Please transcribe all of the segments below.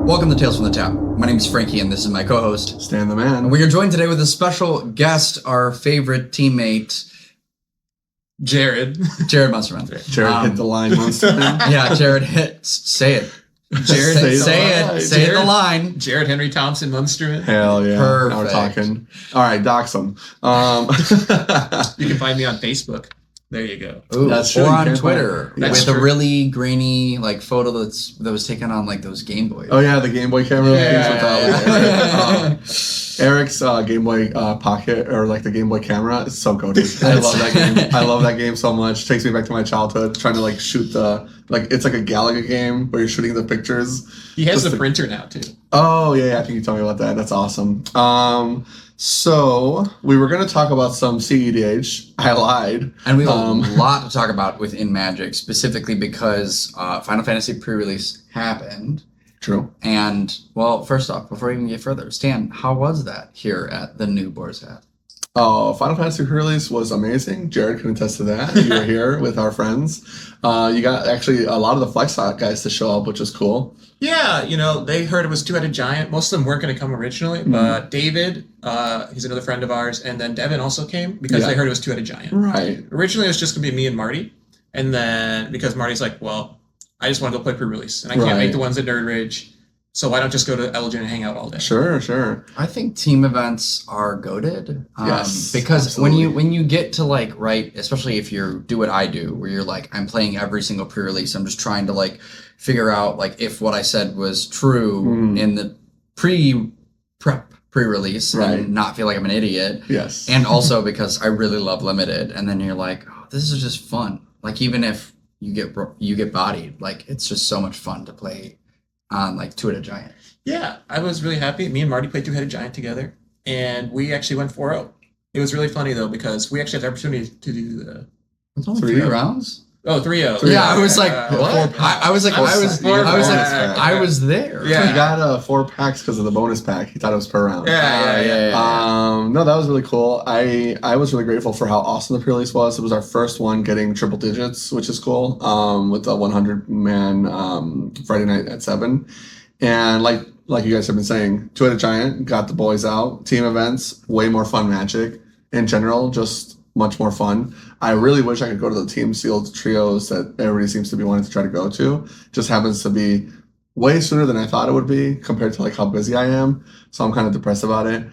Welcome to Tales from the Tap. My name is Frankie, and this is my co-host, Stan the Man. And we are joined today with a special guest, our favorite teammate, Jared Munsterman. Jared hit the line once. Yeah, Jared hit. Say it. Jared, say the line. Jared Henry Thompson Munsterman. Hell yeah. Perfect. Now we're talking. All right, dox him. You can find me on Facebook. There you go. Ooh, That's true. or You on can't Twitter find it. with That's a true. really grainy photo that was taken on those Game Boys. Oh yeah, the Game Boy camera. Yeah. Eric's Game Boy Pocket or the Game Boy camera is so goated. I love that game. I love that game so much. Takes me back to my childhood. Trying to shoot it's like a Galaga game where you're shooting the pictures. He has a printer now too. Oh yeah, I think you told me about that. That's awesome. So we were going to talk about some CEDH. I lied. And we have a lot to talk about within Magic, specifically because Final Fantasy pre-release happened. True. And, well, first off, before we even get further, Stan, how was that here at the new Boar's Hat? Oh, Final Fantasy pre-release was amazing. Jared can attest to that. You were here with our friends. You got actually a lot of the Flex guys to show up, which is cool. Yeah, they heard it was Two-Headed Giant. Most of them weren't going to come originally, but David, he's another friend of ours, and then Devin also came because they heard it was Two-Headed Giant. Right. Originally, it was just going to be me and Marty, and then because Marty's like, well, I just want to go play pre-release, and I can't make the ones at Nerd Rage, so why don't just go to Elgin and hang out all day? Sure. I think team events are goated. Yes, because absolutely. when you get to write, especially if you do what I do, where you're I'm playing every single pre-release, I'm just trying to figure out if what I said was true in the pre-release and not feel like I'm an idiot. Yes. And also because I really love limited, and then you're oh, this is just fun. Even if you get bodied, it's just so much fun to play on Two-Headed Giant. Yeah, I was really happy. Me and Marty played Two-Headed Giant together, and we actually went 4-0. It was really funny though because we actually had the opportunity to do the. It's only 3 rounds. Oh, 3-0. Yeah, I was what? I was there. Yeah. He got 4 packs because of the bonus pack. He thought it was per round. Yeah. No, that was really cool. I was really grateful for how awesome the pre-release was. It was our first one getting triple digits, which is cool. With the 100-man Friday night at 7, and like you guys have been saying, Two-Headed Giant got the boys out. Team events, way more fun Magic in general, just much more fun. I really wish I could go to the team sealed trios that everybody seems to be wanting to try to go to. Just happens to be way sooner than I thought it would be compared to how busy I am. So I'm kind of depressed about it.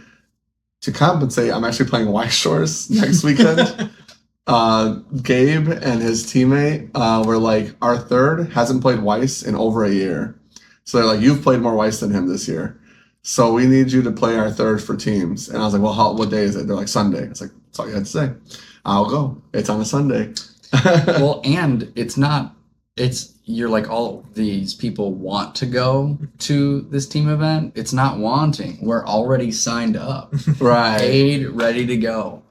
To compensate, I'm actually playing White Shores next weekend. Gabe and his teammate were our third hasn't played Weiss in over a year. So they're you've played more Weiss than him this year. So we need you to play our third for teams. And I was what day is it? They're Sunday. It's that's all you had to say. I'll go. It's on a Sunday. Well, and you're all these people want to go to this team event. It's not wanting. We're already signed up. Right. Paid, ready to go.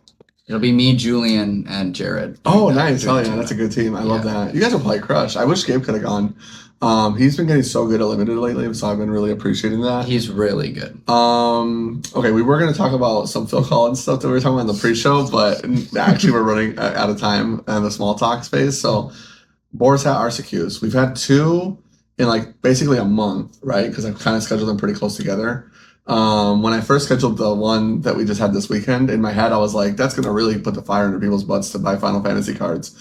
It'll be me, Julian, and Jared. Oh, nice. Hell yeah. That's a good team. I love that. You guys will play Crush. I wish Gabe could have gone. He's been getting so good at limited lately, so I've been really appreciating that. He's really good. Okay, we were going to talk about some Phil Collins stuff that we were talking about in the pre-show, but actually we're running out of time in the small talk space. So, Boar's Hat RCQs. We've had 2 in basically a month, right? Because I've kind of scheduled them pretty close together. When I first scheduled the one that we just had this weekend, in my head I was that's going to really put the fire under people's butts to buy Final Fantasy cards.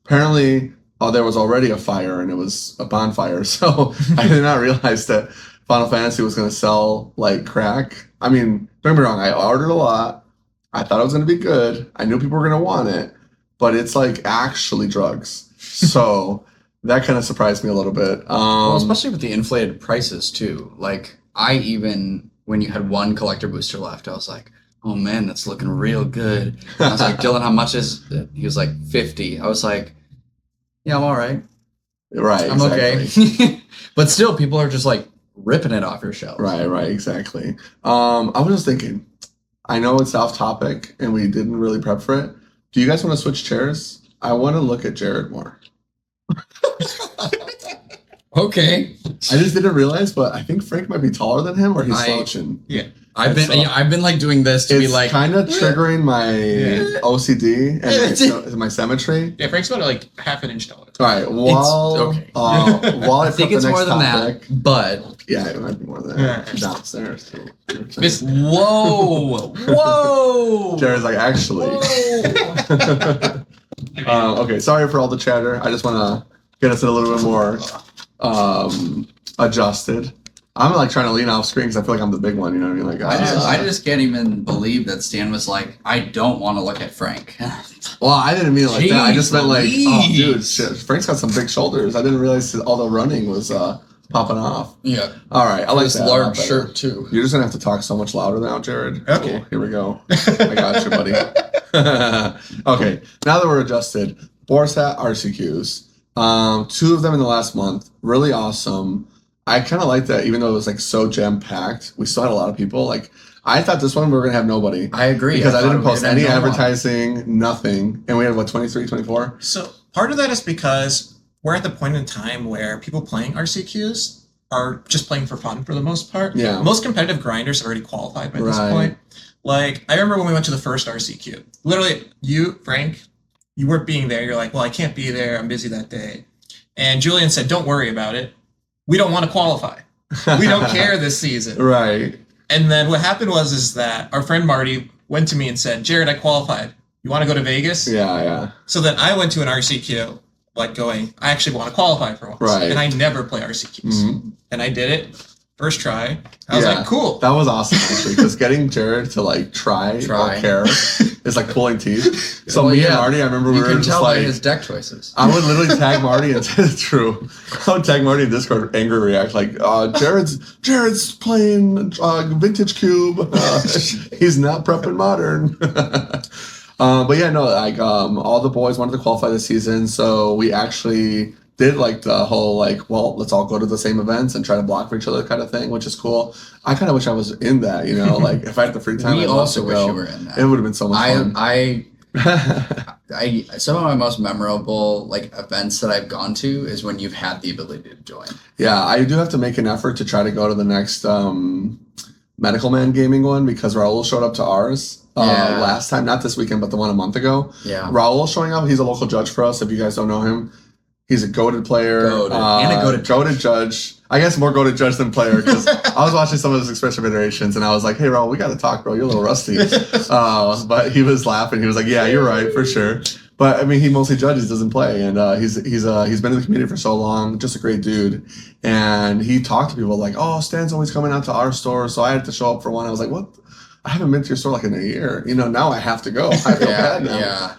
Apparently, there was already a fire and it was a bonfire. So I did not realize that Final Fantasy was going to sell crack. I mean, don't get me wrong. I ordered a lot. I thought it was going to be good. I knew people were going to want it, but it's actually drugs. So that kind of surprised me a little bit. Well, especially with the inflated prices too. When you had one collector booster left, I was oh man, that's looking real good. And I was Dylan, how much is it? He was 50. I was yeah, I'm all right. Right, I'm okay. But still, people are just ripping it off your shelves. Right, exactly. I was just thinking, I know it's off topic and we didn't really prep for it. Do you guys want to switch chairs? I want to look at Jared more. Okay. I just didn't realize, but I think Frank might be taller than him or he's slouching. Yeah. I've been like doing this to be like kind of triggering my OCD and my symmetry. Yeah, Frank's about like half an inch taller. All right, while I think it's more than that, but yeah, it might be more than that. Downstairs. Whoa! Jared's like, actually. Okay, sorry for all the chatter. I just want to get us a little bit more adjusted. I'm like trying to lean off screen because I feel like I'm the big one. You know what I mean? Like I just can't even believe that Stan was like, I don't want to look at Frank. Well, I didn't mean it like that. I just meant like, oh, dude, Louise. shit, Frank's got some big shoulders. I didn't realize all the running was popping off. Yeah. All right, I like this that. large shirt too. You're just gonna have to talk so much louder now, Jared. Okay. Cool. Here we go. I got you, buddy. Okay, now that we're adjusted, Boar's hat RCQs. 2 of them in the last month. Really awesome. I kind of like that, even though it was like so jam packed. We still had a lot of people. Like, I thought this one we were gonna have nobody. I agree. Because I thought didn't we post were gonna any have no one. advertising, nothing, and we had what 23, 24. So part of that is because we're at the point in time where people playing RCQs are just playing for fun for the most part. Yeah. Most competitive grinders have already qualified by this Right. point. Like, I remember when we went to the first RCQ. Literally, you, Frank, you weren't being there. You're like, well, I can't be there. I'm busy that day. And Julian said, don't worry about it. We don't want to qualify. We don't care this season. Right. And then what happened is that our friend Marty went to me and said, Jared, I qualified. You want to go to Vegas? Yeah. So then I went to an RCQ, like going, I actually want to qualify for once. Right. And I never play RCQs. Mhm. And I did it. First try. I was like, cool. That was awesome, actually, because getting Jared to like try. Or care is like pulling teeth. So Well, me yeah. and Marty, I remember we You were can just tell by like, his deck choices. I would literally tag Marty and true. I would tag Marty in Discord, angry react like, Jared's playing Vintage Cube. He's not prepping Modern. But yeah, no, like all the boys wanted to qualify this season, so we actually did like the whole like, well, let's all go to the same events and try to block for each other kind of thing, which is cool. I kind of wish I was in that, you know, like if I had the free time. We I'd love also to wish go. you were in that. It would have been so much fun. I some of my most memorable like events that I've gone to is when you've had the ability to join. Yeah, I do have to make an effort to try to go to the next Medical Man Gaming one because Raul showed up to ours last time, not this weekend, but the one a month ago. Yeah. Raul showing up, he's a local judge for us, if you guys don't know him. He's a goated player. And a goated judge. I guess more goated judge than player because I was watching some of his expression iterations and I was like, hey, Raul, we got to talk, bro. You're a little rusty. But he was laughing. He was like, yeah, you're right, for sure. But I mean, he mostly judges, doesn't play. And he's been in the community for so long, just a great dude. And he talked to people like, oh, Stan's always coming out to our store. So I had to show up for one. I was like, what? I haven't been to your store like in a year. You know, now I have to go. I feel bad now. Yeah.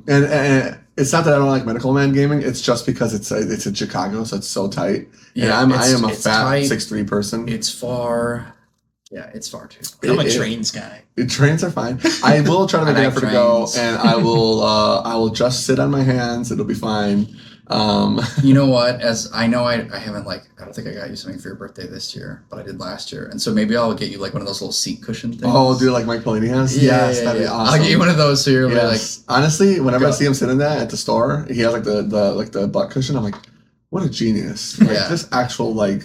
And it's not that I don't like Medical Man Gaming. It's just because it's in Chicago, so it's so tight. Yeah, and I am a it's fat tight. 6'3" person. It's far. Yeah, it's far too. I'm a trains guy. Trains are fine. I will try to make an effort to go, and I will just sit on my hands. It'll be fine. You know what? As I know, I haven't I don't think I got you something for your birthday this year, but I did last year, and so maybe I'll get you like one of those little seat cushion things. Oh, dude, like Mike Pelini has? Yes, that'd be awesome. I'll get you one of those so you're Yes. Honestly, whenever I see him sitting there at the store, he has like the butt cushion. I'm like, what a genius! Like, this actual like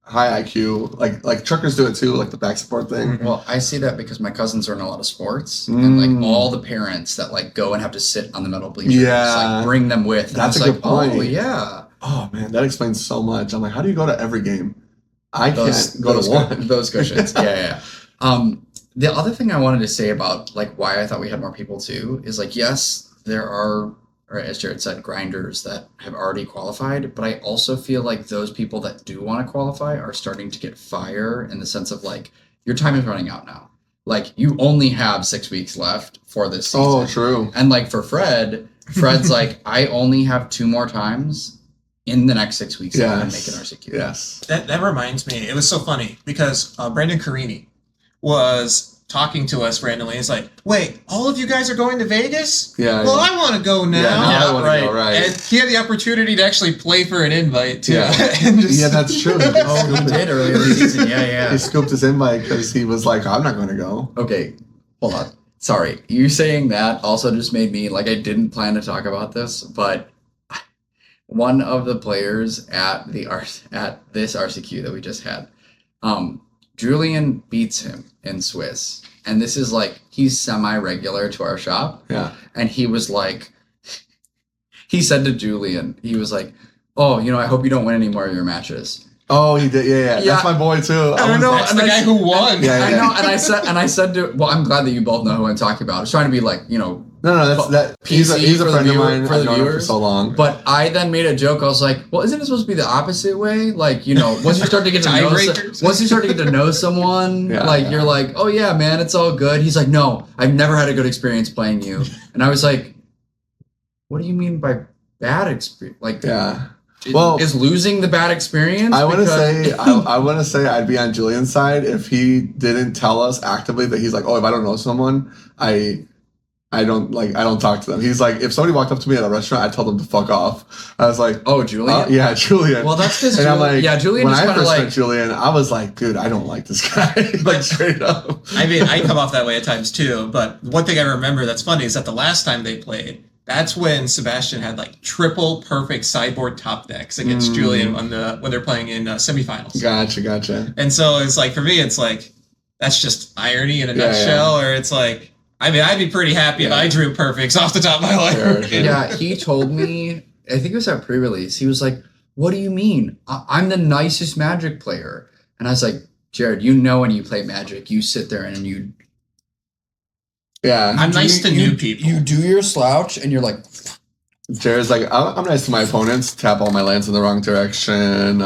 high IQ, like truckers do it too, like the back support thing. Well, I see that because my cousins are in a lot of sports, and like all the parents that like go and have to sit on the metal bleachers, like bring them with. That's and a good point. Oh yeah. Oh man, that explains so much. I'm like, how do you go to every game? I can't go to one. Those cushions. Yeah. The other thing I wanted to say about like why I thought we had more people too is like, yes, there are, or as Jared said, grinders that have already qualified, but I also feel like those people that do want to qualify are starting to get fire in the sense of like, your time is running out now. Like, you only have 6 weeks left for this season. Oh, true. And like for Fred's like, I only have 2 more times in the next 6 weeks. I'm going to make an RCQ. Yes. That reminds me, it was so funny because Brandon Carini was talking to us randomly. It's like, wait, all of you guys are going to Vegas? Yeah. Well, I want to go now. Yeah, now I want to go, right. And he had the opportunity to actually play for an invite too. Yeah, And just, yeah, that's true. He did earlier this season. Yeah. He scooped his invite because he was like, I'm not going to go. Okay, hold on. Sorry, you saying that also just made me, like, I didn't plan to talk about this, but one of the players at this RCQ that we just had, Julian beats him in Swiss. And this is like, he's semi-regular to our shop. Yeah. And he was like, he said to Julian, he was like, oh, I hope you don't win any more of your matches. Oh, he did. Yeah. That's my boy too. I know. That's the guy who won. I know. And I said to, well, I'm glad that you both know who I'm talking about. I was trying to be like, No, that's he's a friend of mine. I've known him for so long. But I then made a joke. I was like, well, isn't it supposed to be the opposite way? Like, once you start to get to know someone, you're like, oh yeah, man, it's all good. He's like, no, I've never had a good experience playing you. And I was like, what do you mean by bad experience? Like, is losing the bad experience? I want to say I'd be on Julian's side if he didn't tell us actively that he's like, oh, if I don't know someone, I don't talk to them. He's like, if somebody walked up to me at a restaurant, I'd tell them to fuck off. I was like, oh, Julian? Yeah, Julian. Well, that's because Julian. When I first met like Julian, I was like, dude, I don't like this guy. Like straight up. I mean, I come off that way at times too. But one thing I remember that's funny is that the last time they played, that's when Sebastian had like triple perfect sideboard top decks against Julian when they're playing in semifinals. Gotcha. And so it's like, for me, it's like, that's just irony in a nutshell, or it's like, I mean, I'd be pretty happy if I drew perfects off the top of my life. Sure. Yeah, he told me, I think it was at pre-release, he was like, what do you mean? I'm the nicest Magic player. And I was like, Jared, when you play Magic, you sit there and you... Yeah. I'm nice to new people. You do your slouch and you're like... Jared's like, I'm nice to my opponents, tap all my lands in the wrong direction,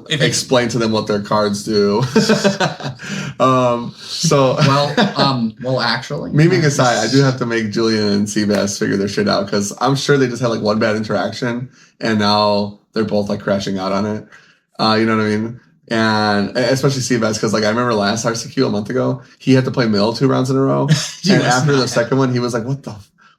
explain to them what their cards do. Well, actually, memeing aside, I do have to make Julian and Seabass figure their shit out because I'm sure they just had like one bad interaction and now they're both like crashing out on it. You know what I mean? And especially Seabass because like I remember last RCQ a month ago, he had to play Mill 2 rounds in a row, and after the second one, he was like,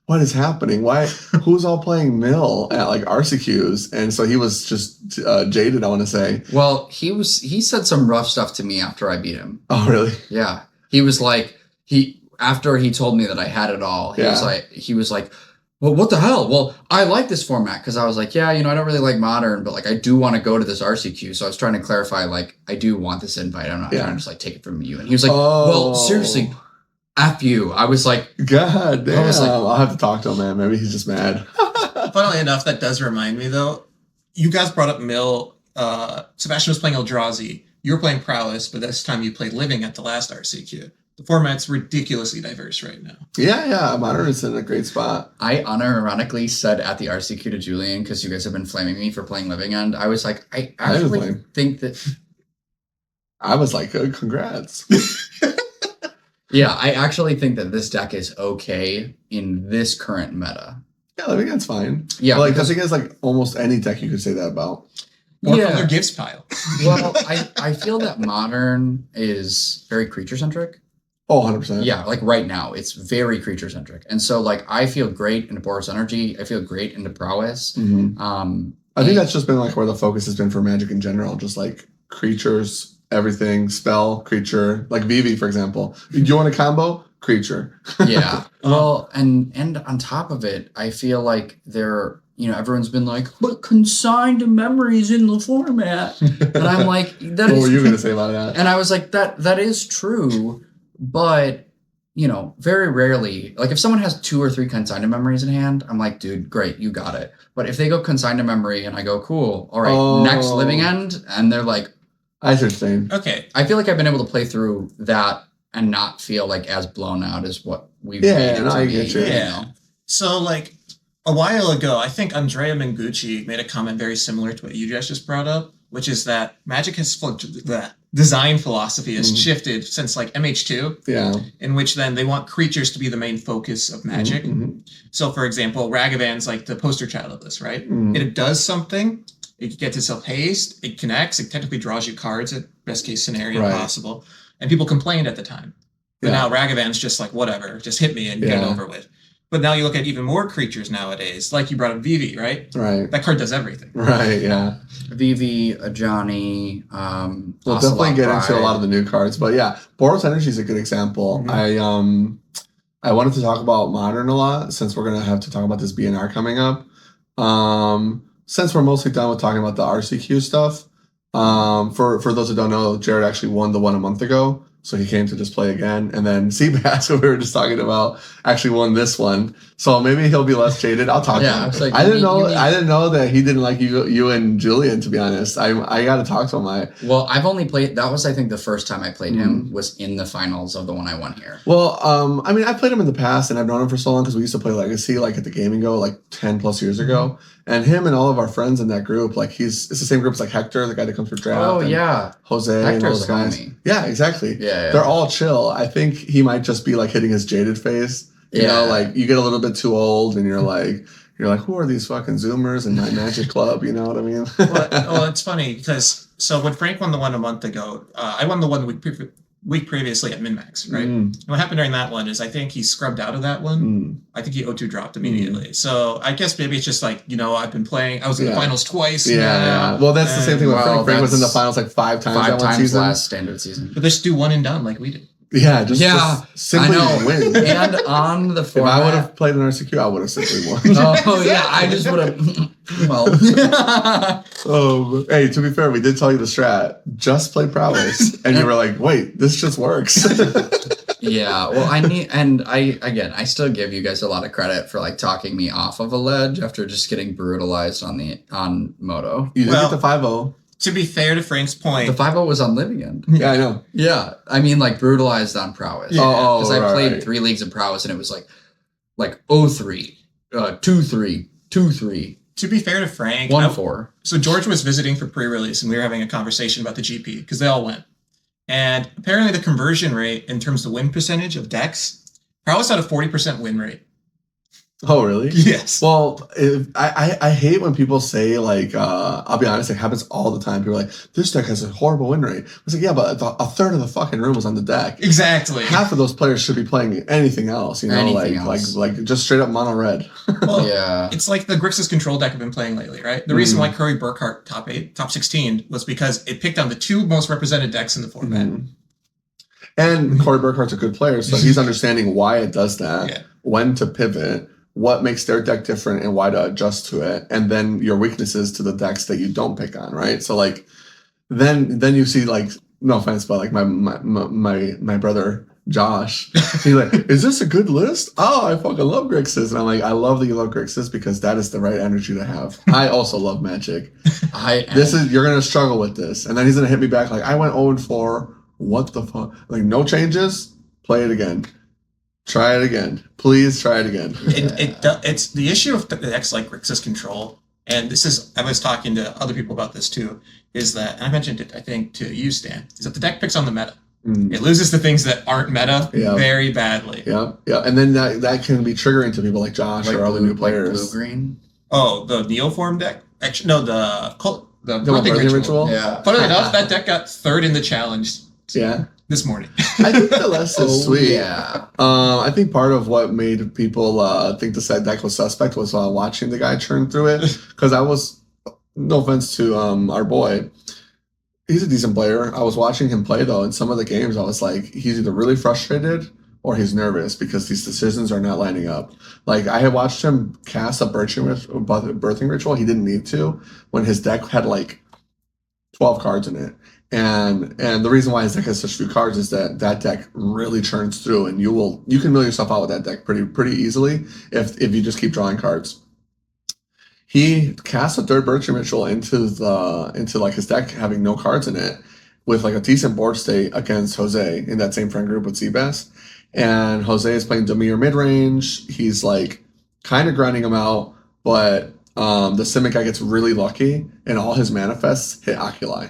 what is happening? Why? Who's all playing Mill at like RCQs? And so he was just jaded, I want to say. Well, he said some rough stuff to me after I beat him. Oh, really? Yeah. He was like, after he told me that I had it all, he was like, well, what the hell? Well, I like this format because I was like, yeah, I don't really like Modern, but like I do want to go to this RCQ. So I was trying to clarify, like, I do want this invite. I'm not trying to just like take it from you. And he was like, well, seriously, F you. I was like, God damn. I'll have to talk to him, man. Maybe he's just mad. Funnily enough, that does remind me though. You guys brought up Mill. Sebastian was playing Eldrazi. You were playing Prowess, but this time you played Living at the last RCQ. The format's ridiculously diverse right now. Yeah. Modern is in a great spot. I unironically said at the RCQ to Julian, because you guys have been flaming me for playing Living End, I was like, I actually think that... I was like, congrats. Yeah, I actually think that this deck is okay in this current meta. Yeah, Living End's fine. Yeah. But, like, I think it's like almost any deck you could say that about. Or from their gifts pile. Well, I feel that Modern is very creature-centric. Oh, 100%. Yeah, like right now, it's very creature-centric. And so, like, I feel great into Boris Energy. I feel great into Prowess. Mm-hmm. I think that's just been, like, where the focus has been for Magic in general. Just, like, creatures, everything, spell, creature. Like, Vivi, for example. You want a combo? Creature. Yeah. Well, and on top of it, I feel like everyone's been like, but consigned memories in the format. And I'm like, what were you going to say about that? And I was like, that is true. But, very rarely, like if someone has 2 or 3 consigned memories in hand, I'm like, dude, great, you got it. But if they go consigned memory and I go, cool, all right, next Living End, and they're like, I see what you're saying. Okay. I feel like I've been able to play through that and not feel like as blown out as what we've made it to I be. get you. Yeah. So, like, a while ago, I think Andrea Mengucci made a comment very similar to what you just brought up, which is that Magic has the design philosophy has shifted since like MH2. Yeah. In which then they want creatures to be the main focus of Magic. Mm-hmm. So, for example, Ragavan's like the poster child of this, right? Mm-hmm. It does something. It gets itself haste. It connects. It technically draws you cards at best case scenario possible. And people complained at the time. But now Ragavan's just like, whatever, just hit me and get it over with. But now you look at even more creatures nowadays, like you brought up Vivi, right? Right. That card does everything. Right, yeah. Vivi, Ajani, we'll definitely get into a lot of the new cards. But yeah, Boros Energy is a good example. Mm-hmm. I wanted to talk about Modern a lot since we're going to have to talk about this BNR coming up. Since we're mostly done with talking about the RCQ stuff, For those who don't know, Jared actually won the one a month ago. So he came to just play again. And then Seabass, who we were just talking about, actually won this one. So maybe he'll be less jaded. I'll talk to him. Like, I didn't know that he didn't like you and Julian, to be honest. I got to talk to him. Well, I've only played, that was, I think, the first time I played him was in the finals of the one I won here. Well, I mean, I played him in the past, and I've known him for so long because we used to play Legacy, like at the Gaming Go, like 10 plus years ago. And him and all of our friends in that group, like it's the same group as like Hector, the guy that comes for draft. Oh, yeah. Jose Hector's and those guys. homie. Yeah, exactly. Yeah. They're all chill. I think he might just be like hitting his jaded phase. You know, like you get a little bit too old and you're like, who are these fucking Zoomers in my Magic Club? You know what I mean? Well, it's funny because so when Frank won the one a month ago, I won the one week previously at MinMax, right? And what happened during that one is I think he scrubbed out of that one. I think he O2 dropped immediately. So I guess maybe it's just like, I've been playing. I was in the finals twice. Yeah. Well, that's the same thing with Frank. Frank was in the finals like 5 times. 5 times season. last standard season. But they just do one and done like we did. Yeah, just simply win. And on the format, if I would have played an RCQ, I would have simply won. Oh yeah, I just would have. Well, hey, to be fair, we did tell you the strat. Just play prowess, and you were like, "Wait, this just works." Yeah, well, I still give you guys a lot of credit for like talking me off of a ledge after just getting brutalized on Moto. You did get the 5-0. To be fair to Frank's point, The 5-0 was on Living End. Yeah, I know. Yeah, I mean like brutalized on prowess. Yeah. Because I played 3 leagues of prowess and it was like 0-3, 2-3, 2-3. To be fair to Frank, 1-4. So George was visiting for pre-release and we were having a conversation about the GP because they all went. And apparently the conversion rate in terms of win percentage of decks, prowess had a 40% win rate. Oh, really? Yes. Well, I hate when people say, like, I'll be honest, it happens all the time. People are like, this deck has a horrible win rate. I was like, yeah, but a third of the fucking room was on the deck. Exactly. Half of those players should be playing anything else, like just straight up mono red. Well, yeah. It's like the Grixis control deck I've been playing lately, right? The reason why Curry Burkhart top 16 was because it picked on the 2 most represented decks in the format. And Corey Burkhart's a good player, so he's understanding why it does that, when to pivot, what makes their deck different and why to adjust to it, and then your weaknesses to the decks that you don't pick on, right? So like then you see, like, no offense, but like my brother Josh, he's like, is this a good list? Oh, I fucking love Grixis. And I'm like, I love that you love Grixis because that is the right energy to have. I also love Magic. You're gonna struggle with this. And then he's gonna hit me back like, I went 0-4. What the fuck? Like, no changes, play it again. Try it again. Please try it again. It's the issue of the decks like Grixis Control, and I was talking to other people about this too, is that, and I mentioned it, I think, to you, Stan, is that the deck picks on the meta. It loses the things that aren't meta very badly. Yeah. And then that can be triggering to people like Josh or other new players. Like blue-green? Oh, the Neoform deck? Actually, no, the Birthing Ritual? Yeah. Funnily enough, that deck got 3rd in the challenge. Yeah. This morning. I think the list is sweet. Yeah. I think part of what made people think the deck was suspect was watching the guy churn through it. Because I was, no offense to our boy, he's a decent player. I was watching him play, though, in some of the games, I was like, he's either really frustrated or he's nervous because these decisions are not lining up. Like, I had watched him cast a Birthing Ritual. He didn't need to when his deck had like 12 cards in it. And the reason why his deck has such few cards is that deck really churns through, and you can mill yourself out with that deck pretty easily if you just keep drawing cards. He cast a 3rd Birthing Ritual into like his deck having no cards in it with like a decent board state against Jose in that same friend group with Seabass. And Jose is playing Demir mid range. He's like kind of grinding him out, but the Simic guy gets really lucky, and all his manifests hit Oculi.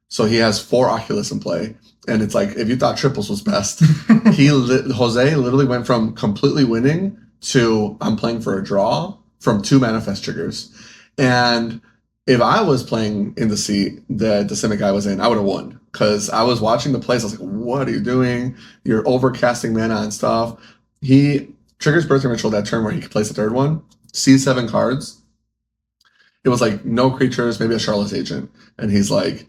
So he has 4 Oculus in play, and it's like, if you thought triples was best, Jose literally went from completely winning to I'm playing for a draw from 2 manifest triggers. And if I was playing in the seat that the Simic guy was in, I would have won, because I was watching the plays. I was like, what are you doing? You're overcasting mana and stuff. He triggers Birthing Ritual that turn where he could place the 3rd one, sees 7 cards. It was like no creatures, maybe a Charlotte's Agent. And he's like,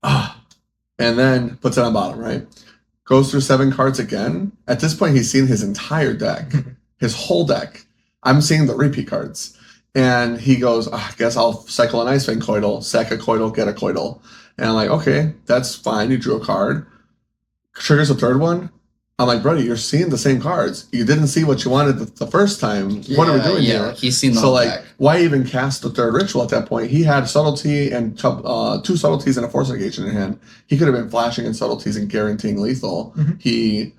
and then puts it on bottom, right? Goes through 7 cards again. At this point, he's seen his entire deck, his whole deck. I'm seeing the repeat cards. And he goes, I guess I'll cycle an Ice Fang Coital, sack a Coital, get a Coital. And I'm like, okay, that's fine. You drew a card. Triggers a third one. I'm like, buddy, you're seeing the same cards. You didn't see what you wanted the first time. What are we doing here? Like he's seen the so whole like, deck. why even cast the third ritual at that point? He had subtlety and 2 subtleties and a force negation in hand. He could have been flashing in subtleties and guaranteeing lethal. Mhm. He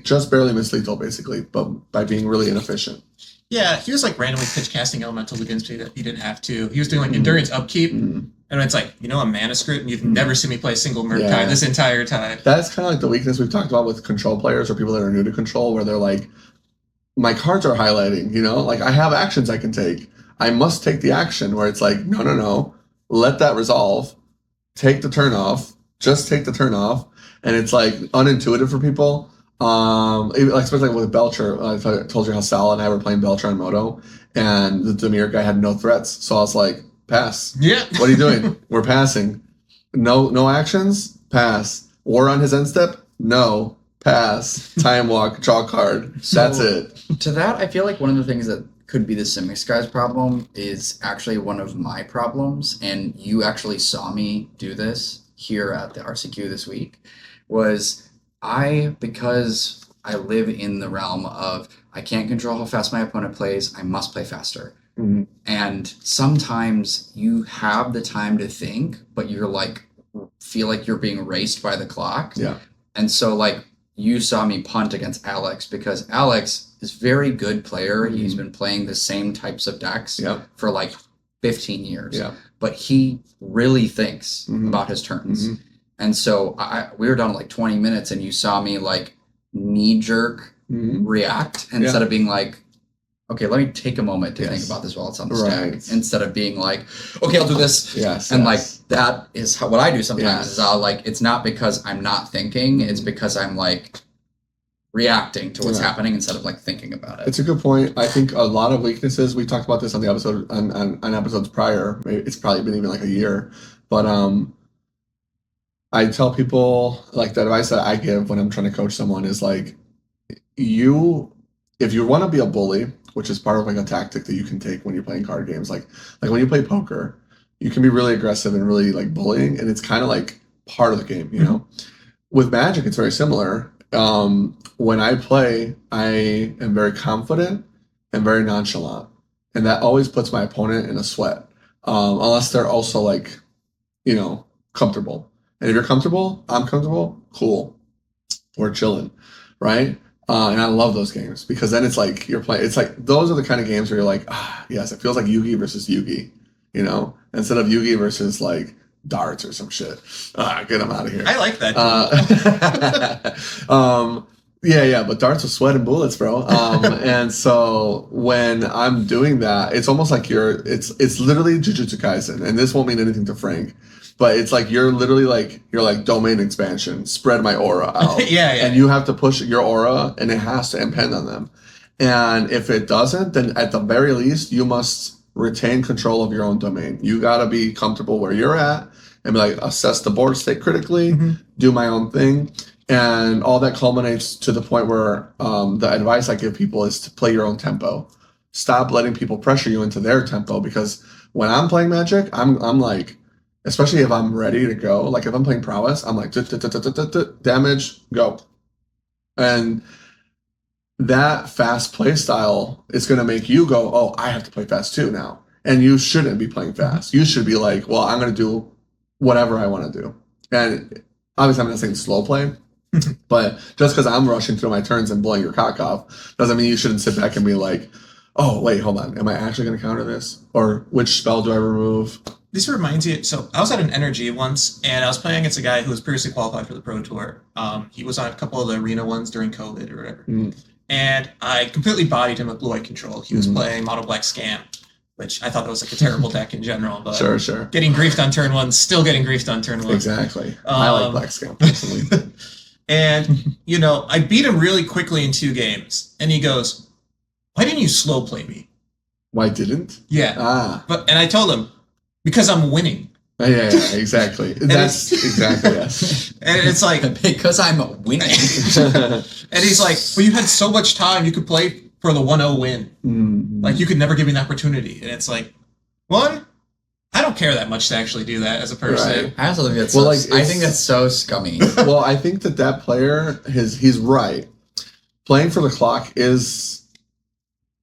just barely missed lethal basically, but by being really inefficient. Yeah, he was like randomly pitch casting elementals against me that he didn't have to. He was doing like endurance upkeep, and it's like, I'm mana screwed, and you've never seen me play a single Murktide this entire time. That's kind of like the weakness we've talked about with control players or people that are new to control, where they're like, my cards are highlighting, like I have actions I can take. I must take the action, where it's like, no, let that resolve. Take the turn off. Just take the turn off. And it's like unintuitive for people. Especially with Belcher, I told you how Sal and I were playing Belcher on Moto, and the Demir guy had no threats. So I was like, pass. Yeah. What are you doing? We're passing. No actions? Pass. War on his end step? No. Pass. Time walk, draw card. That's it. To that, I feel like one of the things that could be the Simics guy's problem is actually one of my problems, and you actually saw me do this here at the RCQ this week, was because I live in the realm of I can't control how fast my opponent plays, I must play faster. Mm-hmm. And sometimes you have the time to think, but you're like, feel like you're being raced by the clock. Yeah. And so like you saw me punt against Alex because Alex is a very good player. Mm-hmm. He's been playing the same types of decks for like 15 years. Yeah. But he really thinks about his turns. Mm-hmm. And so we were down to like 20 minutes and you saw me like knee jerk react instead of being like, okay, let me take a moment to think about this while it's on the stack. Instead of being like, okay, I'll do this. Like that is what I do sometimes is I'll like, it's not because I'm not thinking, it's because I'm like reacting to what's happening instead of like thinking about it. It's a good point. I think a lot of weaknesses, we talked about this on the episode, on episodes prior, it's probably been even like a year, but I tell people, like, the advice that I give when I'm trying to coach someone is like, if you want to be a bully, which is part of like a tactic that you can take when you're playing card games, like when you play poker, you can be really aggressive and really like bullying, and it's kind of like part of the game, know. With Magic, it's very similar. When I play, I am very confident and very nonchalant, and that always puts my opponent in a sweat, unless they're also like, comfortable. And if you're comfortable, I'm comfortable, cool. We're chilling, right? And I love those games because then it's like you're playing. It's like those are the kind of games where you're like, yes, it feels like Yugi versus Yugi, instead of Yugi versus like darts or some shit. Get them out of here. I like that. But darts with sweat and bullets, bro. And so when I'm doing that, it's almost like it's literally Jujutsu Kaisen, and this won't mean anything to Frank. But it's like you're like domain expansion, spread my aura out. And you have to push your aura, and it has to impend on them. And if it doesn't, then at the very least, you must retain control of your own domain. You got to be comfortable where you're at and be like, assess the board state critically, do my own thing. And all that culminates to the point where the advice I give people is to play your own tempo. Stop letting people pressure you into their tempo, because when I'm playing Magic, I'm like, especially if I'm ready to go, like if I'm playing prowess, I'm like, damage, go. And that fast play style is going to make you go, oh, I have to play fast too now. And you shouldn't be playing fast. You should be like, well, I'm going to do whatever I want to do. And obviously I'm not saying slow play, but just because I'm rushing through my turns and blowing your cock off doesn't mean you shouldn't sit back and be like, oh, wait, hold on. Am I actually going to counter this? Or which spell do I remove? This reminds me, so I was at an Energy once, and I was playing against a guy who was previously qualified for the Pro Tour. He was on a couple of the arena ones during COVID or whatever. And I completely bodied him with Blue-White Control. He was playing Mono Black Scam, which I thought was like a terrible deck in general. But Sure. Getting griefed on turn one, still getting griefed on turn one. Exactly. I like Black Scam personally. And, I beat him really quickly in 2 games. And he goes, why didn't you slow play me? Why didn't? Yeah. And I told him, because I'm winning. Yeah, exactly. That's exactly it. And it's like, because I'm winning. And he's like, well, you had so much time. You could play for the 1-0 win. Mm-hmm. Like, you could never give me an opportunity. And it's like, one, I don't care that much to actually do that as a person. Right. I also think that's I think that's so scummy. Well, I think that player, he's right. Playing for the clock is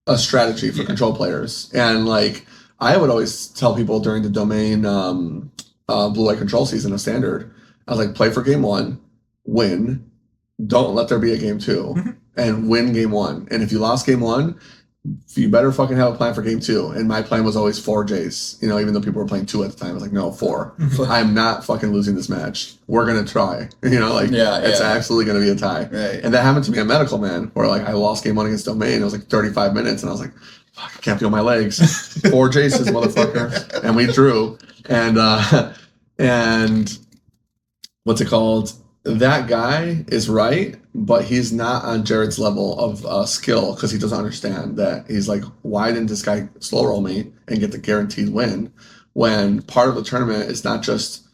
a strategy for control players. And, like, I would always tell people during the domain blue light control season of Standard, I was like, play for game 1, win, don't let there be a game 2, and win game 1. And if you lost game 1, you better fucking have a plan for game 2. And my plan was always 4 Jays. You know, even though people were playing 2 at the time, I was like, no, 4. I'm not fucking losing this match. We're gonna try. You know, like it's absolutely gonna be a tie. Right. And that happened to me at Medical Man, where like I lost game 1 against Domain. It was like 35 minutes, and I was like, fuck, I can't feel my legs. 4 Jaces, motherfucker. And we drew. And what's it called? That guy is right, but he's not on Jared's level of skill because he doesn't understand that. He's like, why didn't this guy slow roll me and get the guaranteed win? When part of the tournament is not just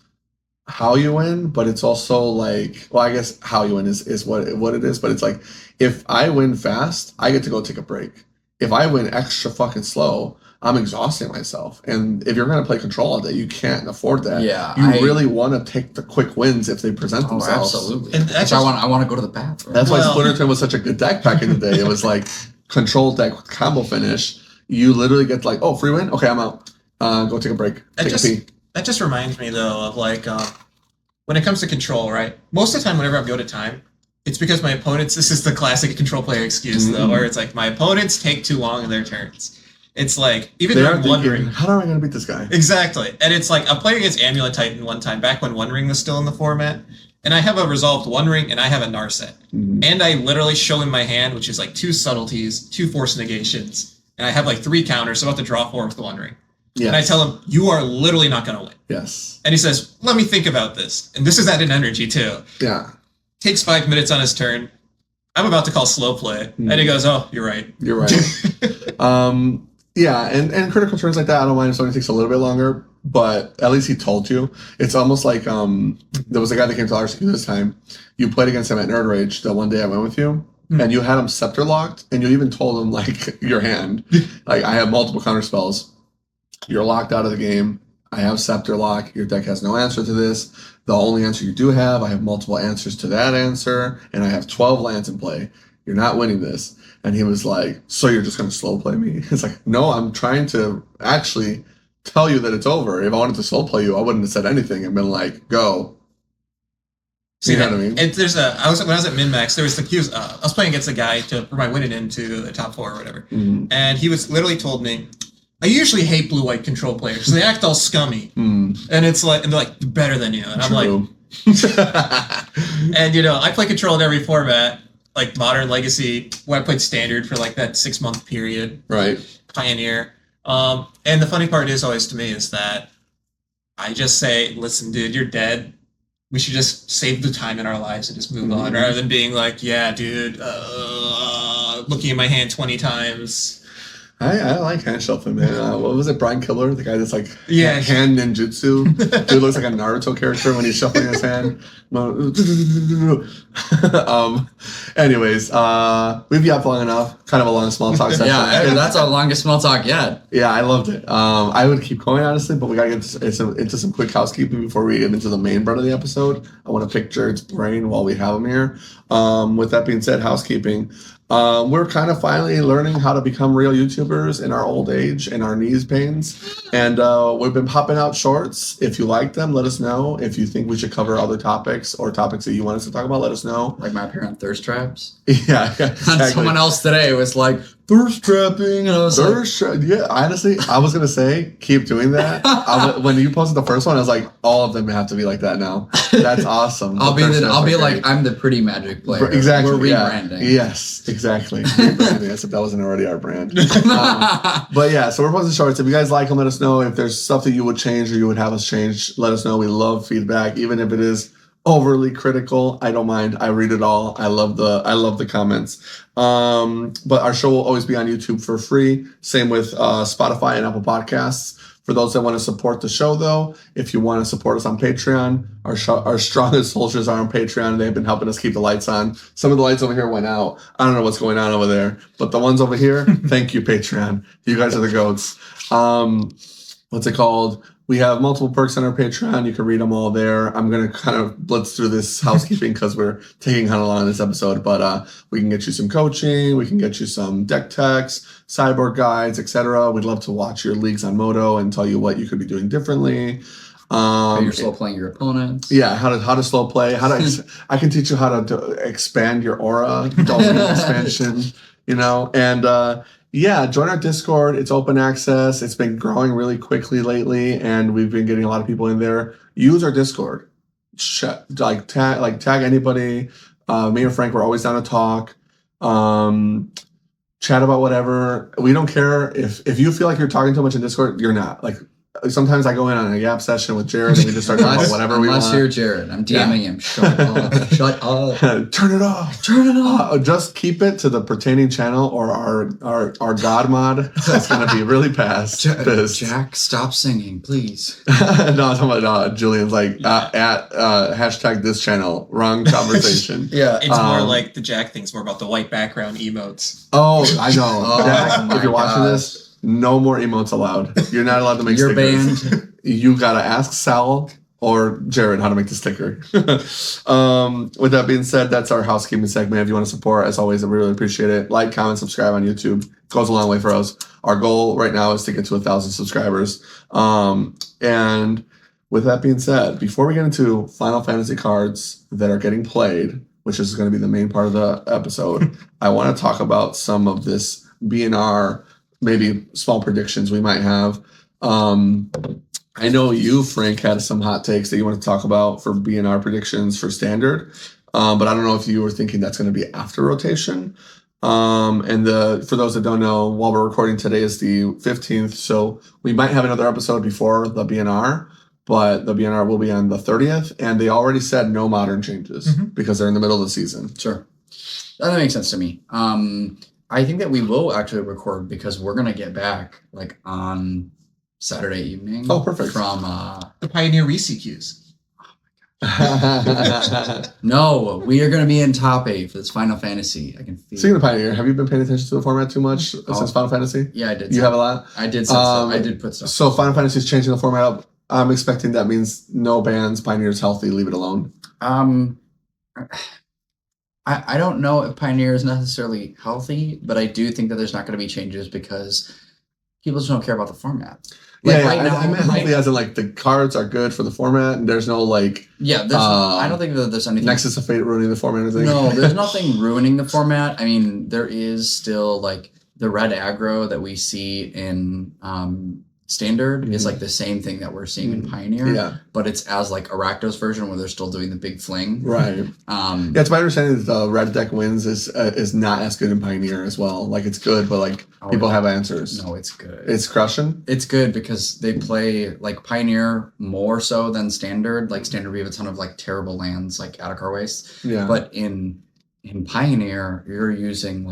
how you win, but it's also like, well, I guess how you win is what it is. But it's like, if I win fast, I get to go take a break. If I win extra fucking slow, I'm exhausting myself. And if you're going to play control all day, you can't afford that. Yeah, You really want to take the quick wins if they present themselves. Absolutely. And That's why I want to go to the bathroom. That's why Splinterton was such a good deck back in the day. It was like control deck with combo finish. You literally get like, oh, free win? Okay, I'm out. Go take a break. Take a pee. That just reminds me, though, of like when it comes to control, right? Most of the time, whenever I go to time, it's because my opponents, this is the classic control player excuse, though, where it's like my opponents take too long in their turns. It's like, even though I'm wondering, how am I going to beat this guy? Exactly. And it's like, I'm playing against Amulet Titan one time, back when One Ring was still in the format. And I have a resolved One Ring, and I have a Narset. And I literally show him my hand, which is like 2 subtleties, 2 force negations. And I have like 3 counters, so I'm about to draw 4 with the One Ring. Yes. And I tell him, you are literally not going to win. Yes. And he says, let me think about this. And this is added energy, too. Yeah. Takes 5 minutes on his turn. I'm about to call slow play. And he goes, oh, you're right. You're right. Yeah, and critical turns like that, I don't mind if something takes a little bit longer, but at least he told you. It's almost like there was a guy that came to RCQ this time. You played against him at Nerd Rage the one day I went with you, and you had him scepter locked, and you even told him, like, your hand. Like, I have multiple counter spells. You're locked out of the game. I have scepter lock. Your deck has no answer to this. The only answer you do have, I have multiple answers to that answer, and I have 12 lands in play. You're not winning this. And he was like, so you're just going to slow play me? It's like, no, I'm trying to actually tell you that it's over. If I wanted to slow play you, I wouldn't have said anything and been like, go. See, you know what I mean? And there's when I was at min-max, there was I was playing against a guy for my winning into the top 4 or whatever. And he was literally told me, I usually hate blue-white control players because they act all scummy. And it's like, and they're like, better than you. And I'm like, and you know, I play control in every format. Like Modern, Legacy, where I played Standard for like that 6-month period. Right. Pioneer. And the funny part is always to me is that I just say, listen, dude, you're dead. We should just save the time in our lives and just move on, rather than being like, yeah, dude, looking at my hand 20 times. I like hand shuffling, man. What was it, Brian Killer? The guy that's like hand ninjutsu. Dude looks like a Naruto character when he's shuffling his hand. Anyways, we've yapped long enough. Kind of a long small talk session. Yeah, that's our longest small talk yet. Yeah, I loved it. I would keep going, honestly, but we got to get into some quick housekeeping before we get into the main part of the episode. I want to pick Jared's brain while we have him here. With that being said, housekeeping. We're kind of finally learning how to become real YouTubers in our old age and our knees pains. And we've been popping out shorts. If you like them, let us know. If you think we should cover other topics or topics that you want us to talk about, let us know. Like my apparent thirst traps. Yeah, exactly. Someone else today was like, thirst trapping. And I was yeah, honestly, I was going to say, keep doing that. When you posted the first one, I was like, all of them have to be like that now. That's awesome. I'll be like, I'm the pretty magic player. Exactly. We're rebranding. Yeah. Yes, exactly. Rebranding, as if that wasn't already our brand. But yeah, so we're posting shorts. If you guys like them, let us know. If there's stuff that you would change or you would have us change, let us know. We love feedback, even if it is overly critical. I don't mind. I read it all. I love the comments. But our show will always be on YouTube for free. Same with Spotify and Apple Podcasts For those that want to support the show, though, if you want to support us on Patreon, our strongest soldiers are on Patreon. They've been helping us keep the lights on. Some of the lights over here went out. I don't know what's going on over there, but the ones over here, thank you, Patreon. You guys are the goats. What's it called? We have multiple perks on our Patreon. You can read them all there. I'm going to kind of blitz through this housekeeping because we're taking kind of long in this episode, but we can get you some coaching. We can get you some deck techs, cyborg guides, etc. We'd love to watch your leagues on Moto and tell you what you could be doing differently. How you're slow playing your opponents. Yeah, how to slow play. I can teach you how to expand your aura, Dolphin expansion, and yeah, join our Discord. It's open access. It's been growing really quickly lately, and we've been getting a lot of people in there. Use our Discord. Tag anybody. Me or Frank, we're always down to talk. Chat about whatever. We don't care if you feel like you're talking too much in Discord. You're not. Sometimes I go in on a Yap session with Jared and we just start talking about whatever we want. Unless you're Jared. I'm DMing him. Shut up. Shut up. Turn it off. Turn it off. Just keep it to the pertaining channel or our God mod. That's going to be really pissed. Jack, stop singing, please. No, I'm talking about Julian's at hashtag this channel. Wrong conversation. Yeah. It's more like the Jack thing's more about the white background emotes. Oh, I know. Jack, if you're watching this, no more emotes allowed. You're not allowed to make You're stickers. banned. You gotta ask Sal or Jared how to make the sticker. With that being said, that's our housekeeping segment. If you want to support, as always, I really appreciate it. Like, comment, subscribe on YouTube. It goes a long way for us. Our goal right now is to get to 1,000 subscribers. And with that being said, before we get into Final Fantasy cards that are getting played, which is going to be the main part of the episode, I want to talk about some of this BNR, maybe small predictions we might have. I know you, Frank, had some hot takes that you want to talk about for BNR predictions for Standard, but I don't know if you were thinking that's going to be after rotation. For those that don't know, while we're recording today is the 15th, so we might have another episode before the BNR, but the BNR will be on the 30th, and they already said no modern changes because they're in the middle of the season. Sure. That makes sense to me. I think that we will actually record because we're going to get back on Saturday evening. Oh, perfect. From the Pioneer ReCQs. No, we are going to be in top 8 for this Final Fantasy. I can feel Speaking of Pioneer, have you been paying attention to the format too much since Final Fantasy? Yeah, I did. You have a lot? I did stuff. I did put stuff. So Final Fantasy is changing the format up. I'm expecting that means no bans, Pioneer's healthy, leave it alone. I don't know if Pioneer is necessarily healthy, but I do think that there's not going to be changes because people just don't care about the format. I meant healthy as in the cards are good for the format, and there's no I don't think that there's anything. Nexus of Fate ruining the format or anything. No, there's nothing ruining the format. I mean, there is still the red aggro that we see in Standard is the same thing that we're seeing in Pioneer, but it's as a Rakdos version where they're still doing the big fling. Right. It's my understanding that the red deck wins is not as good in Pioneer as well. It's good, but people have answers. No, it's good. It's crushing. It's good because they play Pioneer more so than Standard. Standard we have a ton of terrible lands Atacor Waste. Yeah. But in Pioneer you're using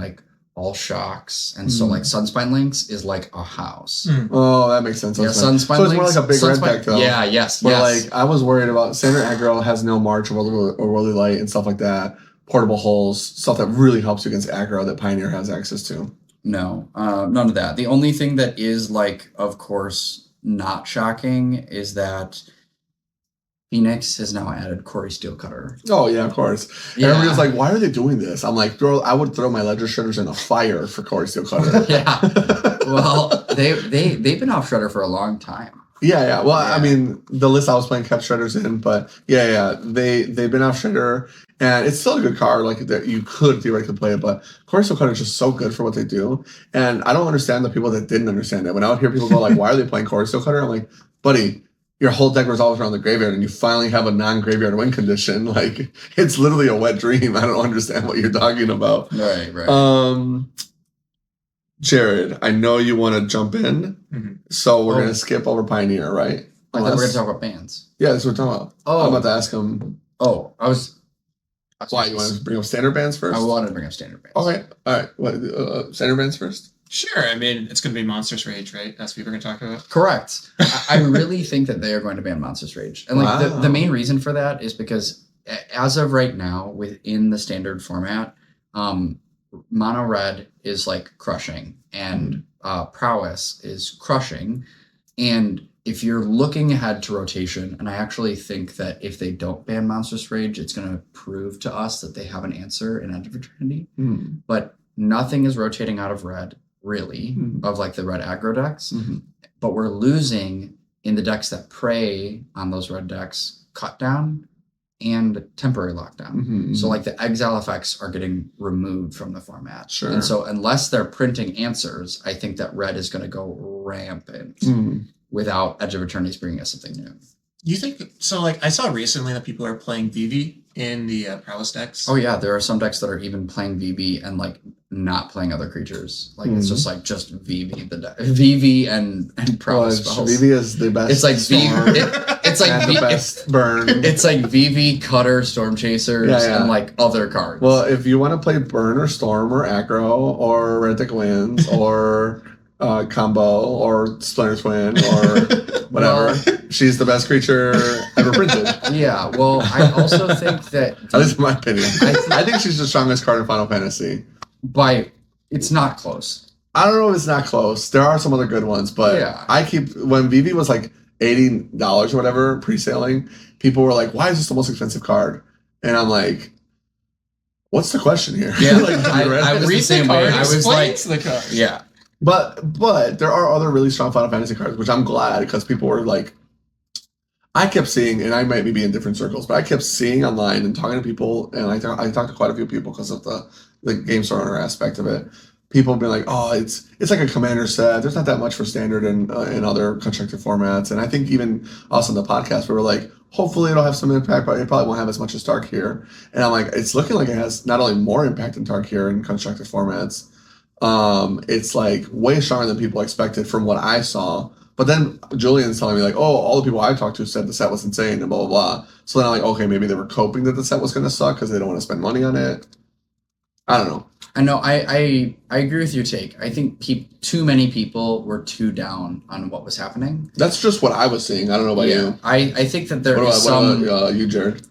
all shocks, and so Sunspine Links is a house. Oh, that makes sense. Yeah, Sunspine so it's Links, more a big red deck though. Yeah, yes. But I was worried about Standard aggro has no March or Worldly Light and stuff like that. Portable holes, stuff that really helps you against aggro that Pioneer has access to. No, none of that. The only thing that is of course not shocking is that Phoenix has now added Corey Steelcutter. Oh yeah, of course. Yeah. Everybody was like, "Why are they doing this?" I'm like, "Girl, I would throw my Ledger Shredders in a fire for Corey Steelcutter." Yeah. Well, they've been off Shredder for a long time. Yeah. Well, I mean, the list I was playing kept Shredders in, but they've been off Shredder, and it's still a good card. That you could theoretically play it, but Corey Steelcutter is just so good for what they do, and I don't understand the people that didn't understand it. When I would hear people go "Why are they playing Corey Steelcutter?" I'm like, "Buddy, your whole deck resolves around the graveyard, and you finally have a non-graveyard win condition. It's literally a wet dream. I don't understand what you're talking about." Right. Jared, I know you want to jump in, so we're going to skip over Pioneer, right? I thought we were going to talk about bans. Yeah, that's what we're talking about. Oh. I'm about to ask him. Oh, Why, you want to bring up standard bans first? I wanted to bring up standard bans. Okay, all right. What, standard bans first? Sure. I mean, it's going to be Monsters Rage, right? That's what we're going to talk about. Correct. I really think that they are going to ban Monsters Rage. And like Wow. the main reason for that is because as of right now, within the standard format, mono red is like crushing and prowess is crushing. And if you're looking ahead to rotation, and I actually think that if they don't ban Monstrous Rage, it's going to prove to us that they have an answer in End of Eternity. But nothing is rotating out of red, really, of like the red aggro decks. But we're losing in the decks that prey on those red decks, cut down and temporary lockdown. So like the exile effects are getting removed from the format. Sure. And so unless they're printing answers, I think that red is going to go rampant without Edge of Eternities bringing us something new. You think so? Like I saw recently that people are playing Vivi in the prowess decks. Oh yeah, there are some decks that are even playing VV and like not playing other creatures. Like it's just like just VV VV and prowess spells. VV is the best. It's like storm it's like and the best burn. It's like VV, Cutter, Storm Chasers, and like other cards. Well, if you want to play burn or storm or aggro or red deck wins or combo or Splinter Twin or whatever, she's the best creature ever printed. Yeah, well, I also think that At least in my opinion. I think she's the strongest card in Final Fantasy. It's not close. I don't know if it's not close. There are some other good ones, but when Vivi was like $80 or whatever pre-selling, people were like, "Why is this the most expensive card?" And I'm like, "What's the question here?" Yeah, I was the same way. I was like, the card. Yeah, but there are other really strong Final Fantasy cards, which I'm glad because people were like, I kept seeing, and I might be in different circles, but I kept seeing online and talking to people, and I talked to quite a few people because of the game store owner aspect of it. People being like, "Oh, it's like a commander set. There's not that much for standard and other constructed formats." And I think even us on the podcast, we were like, "Hopefully, it'll have some impact, but it probably won't have as much as Dark here." And I'm like, it's looking like it has not only more impact than Dark here in constructed formats. It's like way stronger than people expected from what I saw. But then Julian's telling me like, "Oh, all the people I talked to said the set was insane and blah blah blah." So then I'm like, okay, maybe they were coping that the set was going to suck because they don't want to spend money on it. I don't know. I know. I agree with your take. I think too many people were too down on what was happening. That's just what I was seeing. I don't know about you. I think that there What is about some. you, Jared?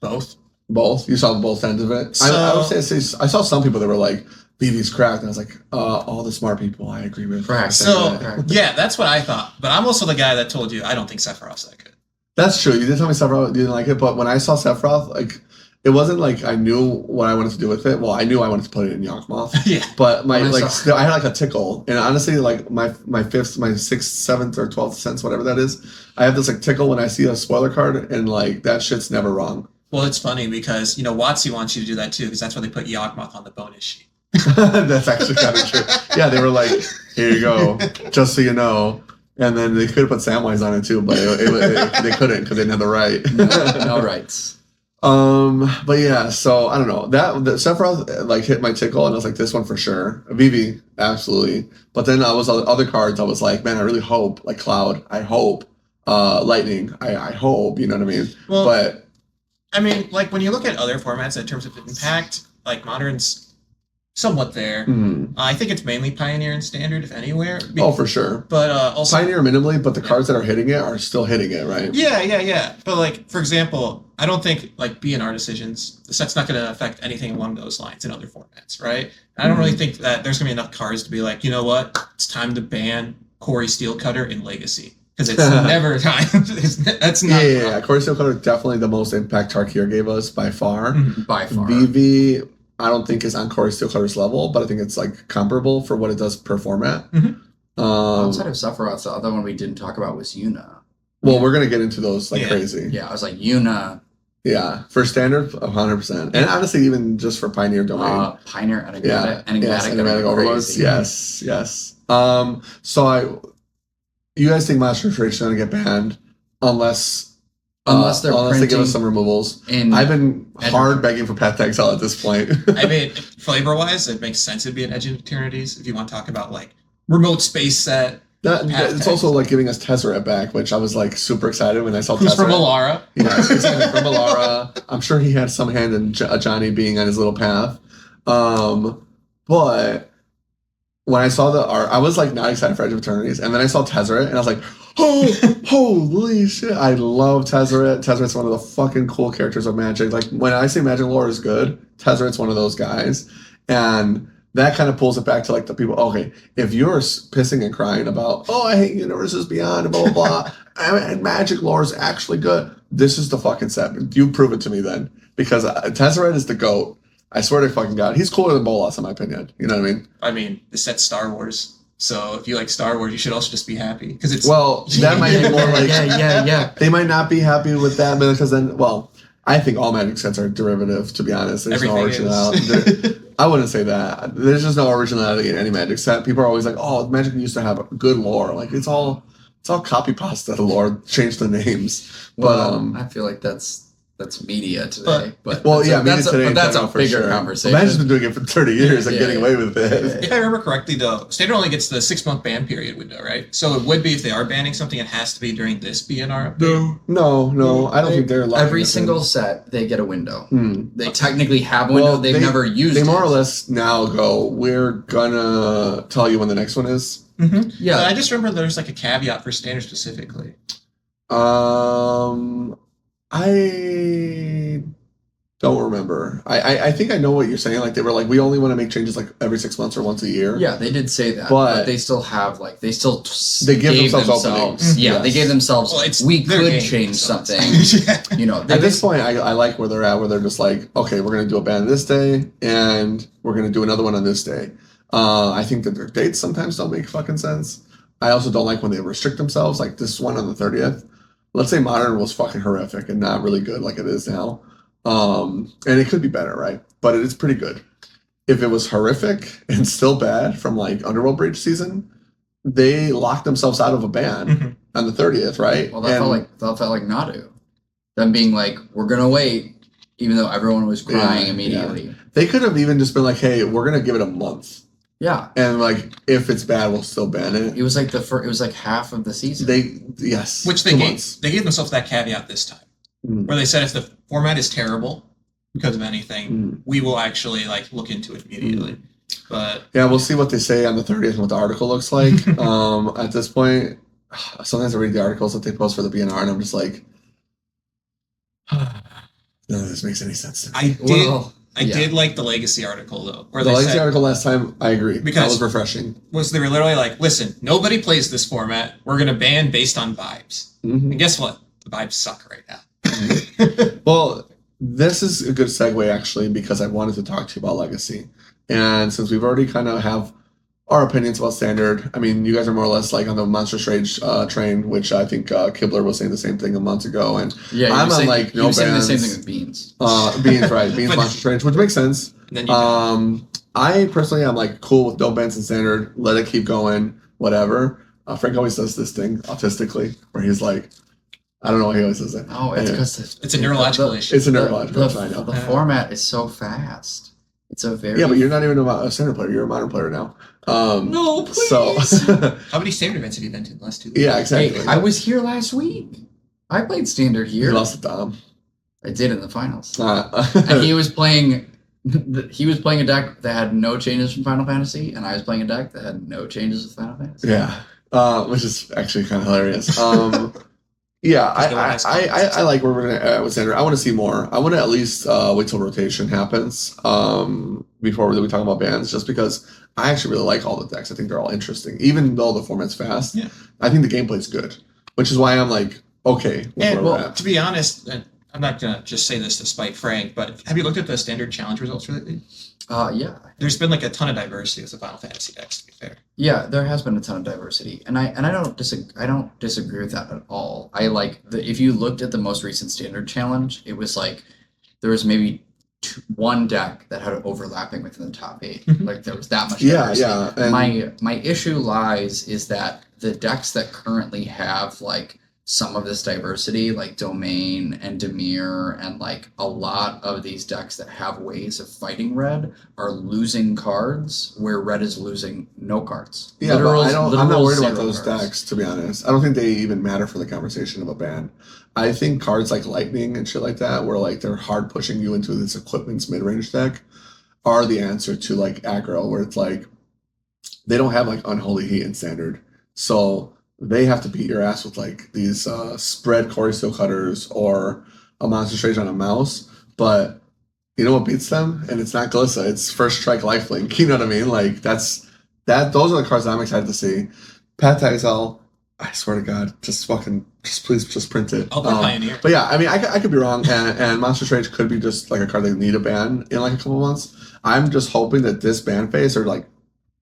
Both. Both. You saw both ends of it. I would say I saw some people that were like, "BB's cracked," and I was like, all the smart people I agree with. Cracked. So yeah, that's what I thought. But I'm also the guy that told you I don't think Sephiroth's that good. That's true. You did tell me Sephiroth you didn't like it, but when I saw Sephiroth, like, it wasn't like I knew what I wanted to do with it. Well, I knew I wanted to put it in Yawgmoth. Yeah. But I had like a tickle, and honestly, like my fifth, my sixth, seventh, or 12th sense, whatever that is, I have this like tickle when I see a spoiler card, and like that shit's never wrong. Well, it's funny because WotC wants you to do that too, because that's why they put Yawgmoth on the bonus sheet. That's actually kind of true. Yeah, they were like, "Here you go, just so you know." And then they could have put Samwise on it too, but they couldn't because they didn't have the right. No rights. But yeah, so I don't know. The Sephiroth like hit my tickle, and I was like, this one for sure. Vivi, absolutely. But then I was other cards. I was like, man, I really hope like Cloud. I hope Lightning. I hope. You know what I mean? Well, but I mean, like when you look at other formats in terms of impact, like Modern's somewhat there. I think it's mainly Pioneer and Standard, if anywhere. Oh, for sure. But also Pioneer minimally, but the cards that are hitting it are still hitting it, right? Yeah. But like, for example, I don't think like BNR decisions, the set's not going to affect anything along those lines in other formats, right? I don't really think that there's going to be enough cards to be like, you know what, it's time to ban Corey Steelcutter in Legacy. Because it's never time. That's not. Yeah. Corey Steelcutter definitely the most impact Tarkir gave us by far. By far. VV, I don't think is on Corey Steelcutter's level, but I think it's like comparable for what it does per format. Outside of Sephiroth, the other one we didn't talk about was Yuna. Well, we're gonna get into those like crazy. Yeah, I was like Yuna. Yeah, for standard, 100%, and honestly, even just for Pioneer Domain. Pioneer enigmatic overlords. Yes. So you guys think Monster Rage is gonna get banned unless they give us some removals. I've been hard begging for Path to Exile at this point. I mean, flavor-wise, it makes sense to be an Edge of Eternities if you want to talk about like remote space set. It's also like giving us Tezzeret back, which I was like super excited when I saw Tezzeret. Who's from Alara. Yeah, he's from Alara. I'm sure he had some hand in Johnny being on his little path. But when I saw the art, I was like not excited for Edge of Eternities, and then I saw Tezzeret, and I was like, oh, holy shit! I love Tezzeret. Tezzeret's one of the fucking cool characters of Magic. Like when I say Magic lore is good, Tezzeret's one of those guys, and that kind of pulls it back to like the people. Okay, if you're pissing and crying about, oh, I hate Universes Beyond and blah blah blah, and Magic lore is actually good, this is the fucking set. You prove it to me then, because Tezzeret is the GOAT. I swear to fucking God, he's cooler than Bolas in my opinion. You know what I mean? I mean, the set's Star Wars, so if you like Star Wars, you should also just be happy because it's that might be more like yeah. They might not be happy with that because then, well, I think all Magic sets are derivative. To be honest, there's no originality. I wouldn't say that. There's just no originality in any Magic set. People are always like, "Oh, Magic used to have good lore." Like it's all copy pasta lore. Change the names. Well, But I feel like that's media today. But well, that's yeah, that's media today but that's in a general, for bigger sure. conversation. Magic's been doing it for 30 years and Yeah, getting away with it. If I remember correctly, though, Standard only gets the 6-month ban period window, right? So it would be if they are banning something, it has to be during this BNR update. No, I don't think they're allowed. Every single set they get a window. Hmm. They technically have a window. They've never used They it. more or less now go, we're gonna tell you when the next one is. Mm-hmm. Yeah. But I just remember there's like a caveat for Standard specifically. I don't remember. I think I know what you're saying. Like they were like, we only want to make changes like every 6 months or once a year. Yeah, they did say that, But but they still have like they give themselves openings. Yeah, Yes. they gave themselves. Well, it's we their could game, change so it's something. fine. You know, At this point, I like where they're at, where they're just like, okay, we're gonna do a ban this day, and we're gonna do another one on this day. I think that their dates sometimes don't make fucking sense. I also don't like when they restrict themselves. Like this one on the 30th. Let's say Modern was fucking horrific and not really good like it is now. And it could be better, right? But it is pretty good. If it was horrific and still bad from like Underworld Breach season, they locked themselves out of a ban on the 30th, right? Well, that felt like Nadu. Them being like, we're gonna wait, even though everyone was crying immediately. Yeah. They could have even just been like, hey, we're gonna give it a month. Yeah, And like, if it's bad, we'll still ban it. it was like it was like half of the season. Yes, Which they 2 gave. months. They gave themselves that caveat this time, Mm. where they said if the format is terrible because of anything, we will actually like look into it immediately. But Yeah, we'll see what they say on the 30th and what the article looks like. At this point, sometimes I read the articles that they post for the BNR, and I'm just like, none of this makes any sense to me. I did like the Legacy article though, where The they Legacy said article last time, I agree. That Because- was refreshing. they were literally like, listen, nobody plays this format. We're gonna ban based on vibes. Mhm. And guess what? The vibes suck right now. Well, this is a good segue actually, because I wanted to talk to you about Legacy. And since we've already kind of have our opinions about Standard, I mean, you guys are more or less like on the Monstrous Rage train, which I think Kibler was saying the same thing a month ago. And yeah, I'm on like you no were saying the same bans. thing with Beans. Beans, right? Beans But- Monstrous Rage, which makes sense. And then you I personally am like cool with no bans in Standard. Let it keep going, whatever. Frank always does this thing autistically, where he's like, I don't know why he always does that. Oh, it's Yeah. because it's a neurological issue. It's a neurological. The, I know. the format is so fast. It's a very Yeah, but you're not even a Standard player. You're a Modern player now. no, please. So How many Standard events have you been to in the last 2 weeks? yeah, exactly. Hey, I was here last week. I played Standard You here. lost to Dom. I did in the finals. Uh, And he was playing. He was playing a deck that had no changes from Final Fantasy, and I was playing a deck that had no changes with Final Fantasy. yeah, which is actually kind of hilarious. Yeah, I like where we're gonna at with Standard. I want to see more. I want to at least wait till rotation happens before we talk about bans, just because I actually really like all the decks. I think they're all interesting, even though the format's fast. Yeah. I think the gameplay's good, which is why I'm like, okay, with And where we're well, at. to be honest, and I'm not gonna just say this to spite Frank, but have you looked at the Standard challenge results for lately? Yeah. There's been like a ton of diversity with the Final Fantasy decks, to be fair. Yeah, there has been a ton of diversity, and I don't disagree with that at all. I like if you looked at the most recent Standard challenge, it was like there was maybe one deck that had overlapping within the top 8. Like there was that much. Yeah, diversity. yeah. And My issue lies is that the decks that currently have like some of this diversity, like Domain and Dimir, and like a lot of these decks that have ways of fighting red are losing cards where red is losing no cards. yeah, but I'm not Literal worried about zero those cards. decks, to be honest. I don't think they even matter for the conversation of a ban. I think cards like Lightning and shit like that, where like they're hard pushing you into this equipment's mid range deck, are the answer to like aggro, where it's like they don't have like unholy heat in standard. So they have to beat your ass with like these spread Corey Steel cutters or a monster rage on a mouse. But you know what beats them? And it's not Glissa, it's First Strike Lifelink. You know what I mean? Like those are the cards I'm excited to see. Path to Exile, I swear to God, just please print it. I'll play Pioneer. But yeah, I mean, I could be wrong, and Monster Rage could be just like a card they need a ban in like a couple months. I'm just hoping that this ban phase are like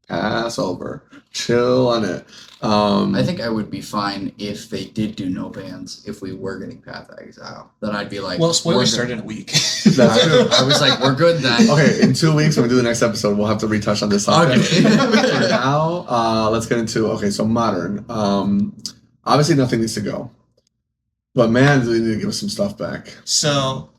pass over, chill on it. I think I would be fine if they did do no bans. If we were getting Path of Exile, then I'd be like, well, spoilers start in a week. That's true. I was like, we're good then. Okay, in 2 weeks when we do the next episode, we'll have to retouch on this subject. Okay. For now, let's get into so modern. Obviously, nothing needs to go, but man, do they need to give us some stuff back. So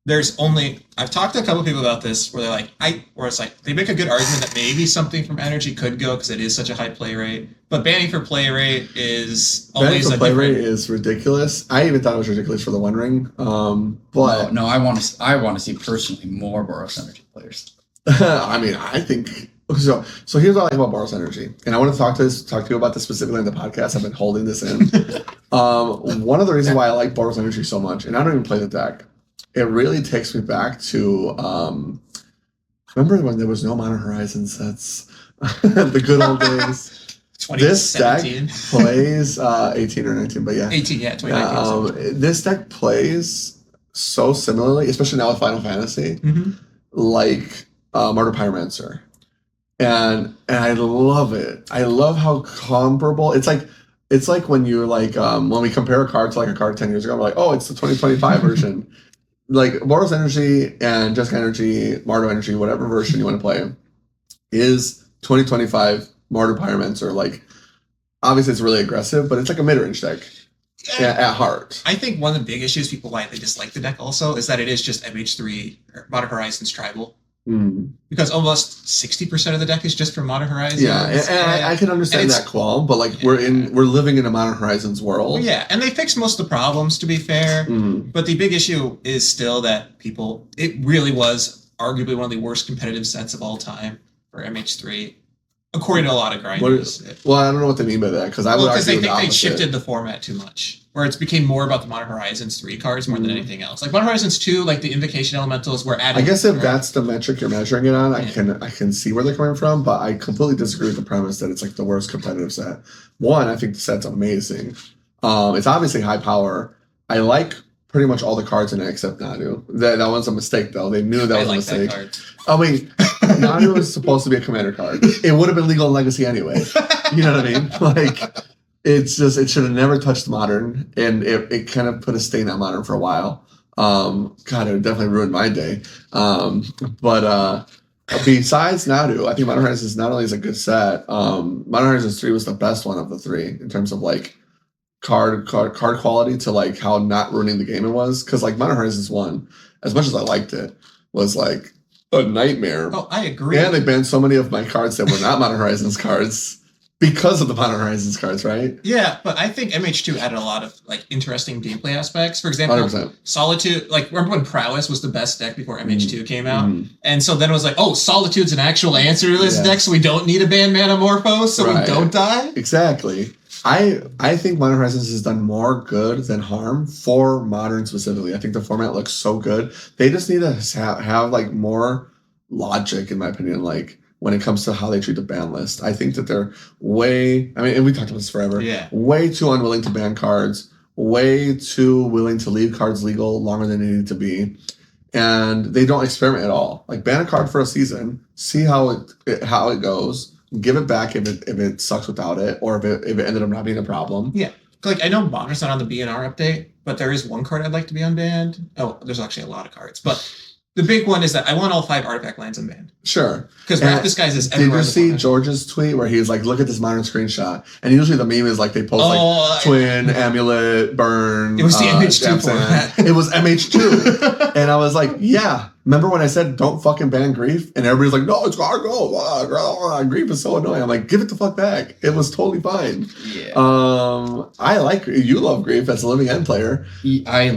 I've talked to a couple people about this where they're like, where it's like they make a good argument that maybe something from Energy could go because it is such a high play rate, but banning for play rate is always banning for play rate is ridiculous. I even thought it was ridiculous for the One Ring. But no, I want to see personally more Boros Energy players. I mean, I think so. So here's what I like about Boros Energy, and I want to talk to you about this specifically in the podcast. I've been holding this in. One of the reasons why I like Boros Energy so much, and I don't even play the deck. It really takes me back to remember when there was no Modern Horizon sets, the good old days. 2017. This deck plays 18 or 19, but yeah, 18, yeah, 2019. This deck plays so similarly, especially now with Final Fantasy, like Martyr Pyromancer, and I love it. I love how comparable it's like when you're like when we compare a card to like a card 10 years ago, we're like, oh, it's the 2025 version. Like Boros Energy and Jessica Energy, Martyr Energy, whatever version you want to play, is 2025 Martyr Pyromancer. Like, obviously it's really aggressive, but it's like a mid-range deck at heart. I think one of the big issues people why they dislike the deck also is that it is just MH3 or Modern Horizons tribal. Because almost 60% of the deck is just from Modern Horizons. Yeah, and I can understand that qualm, but like we're living in a Modern Horizons world. Yeah, and they fixed most of the problems, to be fair. But the big issue is still that it really was arguably one of the worst competitive sets of all time for MH3, according to a lot of grinders. Well, I don't know what they mean by that, because I would argue they think they shifted the format too much, where it's became more about the Modern Horizons 3 cards more than anything else. Like Modern Horizons 2, like the Invocation Elementals were added. I guess if that's the metric you're measuring it on, I can see where they're coming from, but I completely disagree with the premise that it's like the worst competitive set. One, I think the set's amazing. It's obviously high power. I like pretty much all the cards in it except Nadu. That one's a mistake, though. They knew that was a mistake. I mean, Nadu was supposed to be a commander card. It would have been legal in Legacy anyway. You know what I mean? Like, it should have never touched Modern, and it kind of put a stain on Modern for a while. God, it definitely ruined my day. But besides Nadu, I think Modern Horizons not only is a good set, Modern Horizons 3 was the best one of the three in terms of like card quality to like how not ruining the game it was. Because like Modern Horizons 1, as much as I liked it, was like a nightmare. Oh, I agree. And they banned so many of my cards that were not Modern Horizons cards because of the Modern Horizons cards, right? Yeah, but I think MH2 added a lot of like interesting gameplay aspects. For example, 100%. Solitude, like remember when Prowess was the best deck before MH2 came out? And so then it was like, oh, Solitude's an actual answer to this deck, so we don't need a ban Manamorphose, so we don't die? Exactly. I think Modern Horizons has done more good than harm for Modern specifically. I think the format looks so good. They just need to have like more logic, in my opinion, like when it comes to how they treat the ban list. I think that they're and we talked about this forever, way too unwilling to ban cards, way too willing to leave cards legal longer than they need to be. And they don't experiment at all. Like ban a card for a season, see how it goes. Give it back if it sucks without it, or if it ended up not being a problem. Yeah. Like, I know Bonner's not on the BNR update, but there is one card I'd like to be unbanned. Oh, there's actually a lot of cards. But the big one is that I want all 5 artifact lands unbanned. Sure. Because Wrath Disguise is everywhere. Did you see George's tweet where he's like, look at this Modern screenshot? And usually the meme is like they post Twin, Amulet, Burn. It was the MH2 format. It was MH2. And I was like, yeah. Remember when I said don't fucking ban Grief? And everybody's like, no, it's gotta go. Grief is so annoying. I'm like, give it the fuck back. It was totally fine. Yeah. I like you love Grief as a living end player. I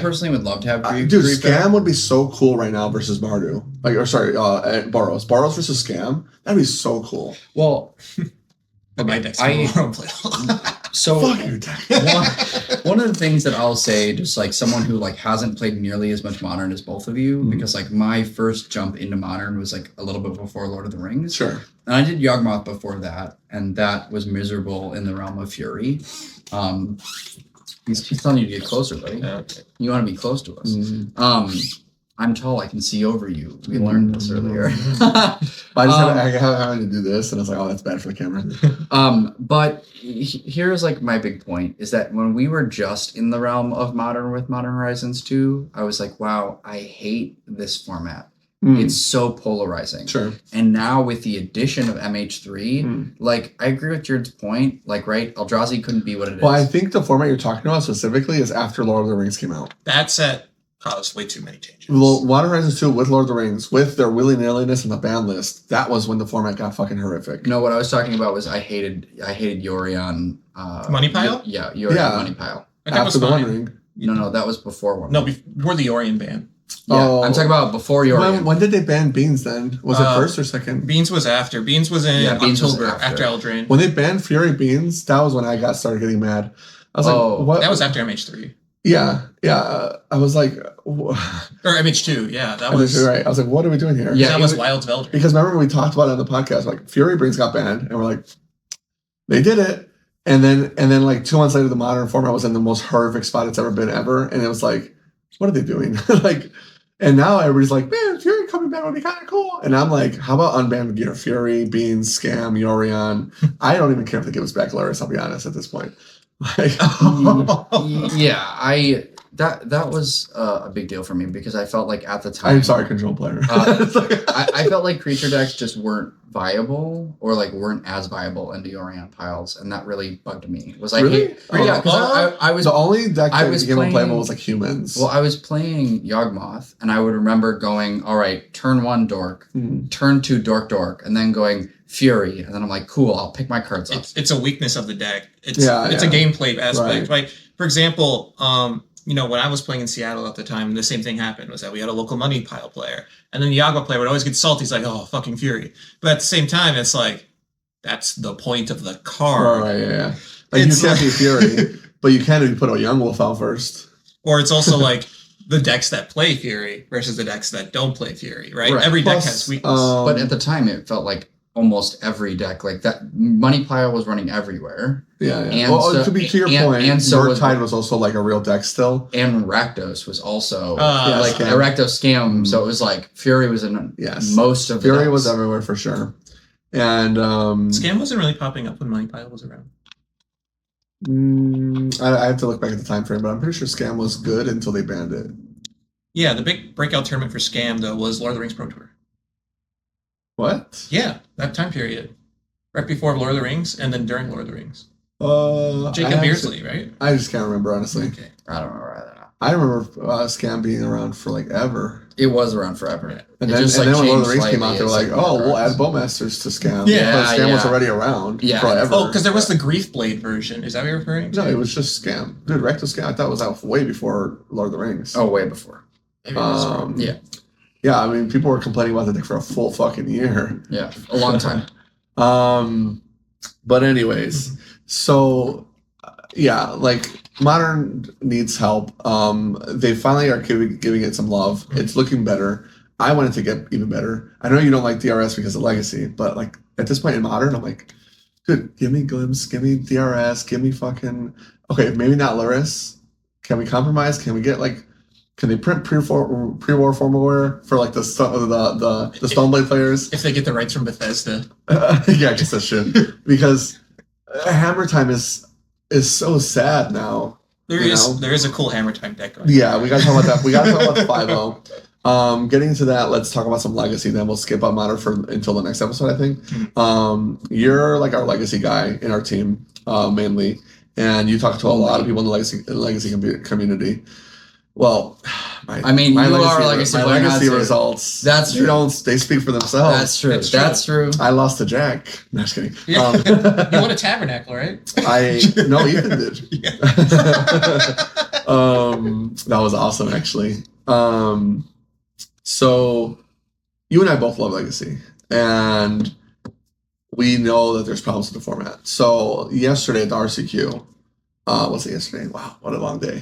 personally would love to have Grief. Dude, Grief Scam back. would be so cool right now versus Mardu. Boros. Boros versus Scam. That'd be so cool. Well, But my deck's so Fuck your deck. one of the things that I'll say, just like someone who like hasn't played nearly as much Modern as both of you, because like my first jump into Modern was like a little bit before Lord of the Rings. Sure. And I did Yawgmoth before that, and that was miserable in the realm of Fury. He's telling you to get closer, buddy. Okay. You want to be close to us. I'm tall. I can see over you. We learned this earlier. I just having to do this, and I was like, oh, that's bad for the camera. But here's like my big point is that when we were just in the realm of Modern with Modern Horizons 2, I was like, wow, I hate this format. It's so polarizing. Sure. And now with the addition of MH3, like I agree with Jared's point. Like, right, Eldrazi couldn't be what it is. Well, I think the format you're talking about specifically is after Lord of the Rings came out. That set caused way too many changes. Well, Modern Horizons 2 with Lord of the Rings, with their willy-nilliness in the ban list, that was when the format got fucking horrific. No, what I was talking about was I hated Yorion. Money Pile? Yorion Money Pile. That was After the One fine. Ring. No, that was before one. No, before the Orion ban. Yeah, Oh. I'm talking about before Yorion. When did they ban Beans then? Was it first or second? Beans was after. Beans was in Beans was October after. after Eldraine. When they banned Fury Beans, that was when I started getting mad. I was like, what? That was after MH3. Yeah. I was like, Or MH2, yeah. That was you're right. I was like, what are we doing here? Yeah, that it was was- Wilds of Eldraine. Because remember we talked about it on the podcast, like Fury Beans got banned, and we're like, they did it. And then like 2 months later, the Modern format was in the most horrific spot it's ever been ever. And it was like, what are they doing? And now everybody's like, man, Fury coming back would be kind of cool. And I'm like, how about unbanned gear? Fury, Beans, Scam, Yorion. I don't even care if they give us back Luris, I'll be honest at this point. Like, That was a big deal for me because I felt like at the time. I'm sorry, control player. I felt like creature decks just weren't viable or like weren't as viable into Orion piles, and that really bugged me. Was I Really? hate? Yeah, because I was the only deck I that was became playing- unplayable was like humans. well, I was playing Yawgmoth, and I would remember going, all right, turn 1 Dork, turn 2 Dork, and then going Fury, and then I'm like, cool, I'll pick my cards up. It's a weakness of the deck. It's Yeah. a gameplay aspect. Right. Like, for example, when I was playing in Seattle at the time, the same thing happened, was that we had a local money pile player. And then the Yagua player would always get salty. He's like, oh, fucking Fury. But at the same time, it's like, that's the point of the card. Right, yeah. Like It's you can't like- be Fury, but you can if you put a Young Wolf out first. Or it's also like the decks that play Fury versus the decks that don't play Fury, right? Right. Every deck Plus, has weakness. But at the time, it felt like almost every deck, like that money pile was running everywhere. Yeah. And Well, so- to be to your and- point, and so was- Murktide was also like a real deck still. And Rakdos was also Yeah, like Scam. a Rakdos scam. So it was like Fury was in Yes. most of the Fury decks. was everywhere for sure. And Scam wasn't really popping up when money pile was around. I have to look back at the time frame, but I'm pretty sure Scam was good until they banned it. Yeah, the big breakout tournament for Scam, though, was Lord of the Rings Pro Tour. What? Yeah, that time period. Right before Lord of the Rings and then during Lord of the Rings. I Jacob actually- Beersley, right? I just can't remember, honestly. Okay. I don't remember either. I remember Scam being around for like ever. It was around forever. Yeah. And It then, just, and like, then when Lord of the changed Rings came out, they were slightly like, as, oh, like, we'll add cards. Bowmasters to Scam. Yeah, But Scam was yeah. already around Yeah. forever. Oh, because there was the Grief Blade version. Is that what you're referring to? No, it was just Scam. Dude, Recto Scam, I thought was out way before Lord of the Rings. Oh, way before. Maybe I was wrong. Yeah. Yeah, I mean, people were complaining about the deck for a full fucking year. Yeah. A long time. But anyways, so yeah, like Modern needs help. They finally are giving it some love. It's looking better. I want it to get even better. I know you don't like DRS because of Legacy, but like at this point in Modern, I'm like, dude, give me Glimpse, give me DRS, give me fucking okay, maybe not Luris. Can we compromise? Can we get like? Can they print pre-war formalware for like the Stoneblade players? If they get the rights from Bethesda. Yeah, I guess that should because Hammer Time is so sad now. There You is know? there is a cool Hammer Time deck going. Yeah, we gotta talk about that. We gotta talk about the 5-0. Getting to that, let's talk about some Legacy. Then we'll skip on Modern until the next episode, I think. You're like our Legacy guy in our team mainly, and you talk to a lot of people in the Legacy community. Well, I mean, you are legacy. My legacy results. That's true. They speak for themselves. That's true. That's true. I lost to Jack. No, just kidding. Yeah. You won a tabernacle, right? No, Ethan did. Yeah. That was awesome, actually. So you and I both love Legacy, and we know that there's problems with the format. So yesterday at the RCQ, was it yesterday? Wow, what a long day.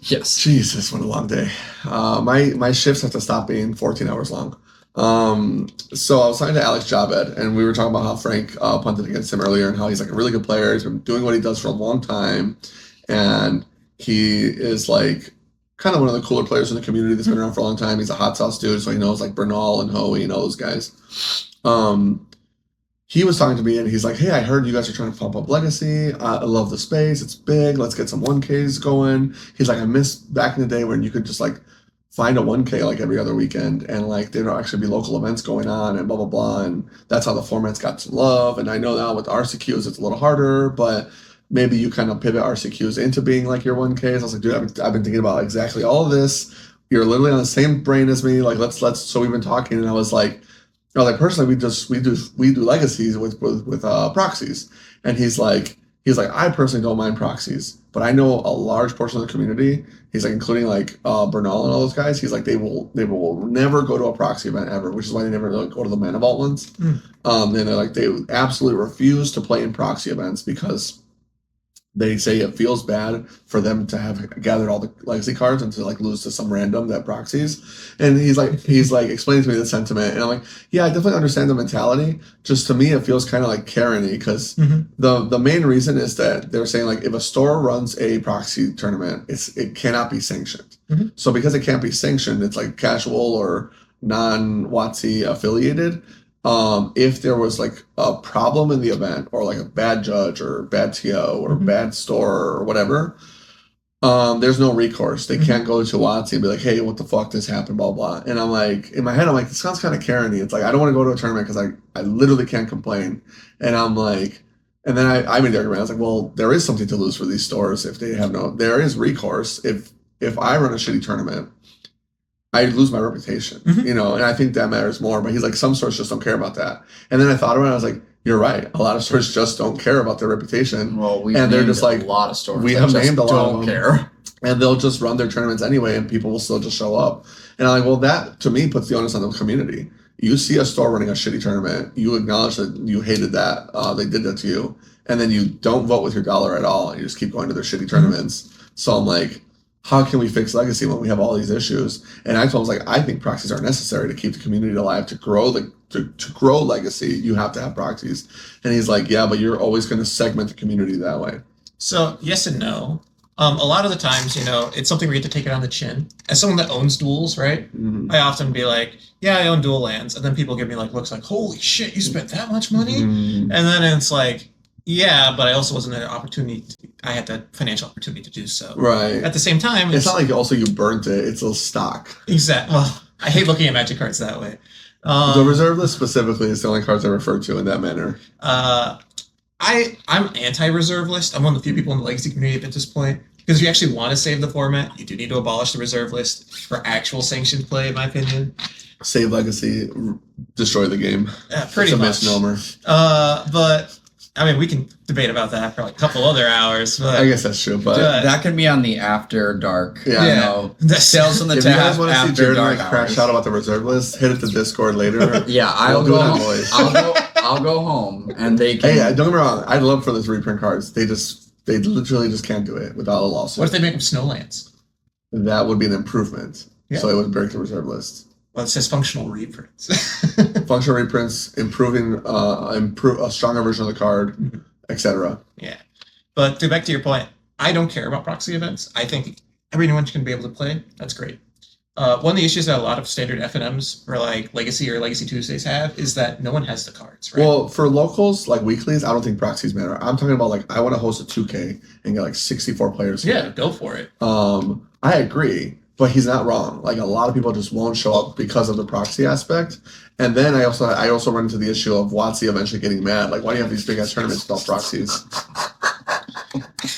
Yes. Jesus, what a long day. My shifts have to stop being 14 hours long. So I was talking to Alex Jabed, and we were talking about how Frank punted against him earlier and how he's like a really good player. He's been doing what he does for a long time, and he is like kind of one of the cooler players in the community that's been around for a long time. He's a hot sauce dude, so he knows like Bernal and Hoey and all those guys. He was talking to me and he's like, hey, I heard you guys are trying to pump up Legacy. I love the space. It's big. Let's get some 1Ks going. He's like, I miss back in the day when you could just like find a 1K like every other weekend and like there'd actually be local events going on and blah, blah, blah. And that's how the format's got some love. And I know now with RCQs, it's a little harder, but maybe you kind of pivot RCQs into being like your 1Ks. I was like, dude, I've been thinking about exactly all of this. You're literally on the same brain as me. Like, let's, so we've been talking and I was like, personally, we do legacies with proxies, and he's like, I personally don't mind proxies, but I know a large portion of the community. He's like, including like Bernal and all those guys. He's like, they will never go to a proxy event ever, which is why they never like, go to the Mana Vault ones. And they're like, they absolutely refuse to play in proxy events because they say it feels bad for them to have gathered all the legacy cards and to like lose to some random that proxies. And he's like explaining to me the sentiment, and I'm like, yeah, I definitely understand the mentality. Just to me, it feels kind of like Karen-y because the main reason is that they're saying like if a store runs a proxy tournament, it cannot be sanctioned. So because it can't be sanctioned, it's like casual or non-WotC affiliated. If there was like a problem in the event or like a bad judge or bad TO or bad store or whatever, there's no recourse. They can't go to WotC and be like, hey, what the fuck, this happened, blah, blah. And I'm like, in my head, I'm like, this sounds kind of Karen-y. It's like, I don't want to go to a tournament because I literally can't complain. And I'm like, and then I made the argument. I was like, well, there is something to lose for these stores if they have there is recourse. If I run a shitty tournament, I lose my reputation, you know, and I think that matters more. But he's like, some stores just don't care about that. And then I thought about it, I was like, you're right. A lot of stores just don't care about their reputation. Well, they're just like, a lot of stores. We have named a lot don't of them, care. and they'll just run their tournaments anyway, and people will still just show up. And I'm like, well, that to me puts the onus on the community. You see a store running a shitty tournament, you acknowledge that you hated that, they did that to you, and then you don't vote with your dollar at all, and you just keep going to their shitty tournaments. So I'm like, how can we fix legacy when we have all these issues? And I told him, like, I think proxies are necessary to keep the community alive, to grow to grow legacy. You have to have proxies. And he's like, yeah, but you're always going to segment the community that way. So yes and no. A lot of the times, you know, it's something where you have to take it on the chin. As someone that owns duels, right? I often be like, yeah, I own dual lands. And then people give me like looks like, holy shit, you spent that much money? And then it's like, yeah, but I also wasn't an opportunity. I had the financial opportunity to do so. Right. At the same time, it's not like also you burnt it. It's a stock. Exactly. Well, I hate looking at Magic cards that way. The reserve list specifically is the only cards I refer to in that manner. I'm anti-reserve list. I'm one of the few people in the legacy community at this point. Because if you actually want to save the format, you do need to abolish the reserve list for actual sanctioned play, in my opinion. Save legacy, destroy the game. Pretty much. It's a misnomer. But I mean, we can debate about that for like a couple other hours. But I guess that's true, but that can be on the after dark. Yeah. You know, sales on the if tab. You guys want to see Jared and I hours. crash out about the reserve list, hit it to Discord later. Yeah, I'll go home. I'll go home, and they can. Hey, don't get me wrong. I'd love for those reprint cards. They literally just can't do it without a lawsuit. What if they make them snowlands? That would be an improvement. Yeah. So it would break the reserve list. Well, it says functional reprints. Functional reprints, improving a stronger version of the card, etc. Yeah. But back to your point, I don't care about proxy events. I think everyone can be able to play. That's great. One of the issues that a lot of standard FNMs or like Legacy or Legacy Tuesdays have is that no one has the cards, right? Well, for locals, like weeklies, I don't think proxies matter. I'm talking about like I want to host a 2K and get like 64 players here. Yeah, go for it. I agree, but he's not wrong. Like a lot of people just won't show up because of the proxy aspect. And then I also run into the issue of WotC eventually getting mad. Like, why do you have these big ass tournaments without proxies?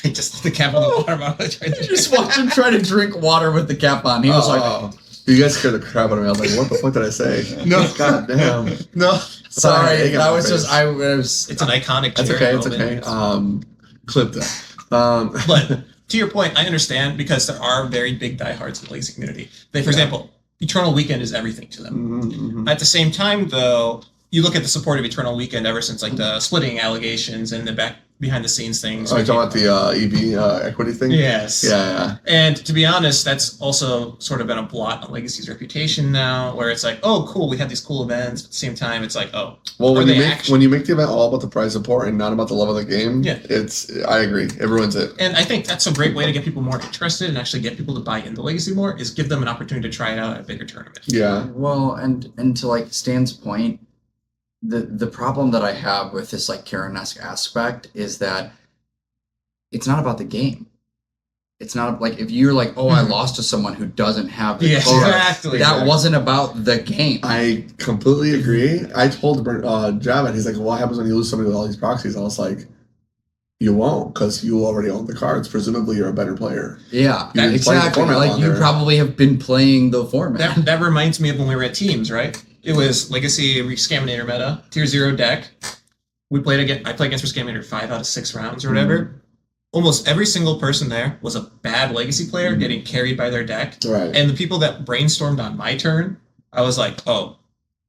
Just the cap on the water bottle. I just watched him try to drink water with the cap on. He was like, you guys scared the crap out of me. I was like, what the fuck did I say? No. God damn. No. sorry. That was just, I was. It's an iconic It's Jared okay. It's moment. okay. Clip that. But to your point, I understand because there are very big diehards in the Legacy community. They, for example, Eternal Weekend is everything to them. At the same time, though, you look at the support of Eternal Weekend ever since like the splitting allegations and the behind the scenes things. Oh, you're talking about the EV equity thing? Yes. Yeah. And to be honest, that's also sort of been a blot on Legacy's reputation now, where it's like, oh, cool, we have these cool events. But at the same time, it's like, oh, well, when you make the event all about the prize support and not about the love of the game, yeah, I agree, it ruins it. And I think that's a great way to get people more interested and actually get people to buy into Legacy more, is give them an opportunity to try it out at a bigger tournament. Yeah. Well, and to like Stan's point, the problem that I have with this like Karen-esque aspect is that it's not about the game. It's not like if you're like, oh, I lost to someone who doesn't have the card. Exactly. That wasn't about the game. I completely agree. I told Javed, he's like, well, what happens when you lose somebody with all these proxies? I was like, you won't, because you already own the cards. Presumably, you're a better player. Yeah, You exactly. Like you probably have been playing the format. That reminds me of when we were at Teams, right? It was Legacy Scaminator meta, tier 0 deck. I played against for Scaminator 5 out of 6 rounds or whatever. Almost every single person there was a bad Legacy player getting carried by their deck. Right. And the people that brainstormed on my turn, I was like, oh,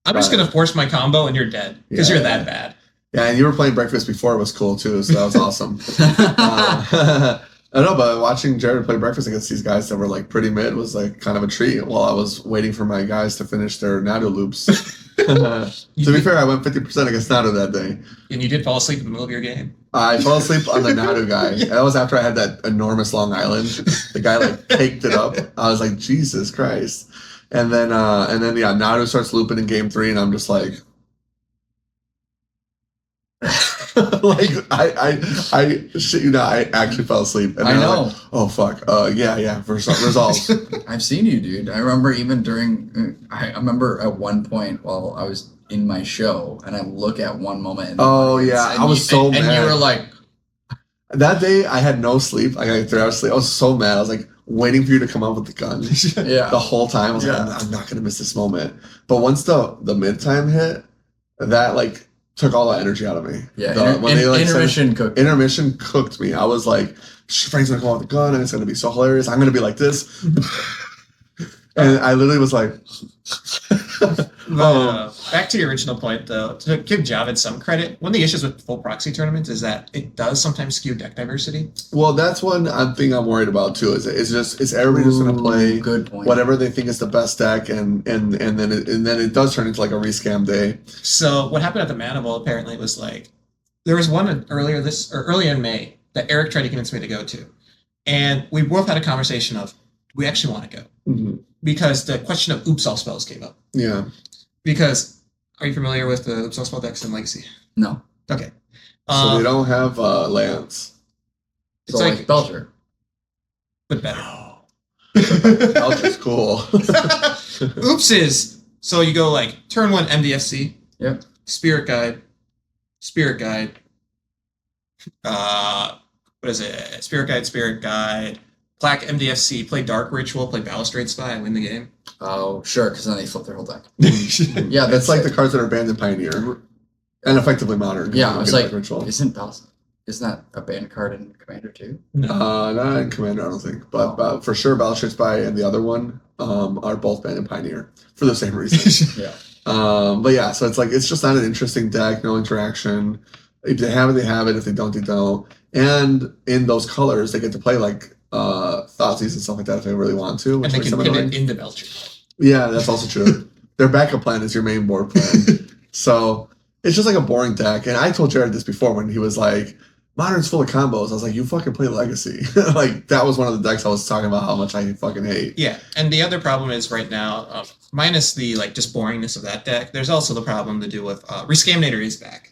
I'm just going to force my combo and you're dead because you're that bad. Yeah, and you were playing Breakfast before it was cool too, so that was awesome. I don't know, but watching Jared play Breakfast against these guys that were like pretty mid was like kind of a treat while I was waiting for my guys to finish their Nadu loops. To be fair, I went 50% against Nadu that day. And you did fall asleep in the middle of your game. I fell asleep on the Nadu guy. That was after I had that enormous Long Island. The guy like caked it up. I was like, Jesus Christ. And then Nadu starts looping in game 3 and I'm just like like I shit you not, I actually fell asleep. And I know. Like, oh fuck. Resolve. I've seen you, dude. I remember even during. I remember at one point while I was in my show, and I look at one moment. And I was so mad. And you were like, that day I had no sleep. I got like 3 hours sleep. I was so mad. I was like waiting for you to come out with the gun. Yeah. The whole time. I was like, I'm not gonna miss this moment. But once the mid time hit, that like took all the energy out of me. Yeah, intermission cooked. Intermission cooked me. I was like, Frank's gonna come out with the gun and it's gonna be so hilarious. I'm gonna be like this. And I literally was like back to your original point though, to give Javed some credit, one of the issues with full proxy tournaments is that it does sometimes skew deck diversity. Well, that's one thing I'm worried about too. Is everybody just gonna play whatever they think is the best deck, and then it does turn into like a rescam day. So what happened at the Manival apparently was like there was one earlier in May that Eric tried to convince me to go to, and we both had a conversation of, do we actually want to go? Mm-hmm. Because the question of oops all spells came up. Yeah. Because are you familiar with the oops all spell decks in Legacy? No. Okay. So they don't have lands. It's so like Belcher. But better. Belcher's cool. Oops is, so you go like turn 1 MDFC. Yep. Spirit Guide. What is it? Spirit Guide. Plaque MDFC, play Dark Ritual, play Balustrade Spy, and win the game. Oh, sure, because then they flip their whole deck. Yeah, that's like the cards that are banned in Pioneer. And effectively Modern. Yeah, I was like, isn't that a banned card in Commander too? No. Not in Commander, I don't think. But for sure, Balustrade Spy and the other one are both banned in Pioneer for the same reason. Yeah. But yeah, so it's like, it's just not an interesting deck, no interaction. If they have it, they have it. If they don't, they don't. And in those colors, they get to play like Thoughtseize and stuff like that if they really want to. And they can pivot into Belcher. Yeah, that's also true. Their backup plan is your main board plan. So it's just like a boring deck. And I told Jared this before when he was like, Modern's full of combos. I was like, you fucking play Legacy. Like, that was one of the decks I was talking about how much I fucking hate. Yeah, and the other problem is right now, minus the like just boringness of that deck, there's also the problem to do with Rescaminator is back.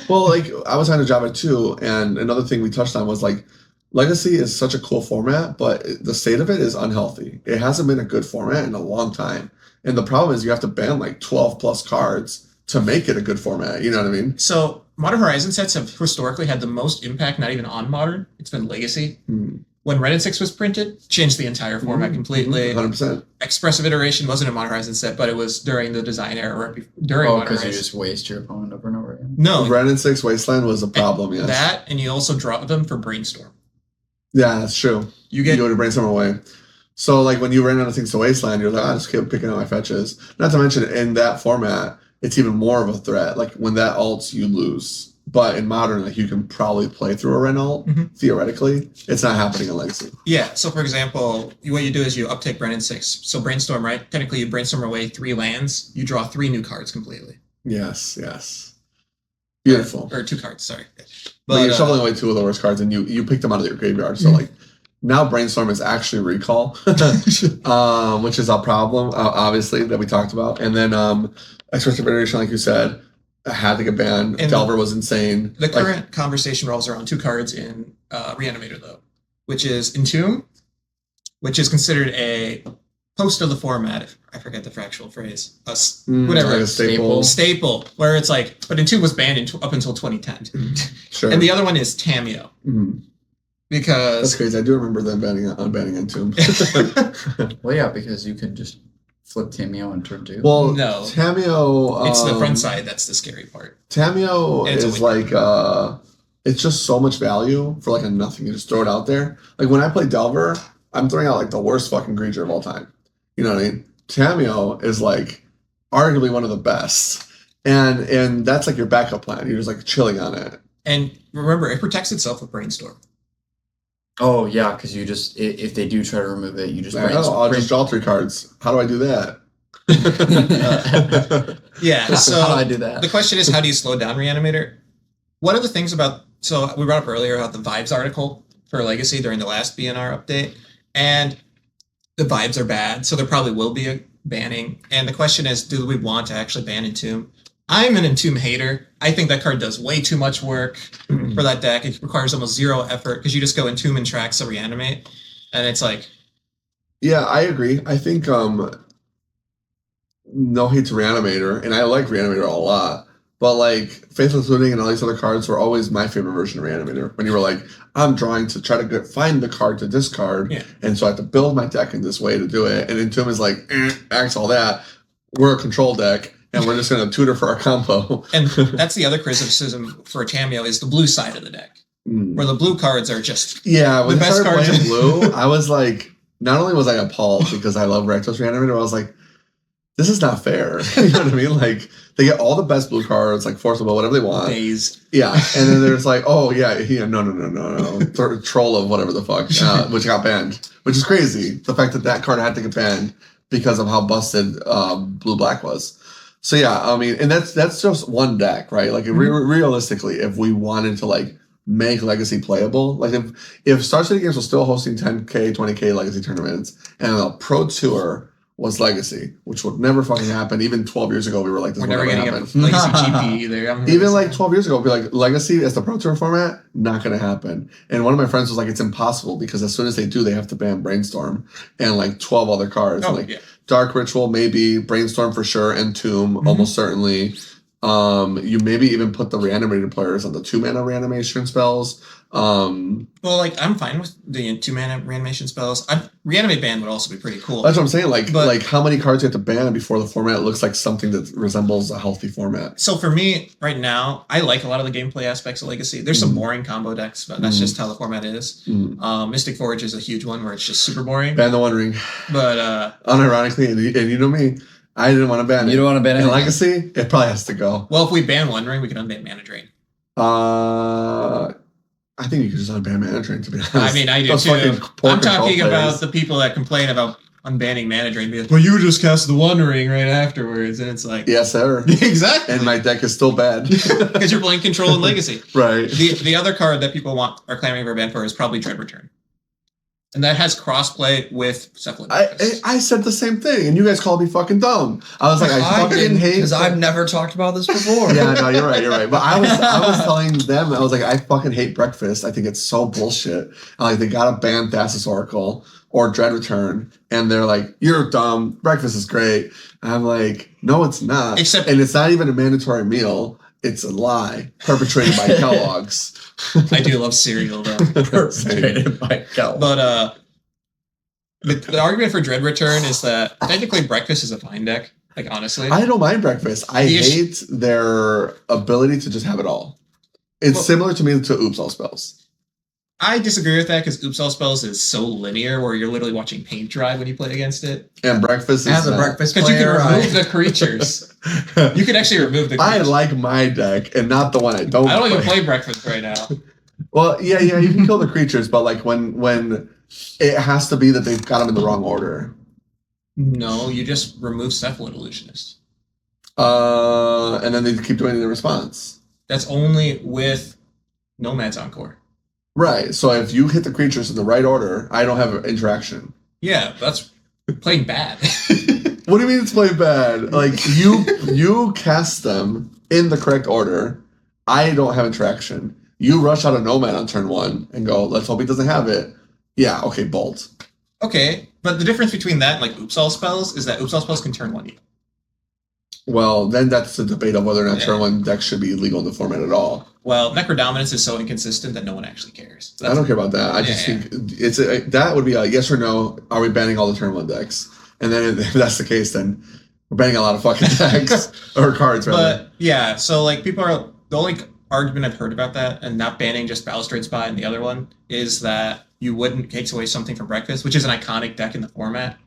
Well, like, I was on Java too, and another thing we touched on was like, Legacy is such a cool format, but the state of it is unhealthy. It hasn't been a good format in a long time. And the problem is you have to ban like 12 plus cards to make it a good format. You know what I mean? So Modern Horizon sets have historically had the most impact, not even on Modern. It's been Legacy. Mm. When Ren and 6 was printed, changed the entire format completely. 100%. Expressive Iteration wasn't a Modern Horizon set, but it was during the design era, during Modern because Horizon. you just waste your opponent over and over again. No. Ren and 6 Wasteland was a problem, yes. That, and you also drop them for Brainstorm. Yeah, that's true. You go to Brainstorm away. So, like, when you ran out of things to Wasteland, you're like, I just keep picking out my fetches. Not to mention, in that format, it's even more of a threat. Like, when that ults, you lose. But in Modern, like, you can probably play through a Ren ult, theoretically. It's not happening in Legacy. Yeah, so for example, what you do is you uptake Ren and 6. So Brainstorm, right? Technically, you Brainstorm away 3 lands. You draw 3 new cards completely. Yes. Beautiful. Or 2 cards, sorry. But you're shuffling away 2 of the worst cards, and you pick them out of your graveyard. So, like, now Brainstorm is actually Recall, which is a problem, obviously, that we talked about. And then Expressive Iteration, like you said, had to get banned. And Delver was insane. The current conversation revolves around 2 cards in Reanimator, though, which is Entomb, which is considered a post of the format. I forget the actual phrase. Whatever. Like a staple. Staple, where it's like, but Entomb was banned up until 2010. Sure. And the other one is Tameo. Because that's crazy. I do remember them unbanning Entomb. Well, yeah, because you could just flip Tameo on turn 2. Well, no. Tameo... it's the front side that's the scary part. Tameo is like... it's just so much value for like a nothing. You just throw it out there. Like when I play Delver, I'm throwing out like the worst fucking creature of all time. You know what I mean? Tameo is like arguably one of the best. And that's like your backup plan. You're just like chilling on it. And remember, it protects itself with Brainstorm. Oh, yeah, because you just, if they do try to remove it, you just I'll just draw 3 cards. How do I do that? Yeah, so how do I do that? The question is, how do you slow down Reanimator? One of the things about, so we brought up earlier about the Vibes article for Legacy during the last BNR update, and the vibes are bad, so there probably will be a banning. And the question is, do we want to actually ban Entomb? I'm an Entomb hater. I think that card does way too much work for that deck. It requires almost 0 effort because you just go Entomb and Trax to Reanimate, and it's like... Yeah, I agree. I think no hate to Reanimator, and I like Reanimator a lot, but like Faithless Looting and all these other cards were always my favorite version of Reanimator. When you were like, I'm drawing to try to find the card to discard, and so I have to build my deck in this way to do it. And Entomb is like, axe all that. We're a control deck. And we're just going to tutor for our combo. And that's the other criticism for Tameo is the blue side of the deck. Where the blue cards are just when the best started cards playing blue, I was like, not only was I appalled because I love Reckless Reanimator, I was like, this is not fair. You know what I mean? Like, they get all the best blue cards, like Forcible, whatever they want. Days. Yeah. And then there's like, no. Troll of whatever the fuck, which got banned. Which is crazy. The fact that card had to get banned because of how busted blue-black was. So yeah, I mean, and that's just one deck, right? Like realistically, if we wanted to like make Legacy playable, like if Star City Games was still hosting 10K, 20K Legacy tournaments, and a Pro Tour was Legacy, which would never fucking happen. Even 12 years ago, we were like, this we're will never never getting happen. a Legacy GP either. Even like 12 years ago, it'd be like Legacy as the Pro Tour format, not going to happen. And one of my friends was like, it's impossible because as soon as they do, they have to ban Brainstorm and like 12 other cards. Dark Ritual, maybe Brainstorm for sure, and Tomb almost certainly. You maybe even put the Reanimator players on the 2-mana reanimation spells. Well, like I'm fine with the 2-mana reanimation spells. Reanimate ban would also be pretty cool. That's what I'm saying. Like how many cards you have to ban before the format looks like something that resembles a healthy format? So for me, right now, I like a lot of the gameplay aspects of Legacy. There's some boring combo decks, but that's just how the format is. Mystic Forge is a huge one where it's just super boring. Ban the One Ring. But unironically, and you know me, I didn't want to ban it. You don't want to ban it? In Legacy, it probably has to go. Well, if we ban One Ring, we can unban Mana Drain. I think you could just unban Mana Drain, to be honest. I mean, I do too. I'm talking about the people that complain about unbanning Mana Drain because, well, you just cast the One Ring right afterwards, and it's like... Yes, sir. Exactly. And my deck is still bad. Because you're playing Control and Legacy. Right. The other card that people are clamoring for a ban for is probably Dread Return. And that has crossplay with Cephalid. I said the same thing, and you guys called me fucking dumb. I was like, I fucking hate... Because I've never talked about this before. Yeah, no, you're right. But I was telling them, I was like, I fucking hate Breakfast. I think it's so bullshit. Like, they gotta ban Thassa's Oracle or Dread Return, and they're like, you're dumb. Breakfast is great. And I'm like, no, it's not. And it's not even a mandatory meal. It's a lie perpetrated by Kellogg's. I do love cereal though. Perpetrated by Kel. But the argument for Dread Return is that technically breakfast is a fine deck. Like honestly, I don't mind breakfast. I The issue- hate their ability to just have it all. It's similar to me to Oops All Spells. I disagree with that because Oops All Spells is so linear where you're literally watching paint dry when you play against it. And breakfast is As a not. breakfast Because you can player, remove the creatures. You can actually remove the I creatures. like my deck and not the one I don't. I don't even play breakfast right now. Well, yeah, you can kill the creatures, but like when it has to be that they've got them in the wrong order. No, you just remove Cephalid Illusionist. And then they keep doing it in response. That's only with Nomad's Encore. Right. So if you hit the creatures in the right order, I don't have interaction. Yeah, that's playing bad. What do you mean it's playing bad? Like you cast them in the correct order. I don't have interaction. You rush out a Nomad on turn 1 and go, let's hope he doesn't have it. Yeah, okay, bolt. Okay, but the difference between that and like Oops All Spells is that Oops All Spells can turn 1 you. Well, then that's the debate of whether or not Yeah. turn 1 decks should be legal in the format at all. Well, Necrodominance is so inconsistent that no one actually cares. So I don't care about that. I just Yeah. think that would be a yes or no. Are we banning all the turn 1 decks? And then if that's the case, then we're banning a lot of fucking decks or cards, rather. But yeah, so like people are the only argument I've heard about that, and not banning just Balustrade Spy and the other one, is that you wouldn't take away something from Breakfast, which is an iconic deck in the format.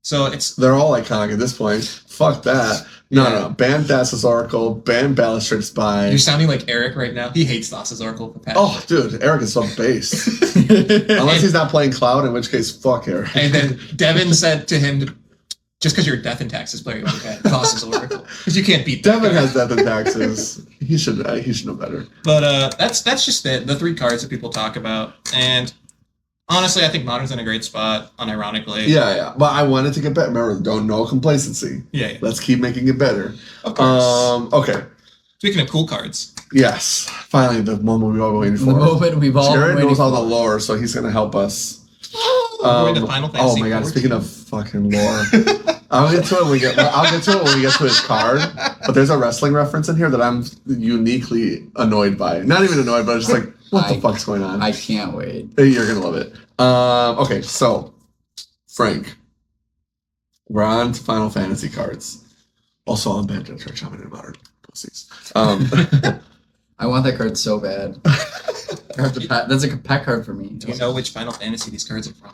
So it's They're all iconic at this point. Fuck that. No, Yeah. no. Ban Thassa's Oracle. Ban Balustrade Spy. you're sounding like Eric right now. He hates Thassa's Oracle for Pat. Oh, dude, Eric is so base. Unless he's not playing Cloud, in which case, fuck Eric. And then Devin said to him, just because you're a Death and Taxes player, you want to bet Thassa's Oracle because you can't beat that Devin guy. has Death and Taxes. He should know better. But that's just it. The 3 cards that people talk about, and honestly, I think Modern's in a great spot. Unironically, Yeah. But I wanted to get better. Remember, don't know complacency. yeah. Let's keep making it better. Of course. Okay. Speaking of cool cards, Yes. Finally, the moment we've all been waiting for. The moment we've all Jared been knows waiting all the for. lore, so he's gonna help us. we're into Final Oh Fantasy my god! 14. Speaking of fucking lore, I'll get to it when we get to his card. But there's a wrestling reference in here that I'm uniquely annoyed by. Not even annoyed, but just like, what the fuck's going on? I can't wait. You're gonna love it. Okay, so Frank, we're on to Final Fantasy cards. Also on Banjo Church, I'm in modern pussies. I want that card so bad. That's a pack card for me. Do you know which Final Fantasy these cards are from?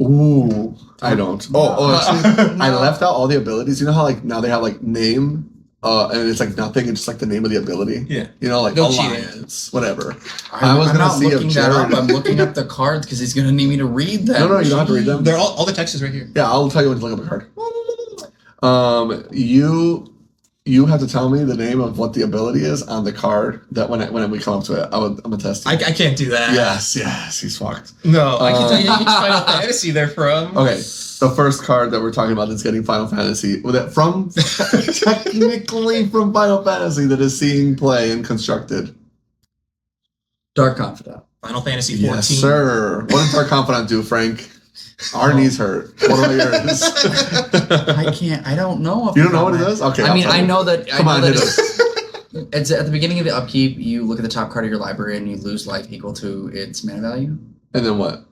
Ooh, I don't. Actually, I No. left out all the abilities. You know how like now they have like name, and it's like nothing. It's just like the name of the ability. Yeah. You know, like No cheating. alliance, whatever. I'm was gonna not see if looking that Jared- up. I'm looking up the cards because he's gonna need me to read them. No, you don't have to read them. They're all the text is right here. Yeah, I'll tell you when to look up a card. You have to tell me the name of what the ability is on the card that when we come up to it, I'm gonna test you. I can't do that. Yes, he's fucked. No, I can tell you which Final Fantasy they're from. Okay, the first card that we're talking about that's getting Final Fantasy, from technically from Final Fantasy that is seeing play and constructed. Dark Confidant. Final Fantasy 14. Yes, sir. What did Dark Confidant do, Frank? Our knees hurt. What are yours? I can't. I don't know. You don't know what it is? Okay. I I'll mean, tell I you. know that. Come I on, know hit that us. it's at the beginning of the upkeep. You look at the top card of your library and you lose life equal to its mana value. And then what?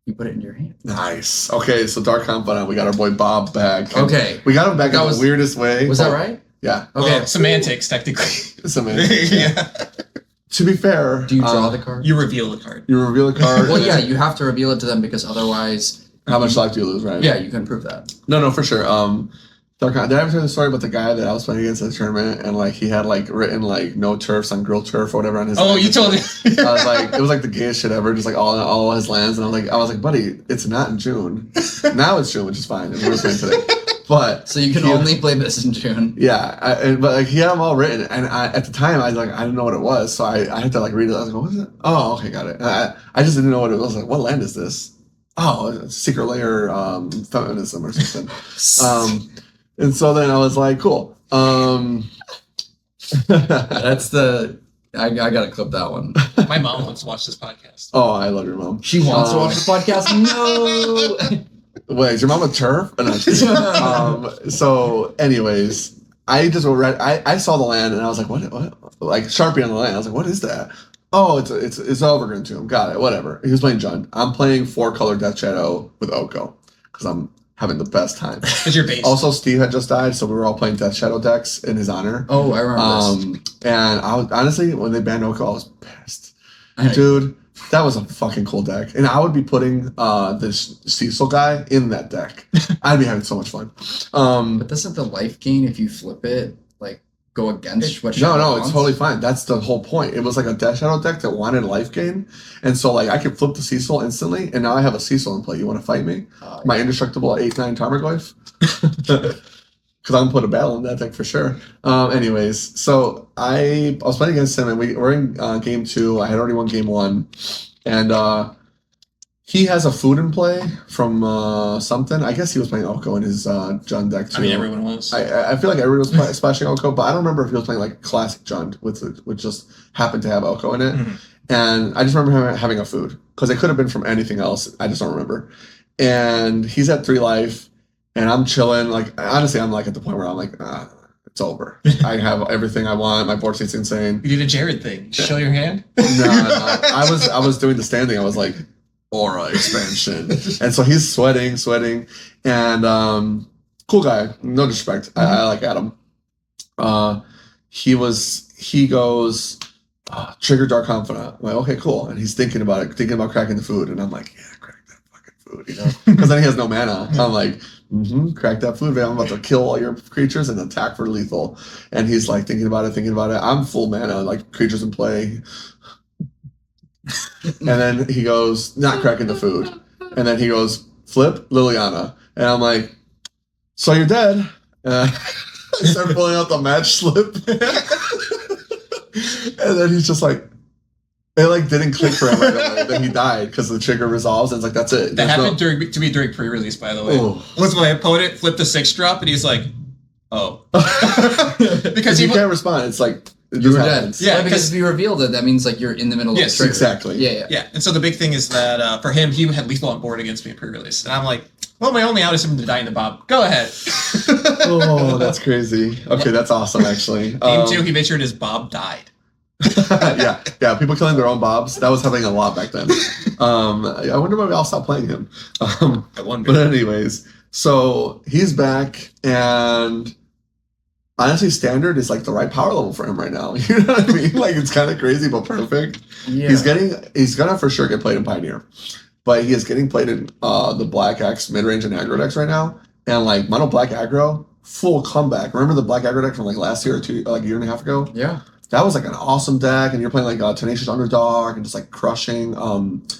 You put it into your hand. Nice. Okay, so Dark Confidant, we got our boy Bob back. And Okay. we got him back That in was- the weirdest way. Was that right? Yeah. Okay. Well, semantics, technically. It's amazing. Yeah. To be fair, Do you draw the card? You reveal the card. you reveal a card. Well, yeah. You have to reveal it to them because otherwise, How much life do you lose, right? yeah, you can prove that. No, for sure. Dark Confidant. Did I ever tell you the story about the guy that I was playing against at the tournament and like he had like written like no turfs on grill turf or whatever on his Oh, land? you told me. I was like, it was like the gayest shit ever, just like all his lands, and I was like, buddy, it's not in June. Now it's June, which is fine. And we're playing today, but So you can he- only play this in June. yeah, but like he had them all written, and at the time I didn't know what it was, so I had to like read it. I was like, what is it? Oh, okay, got it. I just didn't know what it was. Like, what land is this? Oh, it's Secret Layer feminism or something. And so then I was like, cool. That's the. I gotta clip that one. My mom wants to watch this podcast. Oh, I love your mom. She wants to watch the podcast. No. Wait, is your mom a turf? No, I'm kidding. So, anyways, I just read. I saw the land and I was like, what? Like Sharpie on the land. I was like, what is that? Oh, it's Overgrown Tomb. Got it. Whatever. He was playing Jund. I'm playing 4-color Death Shadow with Oko because I'm having the best time. Because you're base. Also, Steve had just died, so we were all playing Death Shadow decks in his honor. Oh, I remember this. And I was honestly, when they banned Oko, I was pissed. Dude, that was a fucking cool deck. And I would be putting this Cecil guy in that deck. I'd be having so much fun. But doesn't the life gain, if you flip it, like go against what Shadow No, wants? it's totally fine. That's the whole point. It was like a Death Shadow deck that wanted life gain. And so like I could flip the Cecil instantly, and now I have a Cecil in play. You want to fight me? My indestructible 8/9 Tarmogoyf? Because I'm gonna put a battle in that deck for sure. Anyways, so I was playing against him, and we're in game 2. I had already won game 1, and he has a food in play from something. I guess he was playing Oko in his Jund deck too. I mean, everyone was. I feel like everyone was splashing Oko, but I don't remember if he was playing like classic Jund, which just happened to have Oko in it. Mm-hmm. And I just remember him having a food because it could have been from anything else. I just don't remember. And he's at 3 life. And I'm chilling. Like honestly, I'm like at the point where I'm like, it's over. I have everything I want. My board state's insane. You did a Jared thing. Show your hand. No. I was doing the standing. I was like, aura expansion. And so he's sweating, and cool guy. No disrespect. I like Adam. He goes trigger Dark Confidant. I'm like, okay, cool. And he's thinking about cracking the food, and I'm like, yeah, crack that fucking food, you know? Because then he has no mana. I'm like, crack that food, man. I'm about to kill all your creatures and attack for lethal. And he's like thinking about it. I'm full mana, like creatures in play. And then he goes, not cracking the food. And then he goes, flip Liliana. And I'm like, so you're dead. I start pulling out the match slip. And then he's just like, it like didn't click for him right away. Then he died because the trigger resolves. And it's like, that's it. That happened during pre-release, by the way. Was my opponent flipped the 6-drop and he's like, oh. Because you can't respond. It's like, you were dead. Yeah, because if you revealed it, that means like you're in the middle of the trigger. Exactly. Yeah. And so the big thing is that for him, he had lethal on board against me in pre-release. And I'm like, well, my only out is him to die in the Bob. Go ahead. Oh, that's crazy. Okay, that's awesome, actually. Game 2, he made sure his Bob died. yeah. People killing their own Bobs. That was happening a lot back then. I wonder why we all stopped playing him. I wonder. But anyways, so he's back, and honestly, standard is like the right power level for him right now. You know what I mean? Like it's kind of crazy, but perfect. Yeah. He's gonna for sure get played in Pioneer, but he is getting played in the Black X mid-range and aggro decks right now. And like mono Black aggro, full comeback. Remember the Black aggro deck from like last year or like a year and a half ago? Yeah. That was like an awesome deck, and you're playing like Tenacious Underdog and just like crushing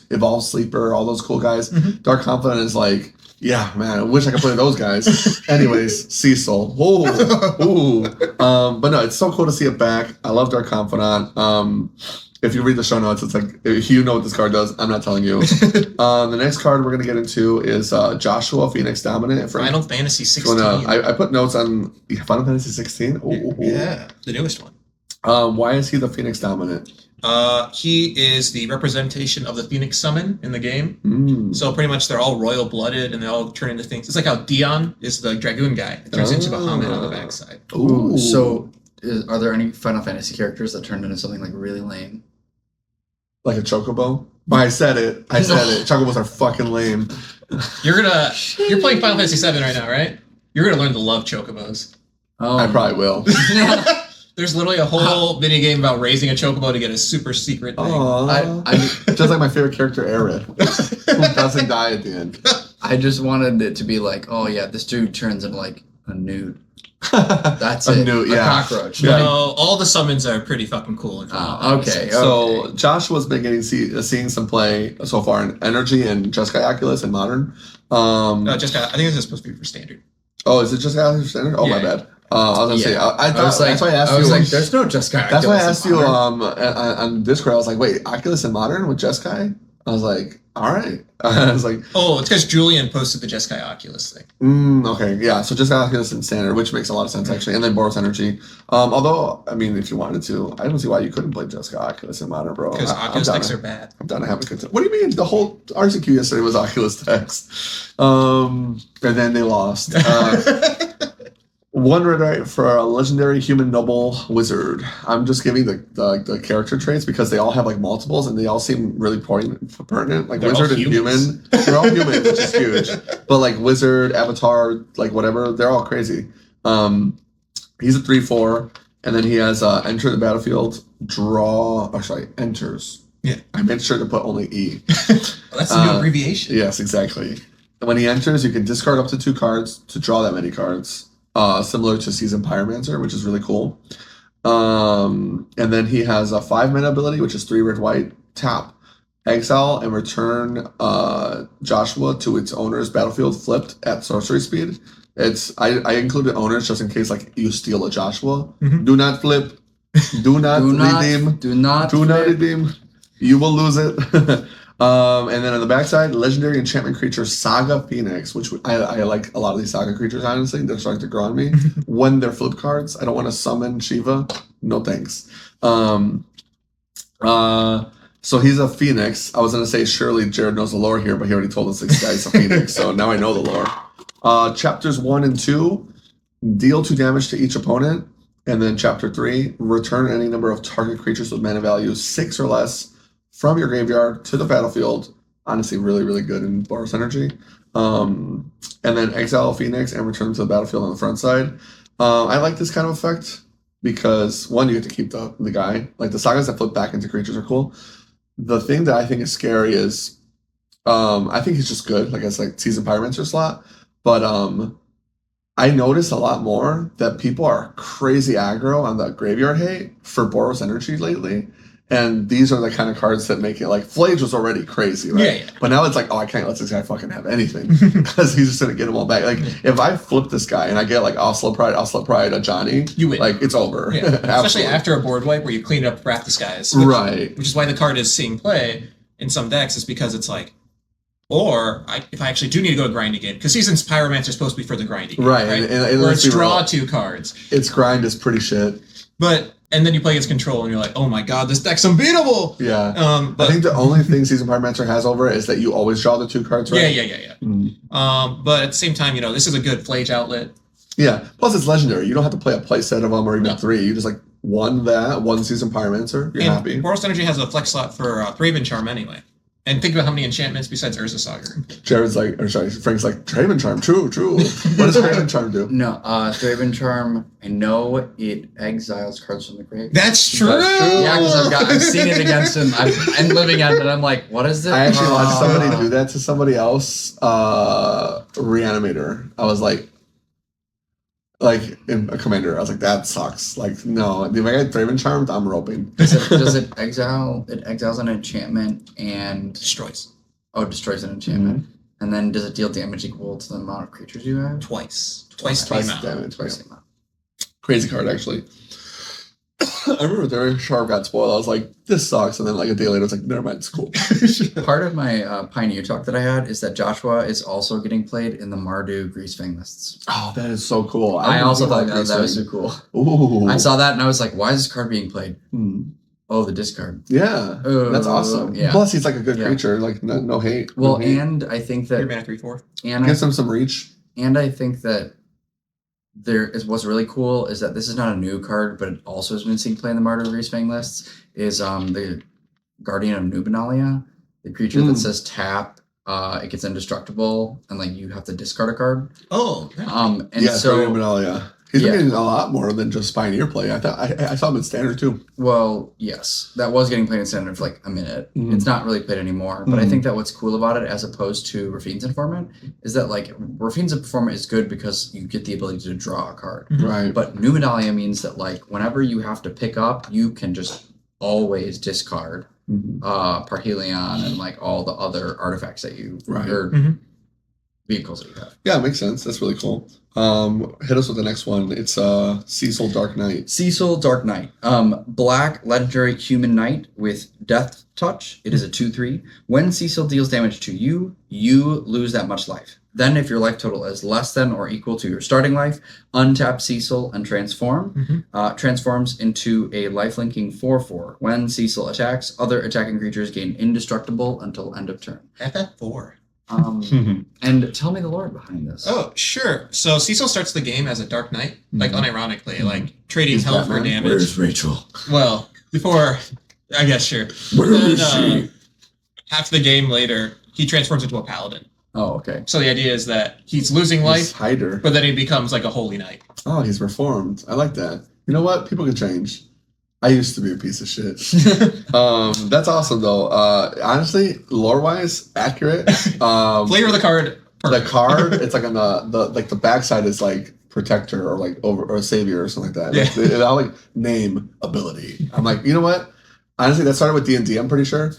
Evolved Sleeper, all those cool guys. Dark Confidant is like, yeah, man, I wish I could play those guys. Anyways, Cecil. Ooh. But no, it's so cool to see it back. I love Dark Confidant. If you read the show notes, it's like, if you know what this card does, I'm not telling you. The next card we're going to get into is Joshua, Phoenix Dominant. Final Fantasy 16. I put notes on Final Fantasy 16. Yeah, the newest one. Why is he the Phoenix Dominant? He is the representation of the Phoenix Summon in the game. So pretty much they're all royal blooded and they all turn into things. It's like how Dion is the Dragoon guy. It turns into Bahamut on the backside. Ooh. So are there any Final Fantasy characters that turned into something like really lame? Like a Chocobo? I said it. Chocobos are fucking lame. You're playing Final Fantasy 7 right now, right? You're gonna learn to love Chocobos. I probably will. There's literally a whole mini game about raising a chocobo to get a super secret thing. Just like my favorite character, Aerith, who doesn't die at the end. I just wanted it to be like, oh yeah, this dude turns into like a newt. That's it. Newt, a cockroach. No, all the summons are pretty fucking cool. Okay. So Joshua's been seeing some play so far in Energy and Jeskai Oculus and Modern. Jeskai, I think this is supposed to be for Standard. Oh, is it Jeskai Oculus for Standard? Oh, my bad. I was gonna say, that's why I asked you. I was like, there's no Jeskai. That's why I asked you on Discord. I was like, wait, Oculus and Modern with Jeskai? I was like, all right. I was like, oh, it's because Julian posted the Jeskai Oculus thing. Okay, yeah. So Jeskai Oculus and Standard, which makes a lot of sense actually, and then Boros Energy. Although, I mean, if you wanted to, I don't see why you couldn't play Jeskai Oculus and Modern, bro. Because Oculus decks are bad. I'm down to have a good time. What do you mean? The whole RCQ yesterday was Oculus decks, and then they lost. 1 red right for a legendary human noble wizard. I'm just giving the character traits because they all have like multiples and they all seem really pertinent. Like They're wizard all and humans. human, they're all humans, which is huge. But like wizard, avatar, like whatever, they're all crazy. He's a 3/4, and then he has enter the battlefield, draw. Or sorry, enters. Yeah, I made sure to put only E. Well, that's a new abbreviation. Yes, exactly. When he enters, you can discard up to 2 cards to draw that many cards. Similar to Seasoned Pyromancer, which is really cool. And then he has a 5-mana ability, which is 3 red white. Tap, exile, and return Joshua to its owner's battlefield flipped at sorcery speed. I included owners just in case like you steal a Joshua. Mhm. Do not flip. Do not redeem. Do not Redeem. You will lose it. And then on the backside, legendary enchantment creature Saga Phoenix, which I like a lot of these Saga creatures, honestly. They're starting to grow on me. When they're flip cards, I don't want to summon Shiva. No thanks. So he's a Phoenix. I was going to say surely Jared knows the lore here, but he already told us this guy's a Phoenix, so now I know the lore. Chapters 1 and 2, deal 2 damage to each opponent. And then chapter 3, return any number of target creatures with mana value 6 or less from your graveyard to the battlefield. Honestly, really, really good in Boros energy. And then exile Phoenix and return to the battlefield on the front side. I like this kind of effect because, one, you get to keep the guy. Like the sagas that flip back into creatures are cool. The thing that I think is scary is I think he's just good. Like it's like Seasoned Pyromancer slot. But I noticed a lot more that people are crazy aggro on the graveyard hate for Boros energy lately. And these are the kind of cards that make it like Flage was already crazy, right? Yeah. But now it's like, oh, I can't let this guy fucking have anything because he's just gonna get them all back. Like if I flip this guy and I get like Oslo Pride, a Johnny, You win. Like it's over. Yeah. Especially after a board wipe where you clean up Wrath Disguise. Right. Which is why the card is seeing play in some decks, is because it's like, if I actually do need to go to grind again, because Season's Pyromancer is supposed to be for the grinding game, Right. right? And Where let's it's be real, draw 2 cards. its grind is pretty shit. And then you play against control and you're like, oh my god, this deck's unbeatable. Yeah. But I think the only thing Seasoned Pyromancer has over it is that you always draw the 2 cards, right? Yeah. Mm. But at the same time, this is a good Flage outlet. Yeah. Plus it's legendary. You don't have to play a play set of them or even No. 3. You just like one Seasoned Pyromancer. You're And happy. Boros Energy has a flex slot for Thraben Charm anyway. And think about how many enchantments besides Urza Saga. Jared's like, or sorry, Frank's like, Draven Charm, true. What does Draven Charm do? No, Thraben Charm, I know it exiles cards from the grave. That's true. Yeah, because I've seen it against him. I'm living at it, and I'm like, what is this? I actually watched somebody do that to somebody else, Reanimator. I was like in a commander, I was like, that sucks. Like, no, if I get Draven Charmed, I'm roping. Does it exile? It exiles an enchantment and Destroys. Destroys an enchantment. And then does it deal damage equal to the amount of creatures you have? Twice Twice the amount. damage. Twice the amount. Crazy card, actually. I remember Draven Charm got spoiled. I was like, this sucks. And then like a day later, I was like, never mind, it's cool. Part of my Pioneer talk that I had is that Joshua is also getting played in the Mardu Greasefang lists. Oh, that is so cool. I also thought that was so cool. Ooh. I saw that and I was like, why is this card being played? Hmm. Oh, the discard. Yeah, that's awesome. Yeah. Plus, he's like a good creature. Like, no hate. Well, no hate. and I think that... 3 mana, 3/4. And Gives him some reach. And I think that what's really cool is that this is not a new card, but it also has been seen play in the Martyr Greasefang lists, is the Guardian of Nubenalia, the creature that says tap, it gets indestructible, and like you have to discard a card. Oh. And Yeah, so Nubenalia. He's been getting a lot more than just Pioneer play. I saw him in Standard too. well, yes, that was getting played in Standard for like a minute. Mhm. It's not really played anymore, but I think that what's cool about it, as opposed to Rafine's Informant, is that like Rafine's Informant is good because you get the ability to draw a card. Right. But Numenalia means that like whenever you have to pick up, you can just always discard Parhelion and like all the other artifacts that you or vehicles that you have. Yeah, it makes sense. That's really cool. Hit us with the next one. It's Cecil Dark Knight. Cecil Dark Knight. Black legendary human knight with Death Touch. It is a 2/3. When Cecil deals damage to you, you lose that much life. Then if your life total is less than or equal to your starting life, untap Cecil and transform. Transforms into a lifelinking 4/4. When Cecil attacks, other attacking creatures gain indestructible until end of turn. FF4. And tell me the lore behind this. Oh, sure. So Cecil starts the game as a Dark Knight, like unironically, like trading He's health for Batman. damage. Where's Rachel? Well, before, I guess, sure. Where Then, is she? half the game later, he transforms into a paladin. Oh, okay. So the idea is that he's losing life, He's Hider. but then he becomes like a holy knight. Oh, he's reformed. I like that. You know what? People can change. I used to be a piece of shit. That's awesome though. Honestly, lore wise, accurate. Flavor of the card. The Perfect. card, it's like on the backside is like protector or like over or savior or something like that. Yeah. Like, I'll like name ability. I'm like, you know what? Honestly, that started with D&D. I'm pretty sure.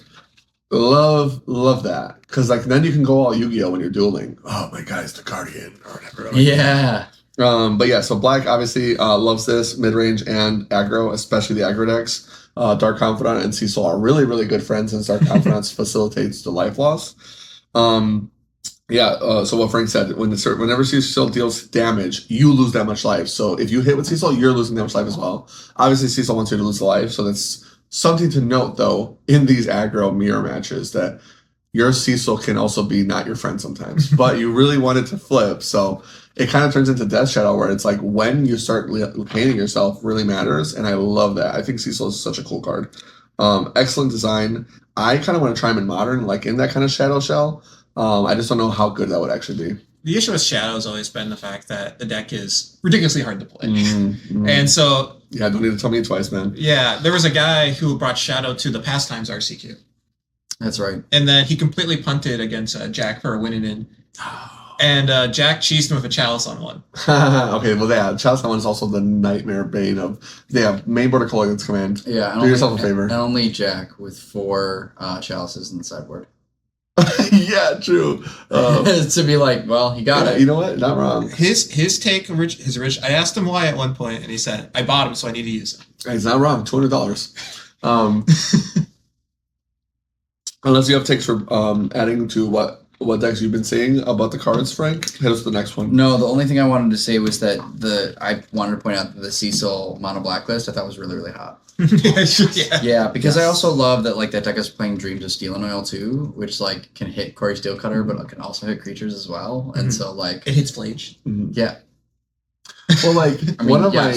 Love that because like then you can go all Yu-Gi-Oh when you're dueling. Oh my god, it's the Guardian or whatever. Like, Yeah. But yeah, so Black obviously loves this mid-range and aggro, especially the aggro decks. Dark Confidant and Cecil are really, really good friends, and Dark Confidant facilitates the life loss. So what Frank said, whenever Cecil deals damage, you lose that much life. So if you hit with Cecil, you're losing that much life as well. Obviously, Cecil wants you to lose the life, so that's something to note, though, in these aggro mirror matches, that your Cecil can also be not your friend sometimes, but you really want it to flip, so it kind of turns into Death Shadow, where it's like when you start painting yourself really matters, and I love that. I think Cecil is such a cool card. Excellent design. I kind of want to try him in Modern, like in that kind of Shadow Shell. I just don't know how good that would actually be. The issue with Shadow has always been the fact that the deck is ridiculously hard to play. Mm-hmm. And so... Yeah, don't need to tell me twice, man. Yeah, there was a guy who brought Shadow to the Pastimes RCQ. That's right. And then he completely punted against Jack for winning in. And Jack cheesed him with a chalice on one. Okay, well, yeah, Chalice one is also the nightmare bane of... They have main border Colligan's command. Yeah. Do yourself a favor. And only Jack with 4 chalices in the sideboard. Yeah, true. To be like, well, he got it. You know what? Not wrong. His take, his original... I asked him why at one point, and he said, I bought him, so I need to use him. He's not wrong. $200. Unless you have takes for adding to what decks you've been saying about the cards, Frank, hit us with the next one. No, the only thing I wanted to say was that I wanted to point out that the Cecil mono blacklist I thought was really, really hot. Yeah, because I also love that like that deck is playing Dreams of Steel and Oil too, which like can hit Corey Steelcutter, but it can also hit creatures as well. And so like It hits Flage. yeah. Well, like I mean, one of my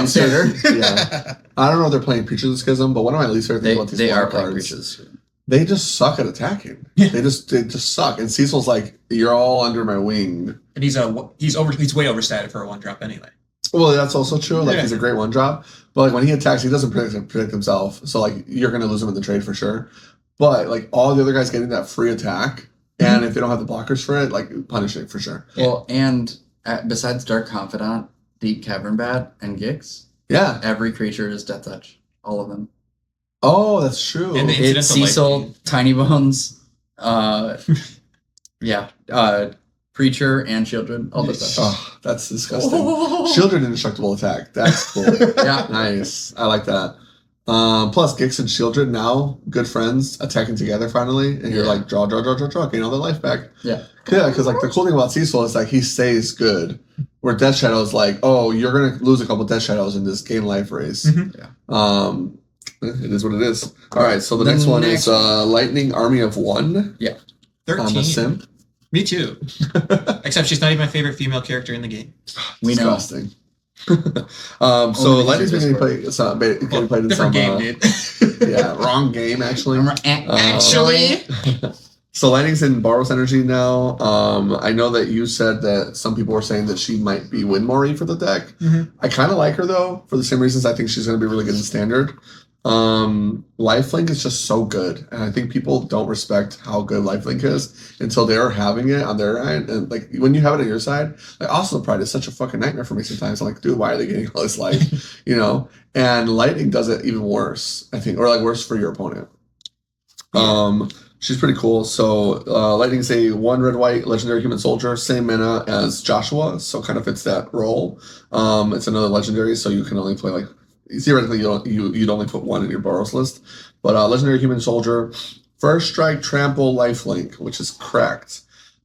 least favorite. Yeah, I don't know if they're playing Preacher of the Schism, but one of my least favorite things about these They are wild playing cards, creatures. they just suck at attacking. Yeah. They just suck. And Cecil's like, you're all under my wing. And he's way overstated for a 1-drop anyway. Well, that's also true. Like, Yeah. he's a great one drop. But like when he attacks, he doesn't predict himself. So like you're gonna lose him in the trade for sure. But like all the other guys getting that free attack, and if they don't have the blockers for it, like punish it for sure. Well, and besides Dark Confidant, Deep Cavern Bat, and Gix, Yeah. every creature is Death Touch. All of them. Oh, that's true. And the- It's Incidental Cecil, Life. Tiny Bones, Preacher, and Children. All this stuff. Oh, that's disgusting. Children indestructible attack. That's cool. Yeah. Nice. I like that. Plus, Gix and Children now good friends attacking together finally, and you're Yeah. like draw, gain all their life back. Yeah. Yeah, because like the cool thing about Cecil is like he stays good, where Death Shadow is like, oh, you're gonna lose a couple Death Shadows in this gain life race. Mhm. Yeah. It is what it is. All right, so the The next one next is Lightning Army of One. 13. On the simp. Me too. Except she's not even my favorite female character in the game. We know. Disgusting. So Only Lightning's because been you're getting played in some Different game, dude. yeah, wrong game actually. Actually. So Lightning's in Boros Energy now. I know that you said that some people were saying that she might be Winmori for the deck. Mhm. I kind of like her though, for the same reasons. I think she's going to be really good in Standard. Lifelink is just so good, and I think people don't respect how good Lifelink is until they're having it on their end. And like when you have it on your side, like also Pride is such a fucking nightmare for me sometimes. I'm like, dude, why are they getting all this life? You know? And Lightning does it even worse, I think, or like worse for your opponent. She's pretty cool. So Lightning's a 1 red-white legendary human soldier, same mana as Joshua, so kind of fits that role. It's another legendary, so you can only play like theoretically you'd only put 1 in your Boros list. But legendary human soldier, first strike, trample, lifelink, which is cracked.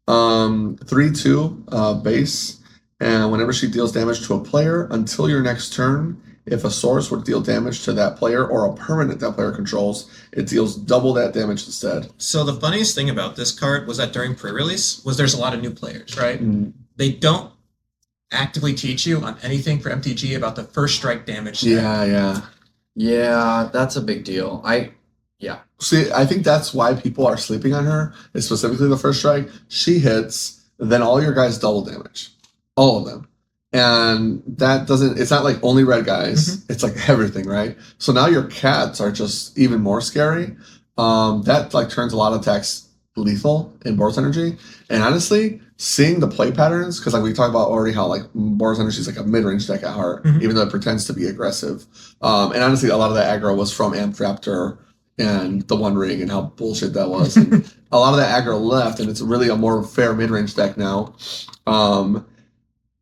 3/2 base, and whenever she deals damage to a player until your next turn, If a source would deal damage to that player or a permanent that player controls, it deals double that damage instead. So the funniest thing about this card was that during pre-release was there's a lot of new players, right? Mm. They don't actively teach you on anything for MTG about the first strike damage. Yeah, that's a big deal. See, I think that's why people are sleeping on her, is specifically the first strike. She hits, then all your guys double damage. All of them. And that doesn't, it's not like only red guys. It's like everything, right? So now your cats are just even more scary. That like turns a lot of attacks lethal in Boros Energy. And honestly, seeing the play patterns, because like we talked about already how like Boros Energy is like a mid-range deck at heart, even though it pretends to be aggressive. And honestly, a lot of that aggro was from Amped Raptor and the One Ring and how bullshit that was. And a lot of that aggro left, and it's really a more fair mid-range deck now.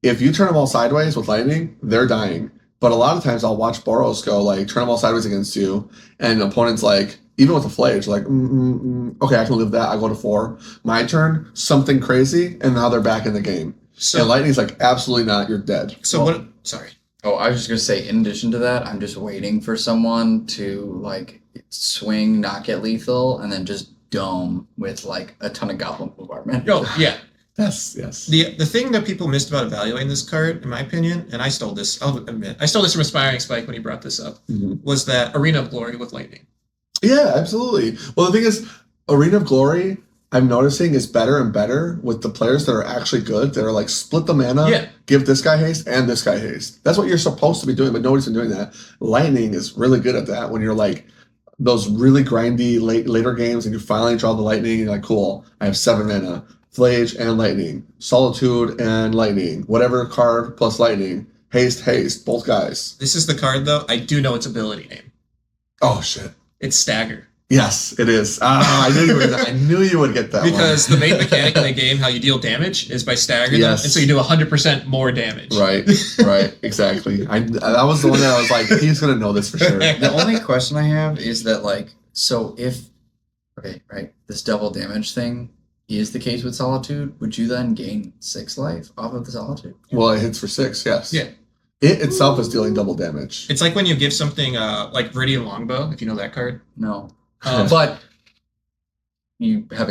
If you turn them all sideways with lightning, they're dying. But a lot of times I'll watch Boros go like turn them all sideways against you, and opponents like, even with a Flage, like, okay, I can live that. I go to 4. My turn, something crazy, and now they're back in the game. So and lightning's like, absolutely not, you're dead. So what? Sorry. Oh, I was just gonna say, in addition to that, I'm just waiting for someone to like swing, not get lethal, and then just dome with like a ton of Goblin Bombardment. Oh, yeah. Yes. The thing that people missed about evaluating this card, in my opinion, and I stole this, I'll admit, I stole this from Aspiring Spike when he brought this up, was that Arena of Glory with lightning. Yeah, absolutely. Well, the thing is, Arena of Glory, I'm noticing, is better and better with the players that are actually good. That are like, split the mana, give this guy haste and this guy haste. That's what you're supposed to be doing, but nobody's been doing that. Lightning is really good at that when you're like, those really grindy later games and you finally draw the lightning and you're like, cool, I have 7 mana. Flage and lightning. Solitude and lightning. Whatever card plus lightning. Haste, both guys. This is the card, though. I do know its ability name. Oh, shit. It's Stagger. Yes, it is. I knew you would get that because one. The main mechanic in the game, how you deal damage, is by staggering them, and so you do 100% more damage. Right, exactly. That was the one that I was like, he's going to know this for sure. The only question I have is that, like, so if, this double damage thing is the case with Solitude, would you then gain 6 life off of the Solitude? Well, it hits for 6, yes. Yeah. It itself is dealing double damage. It's like when you give something like Viridian Longbow, if you know that card. No. But you have...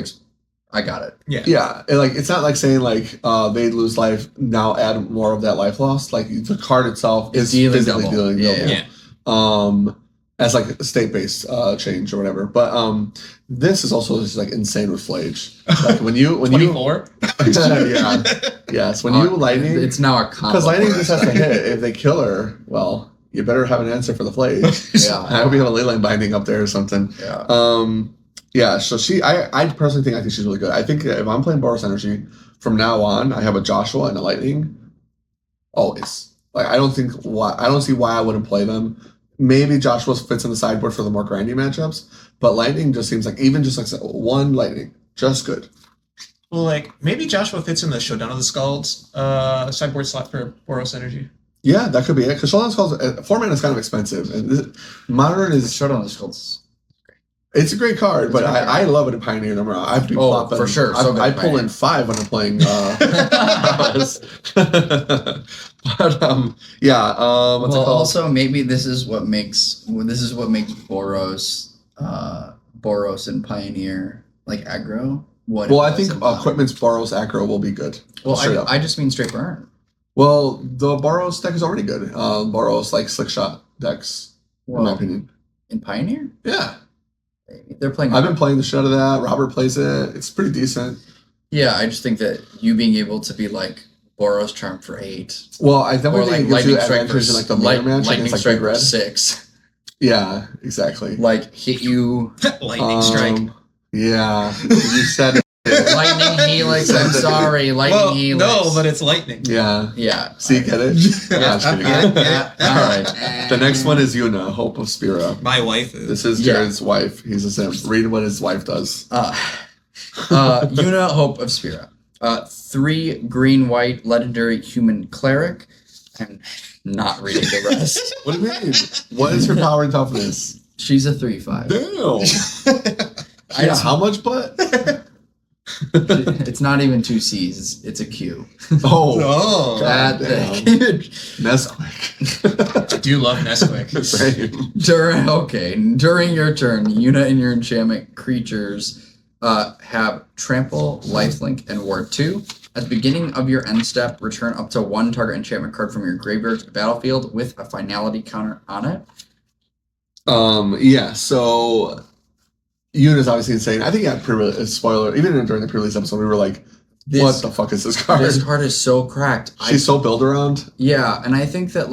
I got it. Yeah. It's not like saying like they lose life, now add more of that life loss. Like the card itself is physically dealing double. As like a state-based change or whatever. But this is also just like insane with Flage. Like when you 24? Yeah. Yes. When you lightning, it's now a combo. because lightning just has to hit. If they kill her, well, you better have an answer for the Flage. I hope you have a leyline binding up there or something. So I personally think she's really good. I think if I'm playing Boros Energy from now on, I have a Joshua and a lightning always. Like I don't see why I wouldn't play them. Maybe Joshua fits in the sideboard for the more grindy matchups, but lightning just seems like even just like one lightning, just good. Well, like maybe Joshua fits in the Showdown of the Skalds sideboard slot for Boros Energy. Yeah, that could be it. Because Showdown of the Skalds, 4 mana is kind of expensive, and Modern is Showdown of the Skalds. It's a great card, but I love it in Pioneer number. I've been flopping for sure. I pull in 5 when I'm playing. But what's it called? Also maybe this is what makes Boros and Pioneer like aggro. I think Equipment's Boros aggro will be good. Well, I just mean straight burn. Well, the Boros deck is already good. Boros like slick shot decks, in my opinion. In Pioneer? Yeah. They're playing. I've been playing the shit out of that. Robert plays it. It's pretty decent. Yeah, I just think that you being able to be like Boros Charm for 8. Well, I definitely think it gives you Strike advantage in like the mirror match Lightning against Strike like red. 6. Yeah, exactly. Like hit you. Lightning Strike. Yeah, you said it. Lightning Helix. I'm sorry, Lightning Helix. No, but it's lightning. Yeah. See, get it? Yeah. All right. The next one is Yuna, Hope of Spira. My wife is. This is Jared's wife. He's a simp. Read what his wife does. Yuna, Hope of Spira. 3 green-white legendary human cleric. I'm not reading the rest. What do you mean? What is her power and toughness? She's a 3/5. Damn. How much butt? It's not even two C's. It's a Q. Oh, That damn. thing. Nesquik. I do love Nesquik. Same. During your turn, Yuna and your enchantment creatures have trample, lifelink, and ward 2. At the beginning of your end step, return up to one target enchantment card from your graveyard to the battlefield with a finality counter on it. Yeah, so Yuna's obviously insane. I think spoiler, even during the pre-release episode, we were like, what the fuck is this card? This card is so cracked. She's so build around. Yeah, and I think that,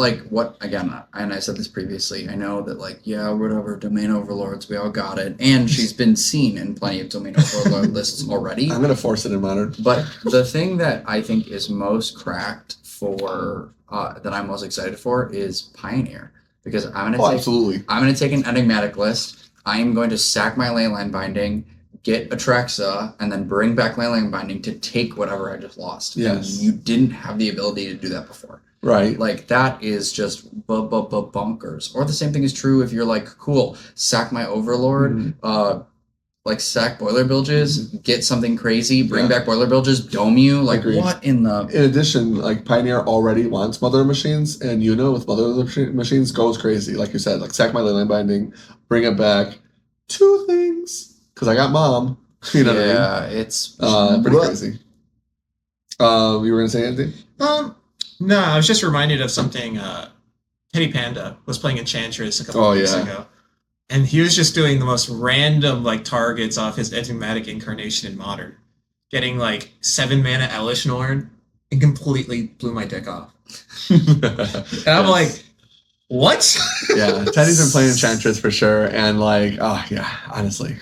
and I said this previously, I know that, whatever, Domain Overlords, we all got it, and she's been seen in plenty of Domain Overlord lists already. I'm going to force it in Modern. But the thing that I think is most cracked for, that I'm most excited for, is Pioneer. Because I'm going to take an enigmatic list, I am going to sack my Leyline Binding, get Atraxa, and then bring back Leyline Binding to take whatever I just lost. Yes. And you didn't have the ability to do that before. Right. That is just bonkers. Or the same thing is true if you're cool, sack my Overlord, sack Boiler Bilges, get something crazy, bring back Boiler Bilges, dome you. Agreed. What in the... In addition, Pioneer already wants Mother of Machines, and Yuna with Mother of the Machines goes crazy. Like you said, sack my Leyline Binding, bring it back. 2 things. Because I got Mom. You know what I mean? Yeah, it's... pretty crazy. You were going to say anything? No, I was just reminded of something. Teddy Panda was playing Enchantress a couple of weeks ago. And he was just doing the most random targets off his enigmatic incarnation in Modern. Getting 7 mana Elish Norn and completely blew my deck off. And I'm like, what? Yeah, Teddy's been playing Enchantress for sure. And honestly.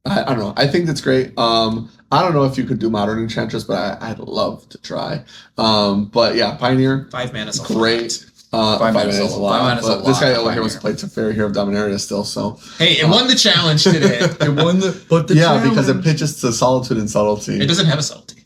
I don't know. I think that's great. I don't know if you could do Modern Enchantress, but I'd love to try. But yeah, Pioneer. 5 mana's great. 5 mana is a lot. But this guy over here wants to play Teferi Hero of Dominaria still, so. Hey, it won the challenge today. It won the challenge. Because it pitches to Solitude and Subtlety. It doesn't have a subtlety.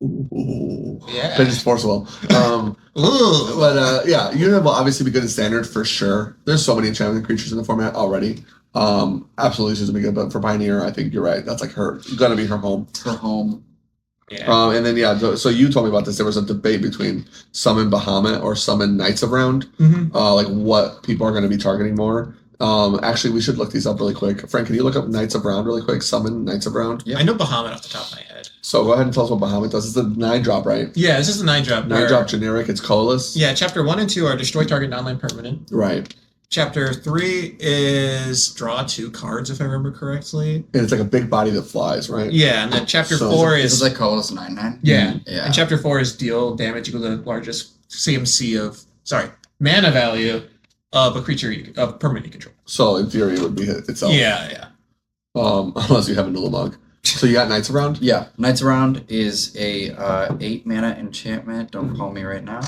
Ooh. Yeah. Pitches Forceful. Ooh. But Yuna will obviously be good in Standard for sure. There's so many enchantment creatures in the format already. Absolutely she's gonna be good, but for Pioneer, I think you're right. That's gonna be her home. Her home. Yeah. And then so you told me about this. There was a debate between Summon Bahamut or Summon Knights of Round. Mm-hmm. What people are going to be targeting more. Actually, we should look these up really quick. Frank, can you look up Knights of Round really quick? Summon Knights of Round. Yeah. I know Bahamut off the top of my head. So go ahead and tell us what Bahamut does. It's a 9-drop, right? Yeah, this is a 9-drop. 9-drop generic. It's colorless. Yeah, chapter 1 and 2 are destroy target non-land permanent. Right. Chapter 3 is draw 2 cards, if I remember correctly. And it's a big body that flies, right? Yeah, and then chapter 4 is... This is colorless 9/9? Yeah. Yeah. And chapter 4 is deal damage equal to the largest CMC of... mana value of a creature of permanent you control. So in theory, it would be hit itself. Yeah. Unless you have a Nulamog. So you got Knights of Round? Yeah. Knights of Round is a 8 mana enchantment. Don't call me right now.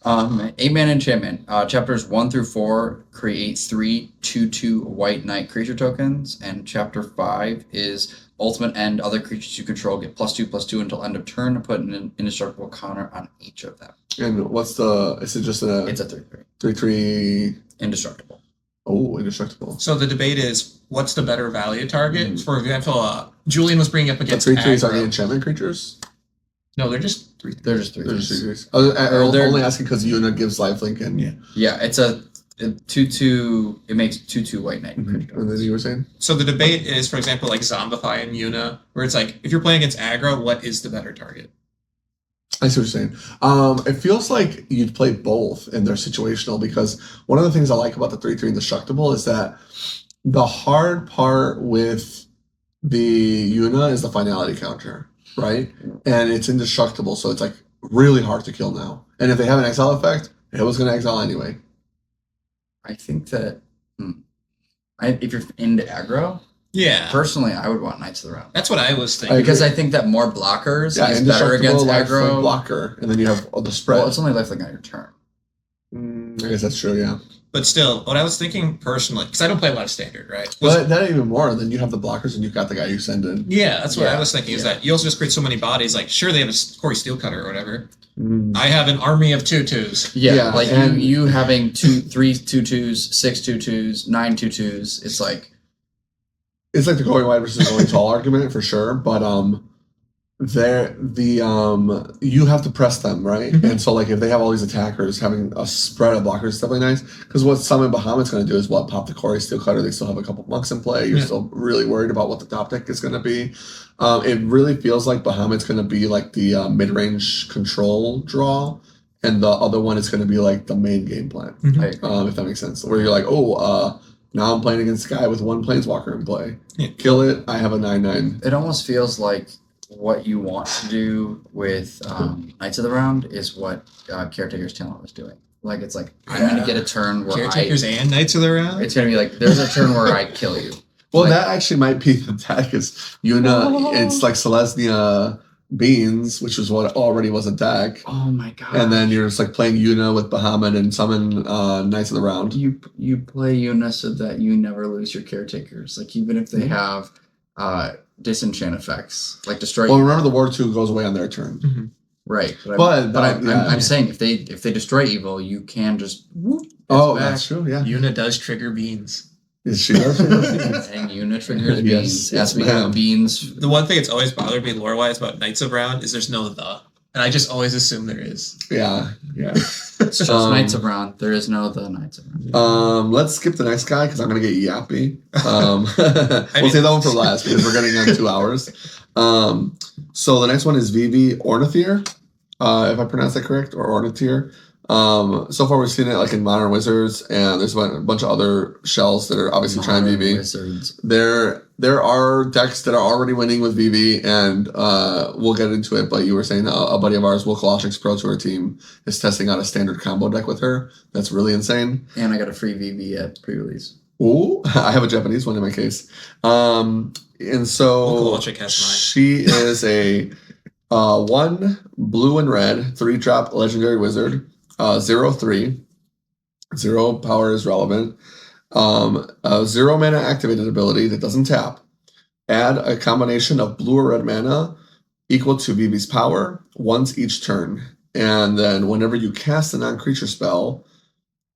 8 mana enchantment. Chapters 1 through 4 create 3 2/2 white knight creature tokens, and chapter 5 is ultimate end. Other creatures you control get +2/+2 until end of turn. Put an indestructible counter on each of them. And what's the? Is it just a? It's a 3/3. 3/3. Indestructible. Oh, indestructible. So the debate is, what's the better value target? For example, Julian was bringing up The against 3/3s are the aggro. enchantment creatures. No, they're just 3/3. They're just They're just 3/3s. 3/3s. they're- Only asking because Yuna gives lifelink and Yeah, it's a 2/2. It makes 2/2 white knight creature And then tokens. you were saying? So the debate is, for example, Zombify and Yuna, where it's if you're playing against aggro, what is the better target? I see what you're saying. It feels like you'd play both and they're situational because one of the things I like about the 3/3 indestructible is that the hard part with the Yuna is the finality counter, right? And it's indestructible, so it's really hard to kill now. And if they have an exile effect, it was going to exile anyway. I think that if you're into aggro, Yeah. personally, I would want Knights of the Round. That's what I was thinking. Because I think that more blockers is better indestructible, against lifelink aggro. blocker, and then you have the spread. Well, it's only lifelink on your turn. I guess that's true, yeah. But still, what I was thinking personally, because I don't play a lot of Standard, right? But that even more, then you have the blockers and you've got the guy you send in. Yeah, that's what I Yeah, was thinking, is yeah. that you also just create so many bodies. Sure, they have a Corey Steelcutter or whatever. I have an army of 2/2s. Yeah, and you having 3 2/2s, 6 2/2s, 9 2/2s. It's it's like the going wide versus going tall argument for sure. But you have to press them, right? Mhm. And so like if they have all these attackers, having a spread of blockers is definitely nice. Because what Summon Bahamut's going to do is pop the Corey Steel Cutter. They still have a couple monks in play. You're Yeah. still really worried about what the top deck is going to be. It really feels like Bahamut's going to be like the mid-range control draw, and the other one is going to be like the main game plan. Mhm. I agree. If that makes sense. Where you're like, now I'm playing against a guy with one Planeswalker in play. Yeah. Kill it. I have a 9/9. It almost feels like what you want to do with Knights of the Round is what Caretaker's Talent was doing. Like, it's like, I'm going to get a turn where Caretakers and Knights of the Round? it's going to be like, there's a turn where I kill you. Well, Like- that actually might be the deck. Is Yuna? It's like Selesnya Beans, which is what already was a deck, Oh my god. and then you're just like playing Yuna with Bahamut and summon Knights of the Round. You play Yuna so that you never lose your Caretakers. Like, even if they have disenchant effects, like destroy Well, evil. remember the War 2 goes away on their turn. Right. But I'm saying if they destroy evil, you can just whoop. Oh, back. that's true. Yeah, Yuna does trigger beans. is she does? And Yuna triggers Yes, beans. yes, Yes, we have ma'am. beans. The one thing that's always bothered me lore-wise about Knights of Round is there's no the. And I just always assume there is. Yeah. It's just Knights of Round. There is no the Knights of Round. Let's skip the next guy because I'm gonna get yappy. We'll mean- save that one for last because we're getting on 2 hours. So the next one is VV Ornithir, if I pronounce that correct, or Ornithir. So far we've seen it like in Modern Wizards, and there's a bunch of other shells that are obviously trying Modern VV. Wizards. There are decks that are already winning with VV, and we'll get into it. But you were saying a buddy of ours, Will Koloshik's Pro Tour team, is testing out a standard combo deck with her. That's really insane. And I got a free VV at pre-release. Ooh, I have a Japanese one in my case. And so Koloshik has mine. she is a 1 blue and red 3-drop legendary wizard, 0/3. 0 power is relevant. A 0 mana activated ability that doesn't tap. Add a combination of blue or red mana equal to VV's power once each turn. And then whenever you cast a non-creature spell,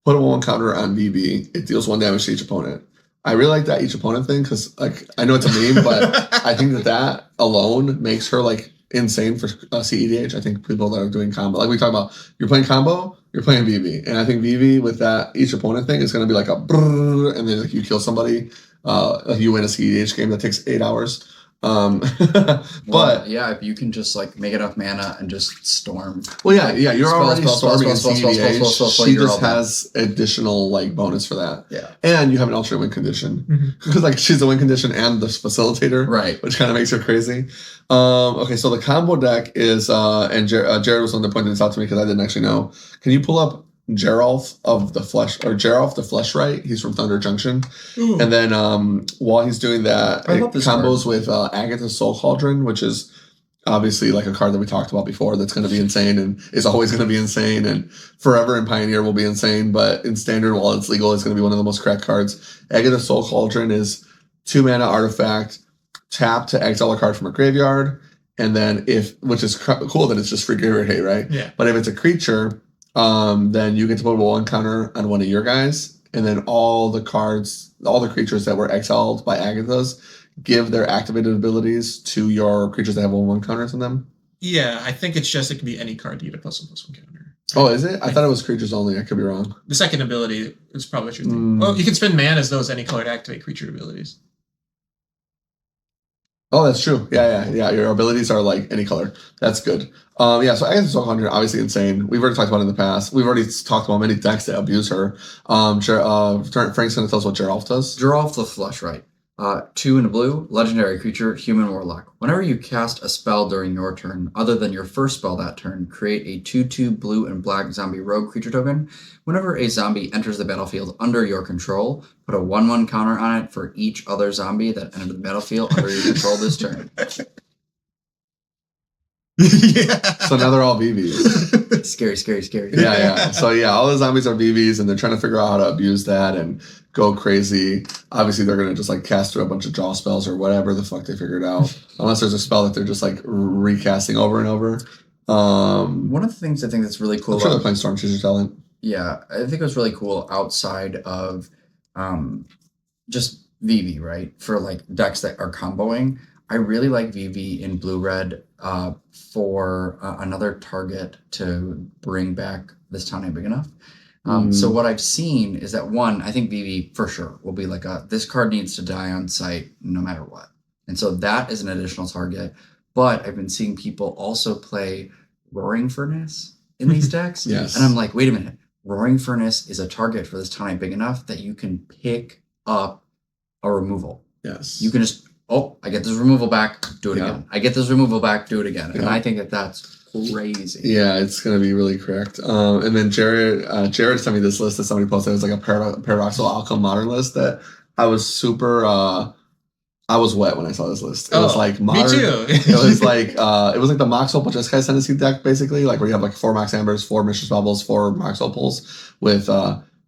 put a 1 counter on VV. It deals 1 damage to each opponent. I really like that each opponent thing because, like, I know it's a meme, but I think that alone makes her like insane for CEDH. I think people that are doing combo, like we talk about, you're playing combo, you're playing VV, and I think VV with that each opponent thing is going to be like a brrr, and then like you kill somebody, like you win a CEDH game that takes 8 hours. But yeah, if you can just like make enough mana and just storm. well, yeah, you're Spell, already spell, spell, storming spell, in spell, spell, CEDH. spell, spell, She you're just all done. has additional like bonus for that, Yeah. and you have an alternate win condition because like she's the win condition and the facilitator, Right. which kind of makes her crazy. Okay, so the combo deck is, and Jared was the one that pointed this out to me because I didn't actually know. Can you pull up Geralf of the Flesh, or Geralf the Fleshright? He's from Thunder Junction. Ooh. And then while he's doing that, I it love this combos with Agatha's Soul Cauldron, which is obviously like a card that we talked about before that's going to be insane and is always going to be insane, and forever in Pioneer will be insane, but in Standard, while it's legal, it's going to be one of the most cracked cards. Agatha's Soul Cauldron is 2 mana artifact, tap to exile a card from a graveyard, and then which is cool that it's just free graveyard hate, right? Yeah. But if it's a creature, then you get to put a 1 counter on one of your guys, and then all the creatures that were exiled by Agatha's give their activated abilities to your creatures that have 1/1 counters on them. Yeah, I think it's just it can be any card you get a +1/+1 counter. Oh, is it? I thought it was creatures only. I could be wrong. The second ability is probably what you're thinking. Well, you can spend mana as those any color to activate creature abilities. Oh, that's true. Yeah. Your abilities are like any color. That's good. Yeah, so Agatha's Soul Cauldron, obviously insane. We've already talked about it in the past. We've already talked about many decks that abuse her. Frank's going to tell us what Geralf does. Geralf the Fleshright. 2 in a blue, legendary creature, human warlock. Whenever you cast a spell during your turn, other than your first spell that turn, create a 2/2 blue and black zombie rogue creature token. Whenever a zombie enters the battlefield under your control, put a 1/1 counter on it for each other zombie that entered the battlefield under your control this turn. Yeah. So now they're all VVs. Scary, scary, scary. Yeah. So yeah, all the zombies are VVs, and they're trying to figure out how to abuse that and go crazy. Obviously, they're gonna just like cast through a bunch of draw spells or whatever the fuck they figured out, unless there's a spell that they're just like recasting over and over. One of the things I think that's really cool I'm sure they're about playing Storm Chaser Talent. Yeah, I think it was really cool outside of just VV, right? For like decks that are comboing. I really like VV in blue red for another target to bring back This Town Ain't Big Enough. So what I've seen is that one, I think BB for sure will be like this card needs to die on site no matter what. And so that is an additional target. But I've been seeing people also play Roaring Furnace in these decks. Yes. And I'm like, wait a minute. Roaring Furnace is a target for This Town Ain't Big Enough that you can pick up a removal. Yes. You can just, I get this removal back, do it again. I get this removal back, do it again. And Yeah. I think that's crazy. Yeah, it's gonna be really correct. And then Jared sent me this list that somebody posted. It was like a paradoxical outcome modern list that I was super. I was wet when I saw this list. It was like modern. Me too. It was like the Mox Opal Just Guys Tennessee deck basically, like where you have like 4 Max Ambers, 4 Mistress Bubbles, 4 Mox Opals with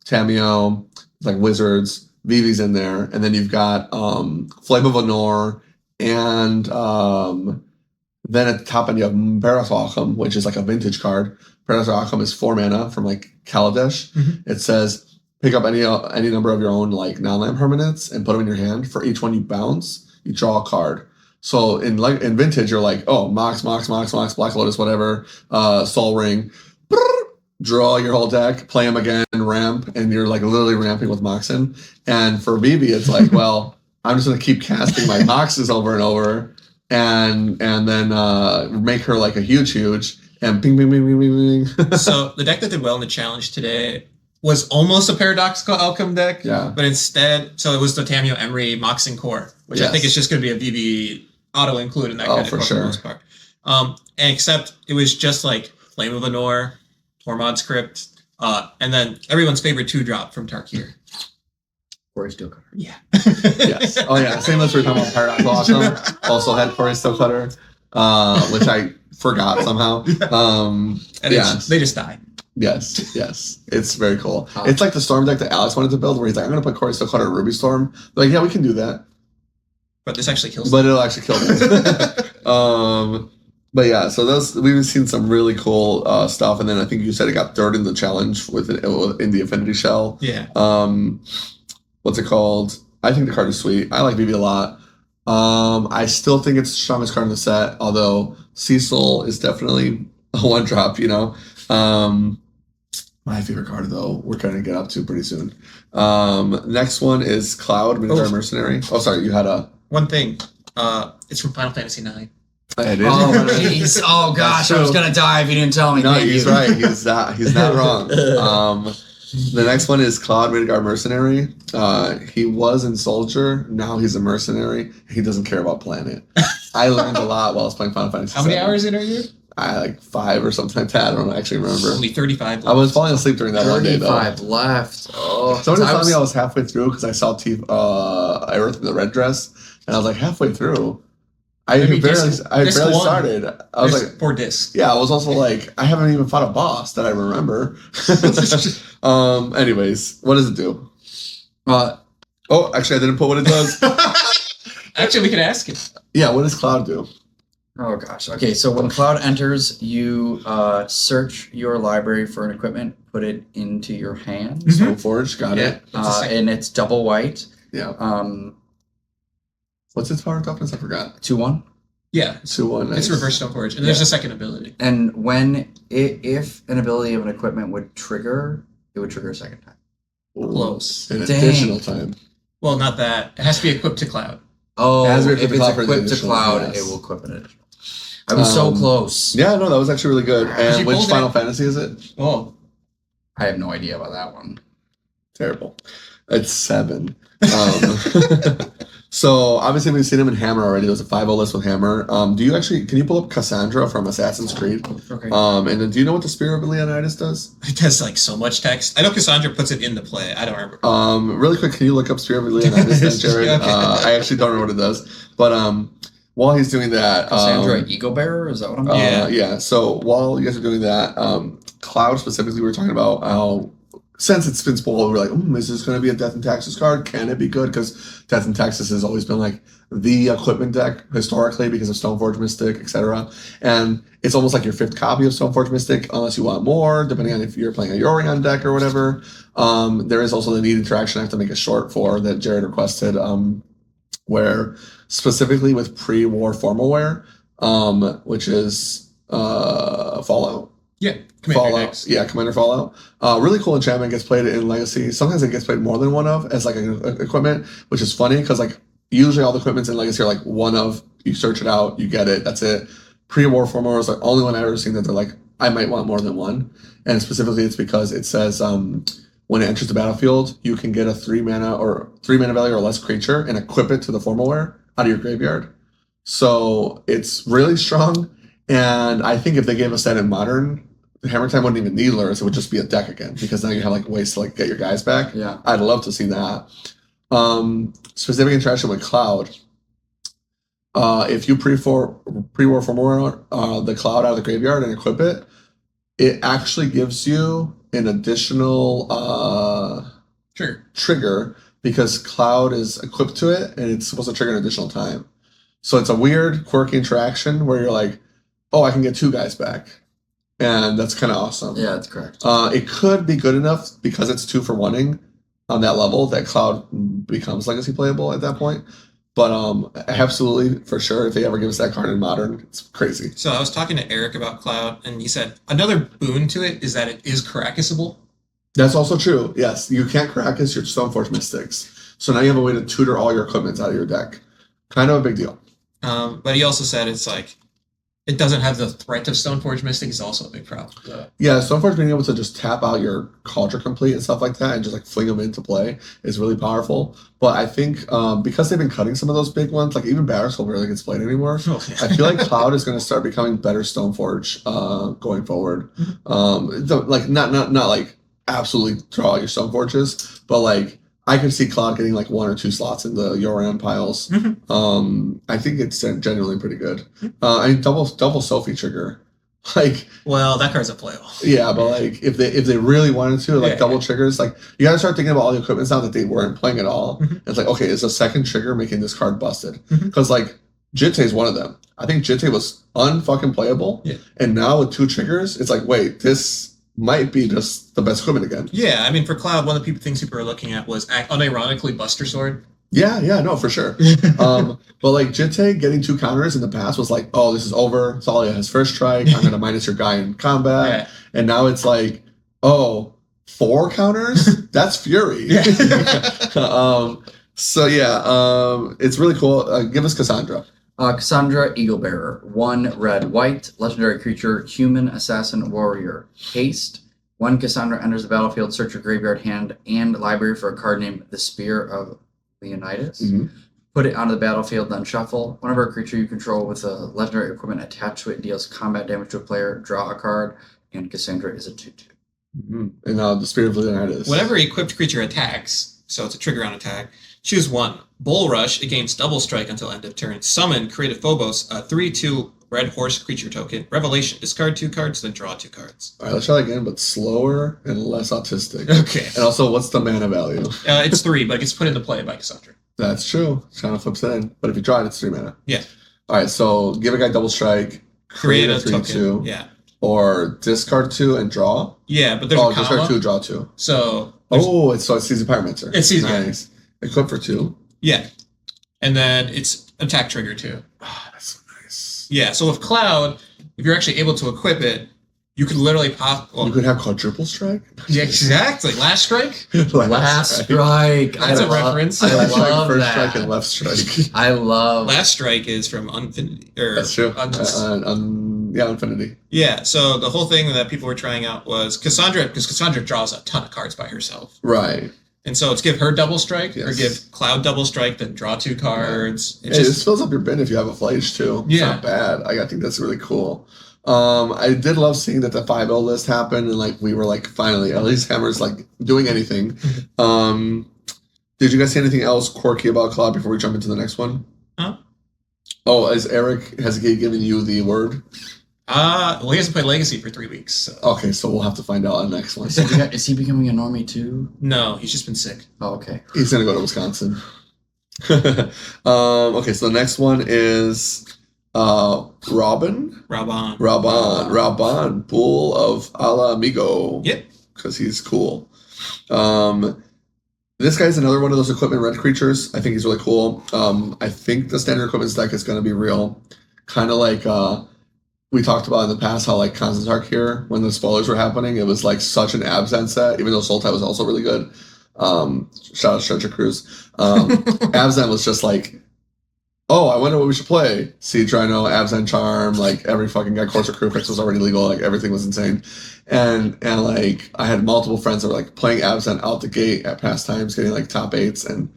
Tameo, like Wizards, Vivi's in there, and then you've got Flame of Honor, and then at the top end you have Paradoxical Outcome, which is like a vintage card. Paradoxical Outcome is 4 mana from like Kaladesh. It says pick up any number of your own like non-land permanents and put them in your hand. For each one you bounce, you draw a card. So in vintage, you're like, oh, Mox, Black Lotus, whatever, Soul Ring, draw your whole deck, play them again, ramp, and you're like literally ramping with Moxen. And for BB, it's like, well, I'm just gonna keep casting my Moxes over and over, and then make her like a huge, and ping, ping, ping, ping, ping, ping. So the deck that did well in the challenge today was almost a paradoxical outcome deck, Yeah. but instead, so it was the Tameo Emery Moxen Core, which I think is just going to be a BB auto include in that kind of for for sure. the most part. And except it was just like Flame of Honor, Tormod's Crypt, and then everyone's favorite 2-drop from Tarkir. Corey Steelcutter. Yeah. Yes. Oh yeah. Same list we were talking about. Paradoxical Outcome also had Corey Steelcutter, which I forgot somehow. And they just die. Yes. It's very cool. It's like the Storm deck that Alex wanted to build, where he's like, I'm going to put Corey Steelcutter and Ruby Storm. They're like, yeah, we can do that. But this actually kills But them. it'll actually kill them. But yeah, so we've seen some really cool stuff. And then I think you said it got third in the challenge in the Affinity Shell. Yeah. What's it called? I think the card is sweet. I like BB a lot. I still think it's the strongest card in the set, although Cecil is definitely a 1-drop, you know. My favorite card, though, we're going to get up to pretty soon. Next one is Cloud, Midgard Mercenary. Oh, sorry, you had a... One thing. It's from Final Fantasy IX. I did. Oh, jeez. Oh, gosh. I was going to die if you didn't tell me. No, Thank he's you. right. He's not wrong. The next one is Cloud Midgard Mercenary. He was in Soldier. Now he's a mercenary. He doesn't care about planet. I learned a lot while I was playing Final Fantasy How many VII. hours in are you? I like 5 or something like that. I don't actually remember. Only 35. I was falling asleep during that one day, though. 35 left. Oh, Somebody was telling me I was halfway through because I saw Earth in the red dress, and I was like halfway through. I Maybe barely disc started. I was There's like, 4 discs. yeah. I was also like, I haven't even fought a boss that I remember. Anyways, what does it do? Actually, I didn't put what it does. Actually, we can ask it. Yeah, what does Cloud do? Oh, gosh. Okay, so when Cloud enters, you search your library for an equipment, put it into your hand, Stoneforge, got it. and it's double white. Yeah. What's its power toughness? I forgot. 2/1. Yeah. 2/1. It's reverse Stoneforge. And there's a second ability. And if an ability of an equipment would trigger, it would trigger a second time. Close. An Dang. additional time. Well, not that. It has to be equipped to Cloud. Oh, As we if equip it's the Cloud for the equipped to additional, Cloud, yes. it will equip an additional. I was so close. Yeah, no, that was actually really good. And you which pulled Final it? Fantasy is it? Oh. I have no idea about that one. Terrible. It's 7. So obviously we've seen him in Hammer already. There's a 5-0 list with Hammer. Can you pull up Cassandra from Assassin's Creed? Okay. And then do you know what the Spirit of Leonidas does? It does like so much text. I know Cassandra puts it into play. I don't remember. Really quick, can you look up Spirit of Leonidas then, Jared? Okay. I actually don't know what it does. But while he's doing that... Cassandra Ego Bearer? Is that what I'm doing? Yeah. So while you guys are doing that, Cloud specifically, we were talking about how since it's been spoiled, we're like, is this going to be a Death and Taxes card? Can it be good? Because Death and Taxes has always been like the equipment deck historically because of Stoneforge Mystic, etc. And it's almost like your 5th copy of Stoneforge Mystic, unless you want more, depending on if you're playing a Yorion deck or whatever. There is also the neat interaction I have to make a short for that Jared requested, where specifically with pre-war formal wear, which is Fallout. Yeah, Fallout. Yeah, Commander Fallout. Really cool enchantment, gets played in Legacy. Sometimes it gets played more than one of as like an equipment, which is funny because like usually all the equipments in Legacy are like one of. You search it out, you get it, that's it. Pre-war former is the only one I've ever seen that they're like, I might want more than one. And specifically it's because it says when it enters the battlefield, you can get a 3 mana value or less creature and equip it to the formalware out of your graveyard. So it's really strong. And I think if they gave us that in Modern, Hammer Time wouldn't even need lures. It would just be a deck again because now you have like ways to like get your guys back. Yeah. I'd love to see that. Specific interaction with Cloud. If you pre-war formalware the Cloud out of the graveyard and equip it, it actually gives you an additional trigger because Cloud is equipped to it and it's supposed to trigger an additional time. So it's a weird, quirky interaction where you're like, oh, I can get 2 guys back. And that's kind of awesome. Yeah, that's correct. It could be good enough because it's 2 for 1-ing on that level that Cloud becomes Legacy playable at that point. But absolutely, for sure, if they ever give us that card in Modern, it's crazy. So I was talking to Eric about Cloud, and he said another boon to it is that it is Karakusable. That's also true. Yes, you can't Karakus your Stoneforge Mystics. So now you have a way to tutor all your equipment out of your deck. Kind of a big deal. But he also said it's like, it doesn't have the threat of Stoneforge Mystic is also a big problem. Yeah, Stoneforge being able to just tap out your Cauldron Complete and stuff like that and just like fling them into play is really powerful. But I think because they've been cutting some of those big ones, like even Batterskull barely gets played anymore. Oh, yeah. I feel like Cloud is going to start becoming better Stoneforge going forward. Like not like absolutely draw your Stoneforges, but like I could see Cloud getting like 1 or 2 slots in the Yoran piles. I think it's genuinely pretty good. I mean, double Sophie trigger, like. Well, that card's unplayable. Yeah, but like if they really wanted to, like double triggers, like you got to start thinking about all the equipment now that they weren't playing at all. It's like, okay, is a second trigger making this card busted? Because like Jitte is one of them. I think Jitte was unfucking playable, and now with 2 triggers, it's like, wait, this might be just the best equipment again. Yeah, I mean, for Cloud, one of the things people were looking at was unironically Buster Sword. Yeah, no, for sure. But like Jitte getting 2 counters in the past was like, oh, this is over. Thalia has first strike. I'm going to minus your guy in combat. And now it's like, oh, 4 counters? That's Fury. So yeah, it's really cool. Give us Cassandra. Cassandra, Eagle Bearer. 1 red, white, legendary creature, human, assassin, warrior. Haste. 1 Cassandra enters the battlefield, search your graveyard, hand, and library for a card named the Spear of Leonidas. Put it onto the battlefield, then shuffle. Whenever a creature you control with a legendary equipment attached to it deals combat damage to a player, draw a card, and Cassandra is a 2/2. And the Spear of Leonidas. Whenever an equipped creature attacks, so it's a trigger on attack, choose 1. Bull Rush, it gains double strike until end of turn. Summon, create a Phobos, a 3/2 red horse creature token. Revelation, discard 2 cards, then draw 2 cards. All right, let's try that again, but slower and less autistic. Okay. And also, what's the mana value? It's 3, but it gets put into play by Cassandra. That's true. Kind of flips it in. But if you draw it, it's 3 mana. Yeah. All right, so give a guy double strike, create a 3/2. Yeah. Or discard 2 and draw. Yeah, but there's a comma. Discard 2, draw 2. So. It's Season Pyromancer. It's Season. Nice. Equip for 2. Yeah. And then it's attack trigger 2. Oh, that's so nice. Yeah, so with Cloud, if you're actually able to equip it, you could literally pop. You could have quadruple strike. Yeah, exactly. Last strike. Last strike. That's a reference. I love first that. strike and left strike. I love. Last strike is from Infinity. That's true. Infinity. Yeah. So the whole thing that people were trying out was Cassandra, because Cassandra draws a ton of cards by herself. Right. And so it's give her double strike or Yes. give Cloud double strike, then draw 2 cards. It just fills up your bin if you have a Flage too. It's not bad. I think that's really cool. I did love seeing that the 5L list happened and like we were like finally at least Hammer's like doing anything. Did you guys see anything else quirky about Cloud before we jump into the next one? Huh? Oh, has he given you the word? Well, he hasn't played Legacy for 3 weeks. So. Okay, so we'll have to find out on the next one. Is he becoming a normie too? No, he's just been sick. Oh, okay. He's gonna go to Wisconsin. Okay, so the next one is Robin, Bull of Ala Amigo. Yep. Because he's cool. This guy's another one of those equipment red creatures. I think he's really cool. I think the standard equipment deck is going to be real. kind of like we talked about in the past how like Constantark here, when the spoilers were happening, it was like such an Abzan set, even though Sultai was also really good. Shout out Stretcher Cruise. Abzan was just like, oh, I wonder what we should play. Siege Rhino, Abzan Charm, like every fucking guy, Corsair Crew Fix was already legal, like everything was insane. And like I had multiple friends that were like playing Abzan out the gate at pastimes, getting like top 8s, and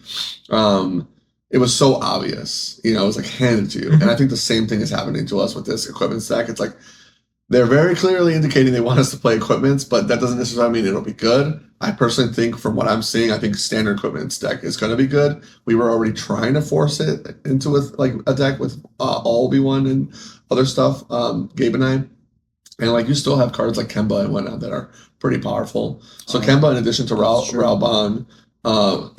it was so obvious, you know, it was like handed to you. And I think the same thing is happening to us with this equipment stack. It's like they're very clearly indicating they want us to play equipments, but that doesn't necessarily mean it'll be good. I personally think, from what I'm seeing, I think standard equipment deck is going to be good. We were already trying to force it into a deck with all Obi-Wan and other stuff, Gabe and I. And like you still have cards like Kemba and whatnot that are pretty powerful. So Kemba, in addition to Raoban,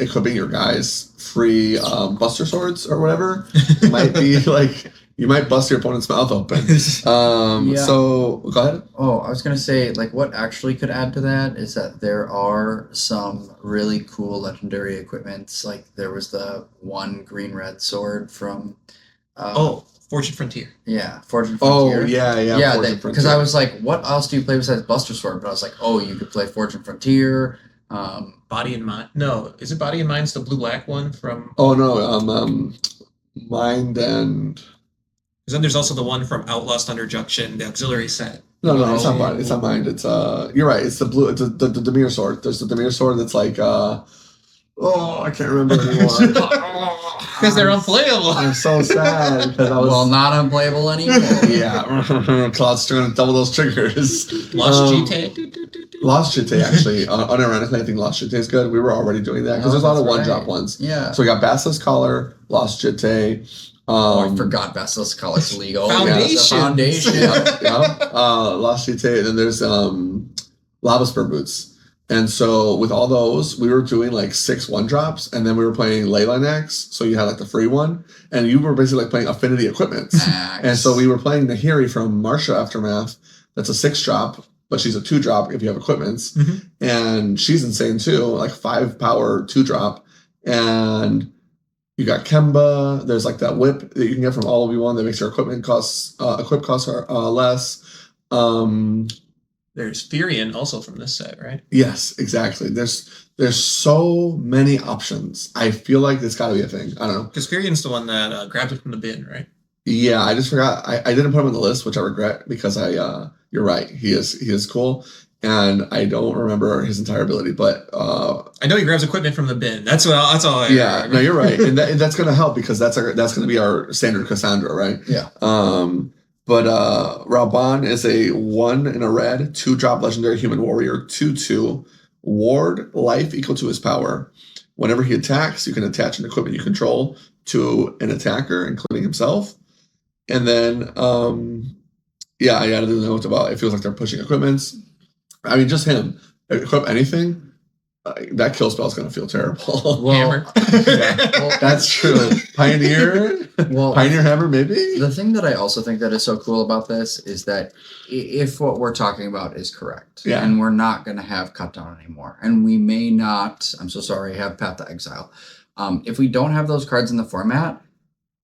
equipping your guys free Buster Swords or whatever, might be like you might bust your opponent's mouth open. So go ahead. Oh, I was gonna say, like, what actually could add to that is that there are some really cool legendary equipments. Like there was the one green-red sword from Fortune Frontier. Yeah, Fortune Frontier. Oh, yeah. Because I was like, what else do you play besides Buster Sword? But I was like, oh, you could play Fortune Frontier. Body and Mind. No, is it Body and Mind's the blue-black one from... Oh, no, Mind and... Because then there's also the one from Outlast Under Junction, the auxiliary set. No, it's not Mind. It's not Mind. It's, you're right. It's the blue, it's the Demir sword. There's the Demir sword that's like, I can't remember anymore. Because they're unplayable. I'm so sad because I was... Well, not unplayable anymore. Yeah. Cloud's trying to double those triggers. Lost GT. Lost GT, actually. Unironically, I think Lost GT is good. We were already doing that because there's a lot of one-drop ones. Yeah. So we got Basilisk Collar, Lost GT. I forgot Basilisk Collar's legal. Foundation. Lost GT. And then there's Lava Spur Boots. And so with all those, we were doing like 6 1-drops, and then we were playing Leyline X, so you had like the free one, and you were basically like playing Affinity Equipments. And so we were playing Nahiri from Marsha Aftermath. That's a 6-drop, but she's a 2-drop if you have equipments. Mm-hmm. And she's insane too, like 5 power 2-drop. And you got Kemba. There's like that whip that you can get from all Obi-Wan that makes your equip costs less. There's Furion also from this set, right? Yes, exactly. There's so many options. I feel like it's got to be a thing. I don't know. Because Furion's the one that grabbed it from the bin, right? Yeah, I just forgot. I didn't put him on the list, which I regret because you're right. He is cool, and I don't remember his entire ability, but I know he grabs equipment from the bin. That's all. I remember. No, you're right, and that's going to help because that's going to be our standard Cassandra, right? Yeah. But Raoban is a 1 in a red, 2-drop legendary human warrior, 2/2, ward, life equal to his power. Whenever he attacks, you can attach an equipment you control to an attacker, including himself. And then, I didn't know what about. It feels like they're pushing equipments. I mean, just him. Equip anything. That kill spell is going to feel terrible. Well, Hammer. Well, that's true. Pioneer. Pioneer Hammer, maybe. The thing that I also think that is so cool about this is that if what we're talking about is correct, and we're not going to have Cut Down anymore, and we may not, I'm so sorry, have Path to Exile. If we don't have those cards in the format,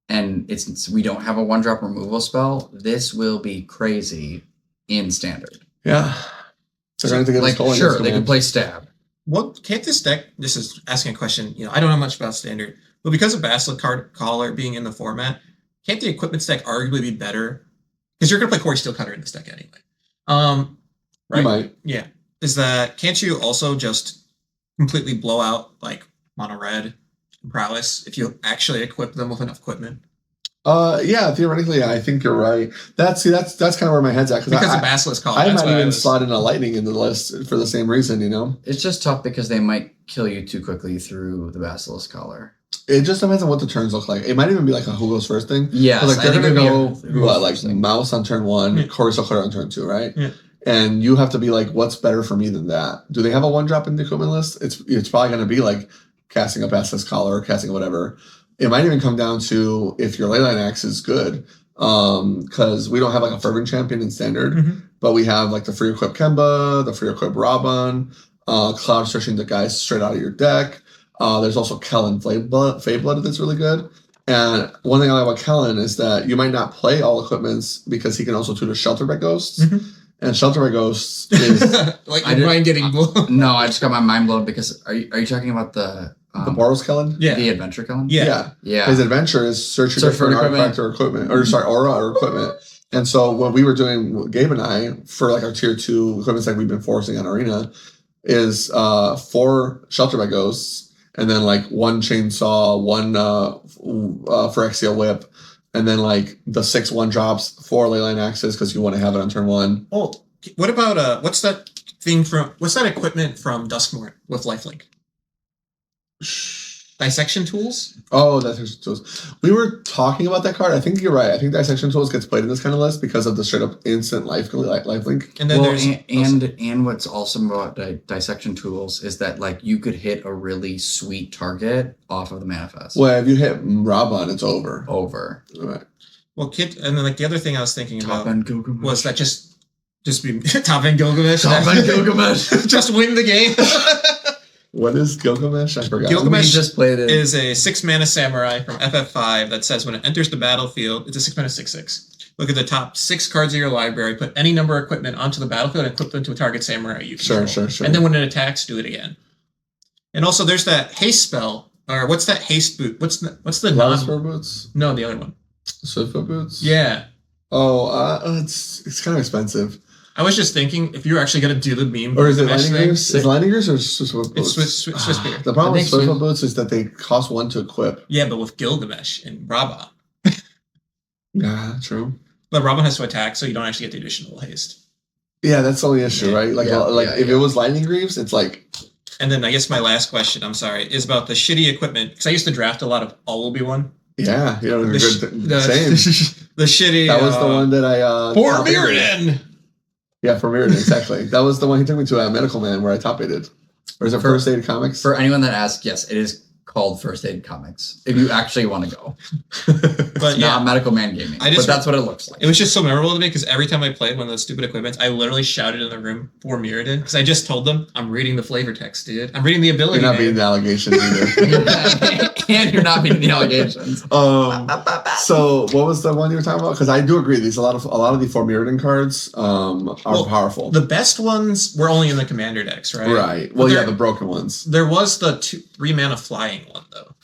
and we don't have a 1-drop removal spell, this will be crazy in Standard. Yeah. So, like, sure, they could play Stab. What can't this deck? This is asking a question. I don't know much about Standard, but because of Basilisk Collar being in the format, can't the equipment deck arguably be better? Because you're going to play Corey Steelcutter in this deck anyway. Right? You might. Yeah. Can't you also just completely blow out like mono red and prowess if you actually equip them with enough equipment? Yeah, theoretically, I think you're right. That's kind of where my head's at because of Basilisk Collar. I might even slot in a lightning in the list for the same reason. It's just tough because they might kill you too quickly through the Basilisk Collar. It just depends on what the turns look like. It might even be like a who goes first thing. Yeah, like they're gonna go like Mouse on turn 1, Corey Steelcutter on turn 2, right? Yeah. And you have to be like, what's better for me than that? Do they have a 1-drop in the equipment list? It's probably gonna be like casting a Basilisk Collar or casting whatever. It might even come down to if your Leyline Axe is good, because we don't have like a Fervent Champion in Standard, but we have like the free equip Kemba, the free equip Raoban, Cloud searching the guys straight out of your deck. There's also Kel and Fade Blood that's really good. And one thing I like about Kellen is that you might not play all equipments because he can also tune a Shelter by Ghosts. And Shelter by Ghosts is like your mind getting blown. No, I just got my mind blown because are you talking about the Boros Kellen? Yeah. the adventure Kellen? Yeah. His adventure is search for different artifact or equipment, aura or equipment. And so what we were doing, Gabe and I, for like our tier 2 equipments like we've been forcing on Arena, is 4 Shelter by Ghosts, and then like 1 chainsaw, 1 Phyrexial whip, and then like the 6 1-drops, 4 leyline axes because you want to have it on turn 1. Oh, what about what's that equipment from Duskmorn with lifelink? Dissection tools? Oh, dissection tools. We were talking about that card. I think you're right. I think dissection tools gets played in this kind of list because of the straight up instant lifelink. And then there's and what's awesome about dissection tools is that like you could hit a really sweet target off of the manifest. Well, if you hit Rabban, it's over. Right. Well, and then like the other thing I was thinking Top about end Gilgamesh. was that just be top end Gilgamesh. Top end Gilgamesh. Just win the game. What is Gilgamesh? I forgot. Gilgamesh just played it. Is a 6-mana samurai from FF5 that says when it enters the battlefield, it's a 6-mana 6/6. Look at the top 6 cards of your library, put any number of equipment onto the battlefield, and equip them to a target samurai you control. Sure. And then when it attacks, do it again. And also, there's that haste spell, or what's that haste boot? What's the Loudspur boots? No, the other one. Swiftfoot boots? Yeah. Oh, it's kind of expensive. I was just thinking if you're actually going to do the meme. Or is it Gilgamesh Lightning thing, Greaves? Is it Lightning Greaves or Swiftfoot boots? It's Swiss Spear. The problem with I think Swiftfoot boots is that they cost 1 to equip. Yeah, but with Gilgamesh and Rabban. Yeah, true. But Rabban has to attack, so you don't actually get the additional haste. Yeah, that's the only issue, right? Like, if it was Lightning Greaves, it's like... And then I guess my last question, I'm sorry, is about the shitty equipment. Because I used to draft a lot of All Will Be One. Yeah, The same. The shitty... That was the one that I... For Mirrodin! Yeah, for Mirrodin, exactly. That was the one he took me to at Medical Man where I top-aided. Or is it First Aid Comics? For anyone that asks, yes, it is called First Aid Comics. If you actually want to go. But yeah, Not Medical Man Gaming. But that's what it looks like. it was just so memorable to me because every time I played one of those stupid equipments, I literally shouted in the room for Mirrodin because I just told them, I'm reading the flavor text, dude. I'm reading the ability. You're not beating the allegations either. And you're not beating the allegations. So what was the one you were talking about? Because I do agree, a lot of the For Mirrodin cards are powerful. The best ones were only in the commander decks, right? Right. Well, the broken ones. There was the 3-mana flying one though.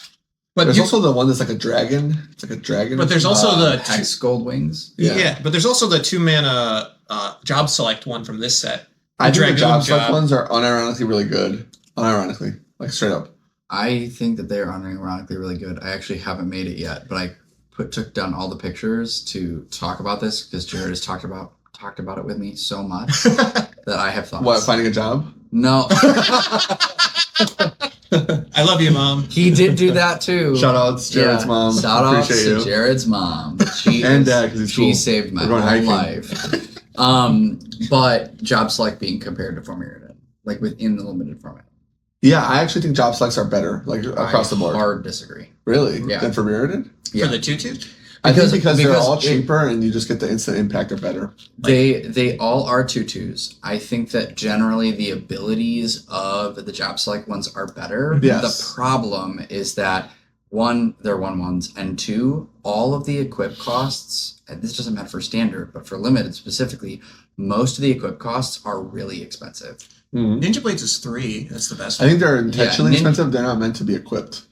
But There's also the one that's like a dragon. It's like a dragon. But there's also the Hex Gold Wings. Yeah, but there's also the 2-mana job select one from this set. I think the job select ones are unironically really good. Unironically, like straight up. I think that they're unironically really good. I actually haven't made it yet, but I took down all the pictures to talk about this because Jared has talked about it with me so much that I have thoughts. What, finding a job? No. I love you, Mom. He did do that too. Shout out to Jared's mom. Shout out Appreciate to you. Jared's mom. She And dad, because she saved my whole hiking. life. But job select being compared to Formulated, like within the limited format. Yeah, I actually think job selects are better, like across the board. Hard disagree. Really? Yeah. Than for Mirrodin? Yeah. For the 2/2? I think because they're all it- cheaper and you just get the instant impact are better. They all are 2/2s. I think that generally the abilities of the job select ones are better. Yes. The problem is that 1, they're 1/1s, and 2, all of the equip costs, and this doesn't matter for standard, but for limited specifically, most of the equip costs are really expensive. Mm-hmm. Ninja Blades is 3. That's the best I one. think they're intentionally Ninja- expensive. They're not meant to be equipped.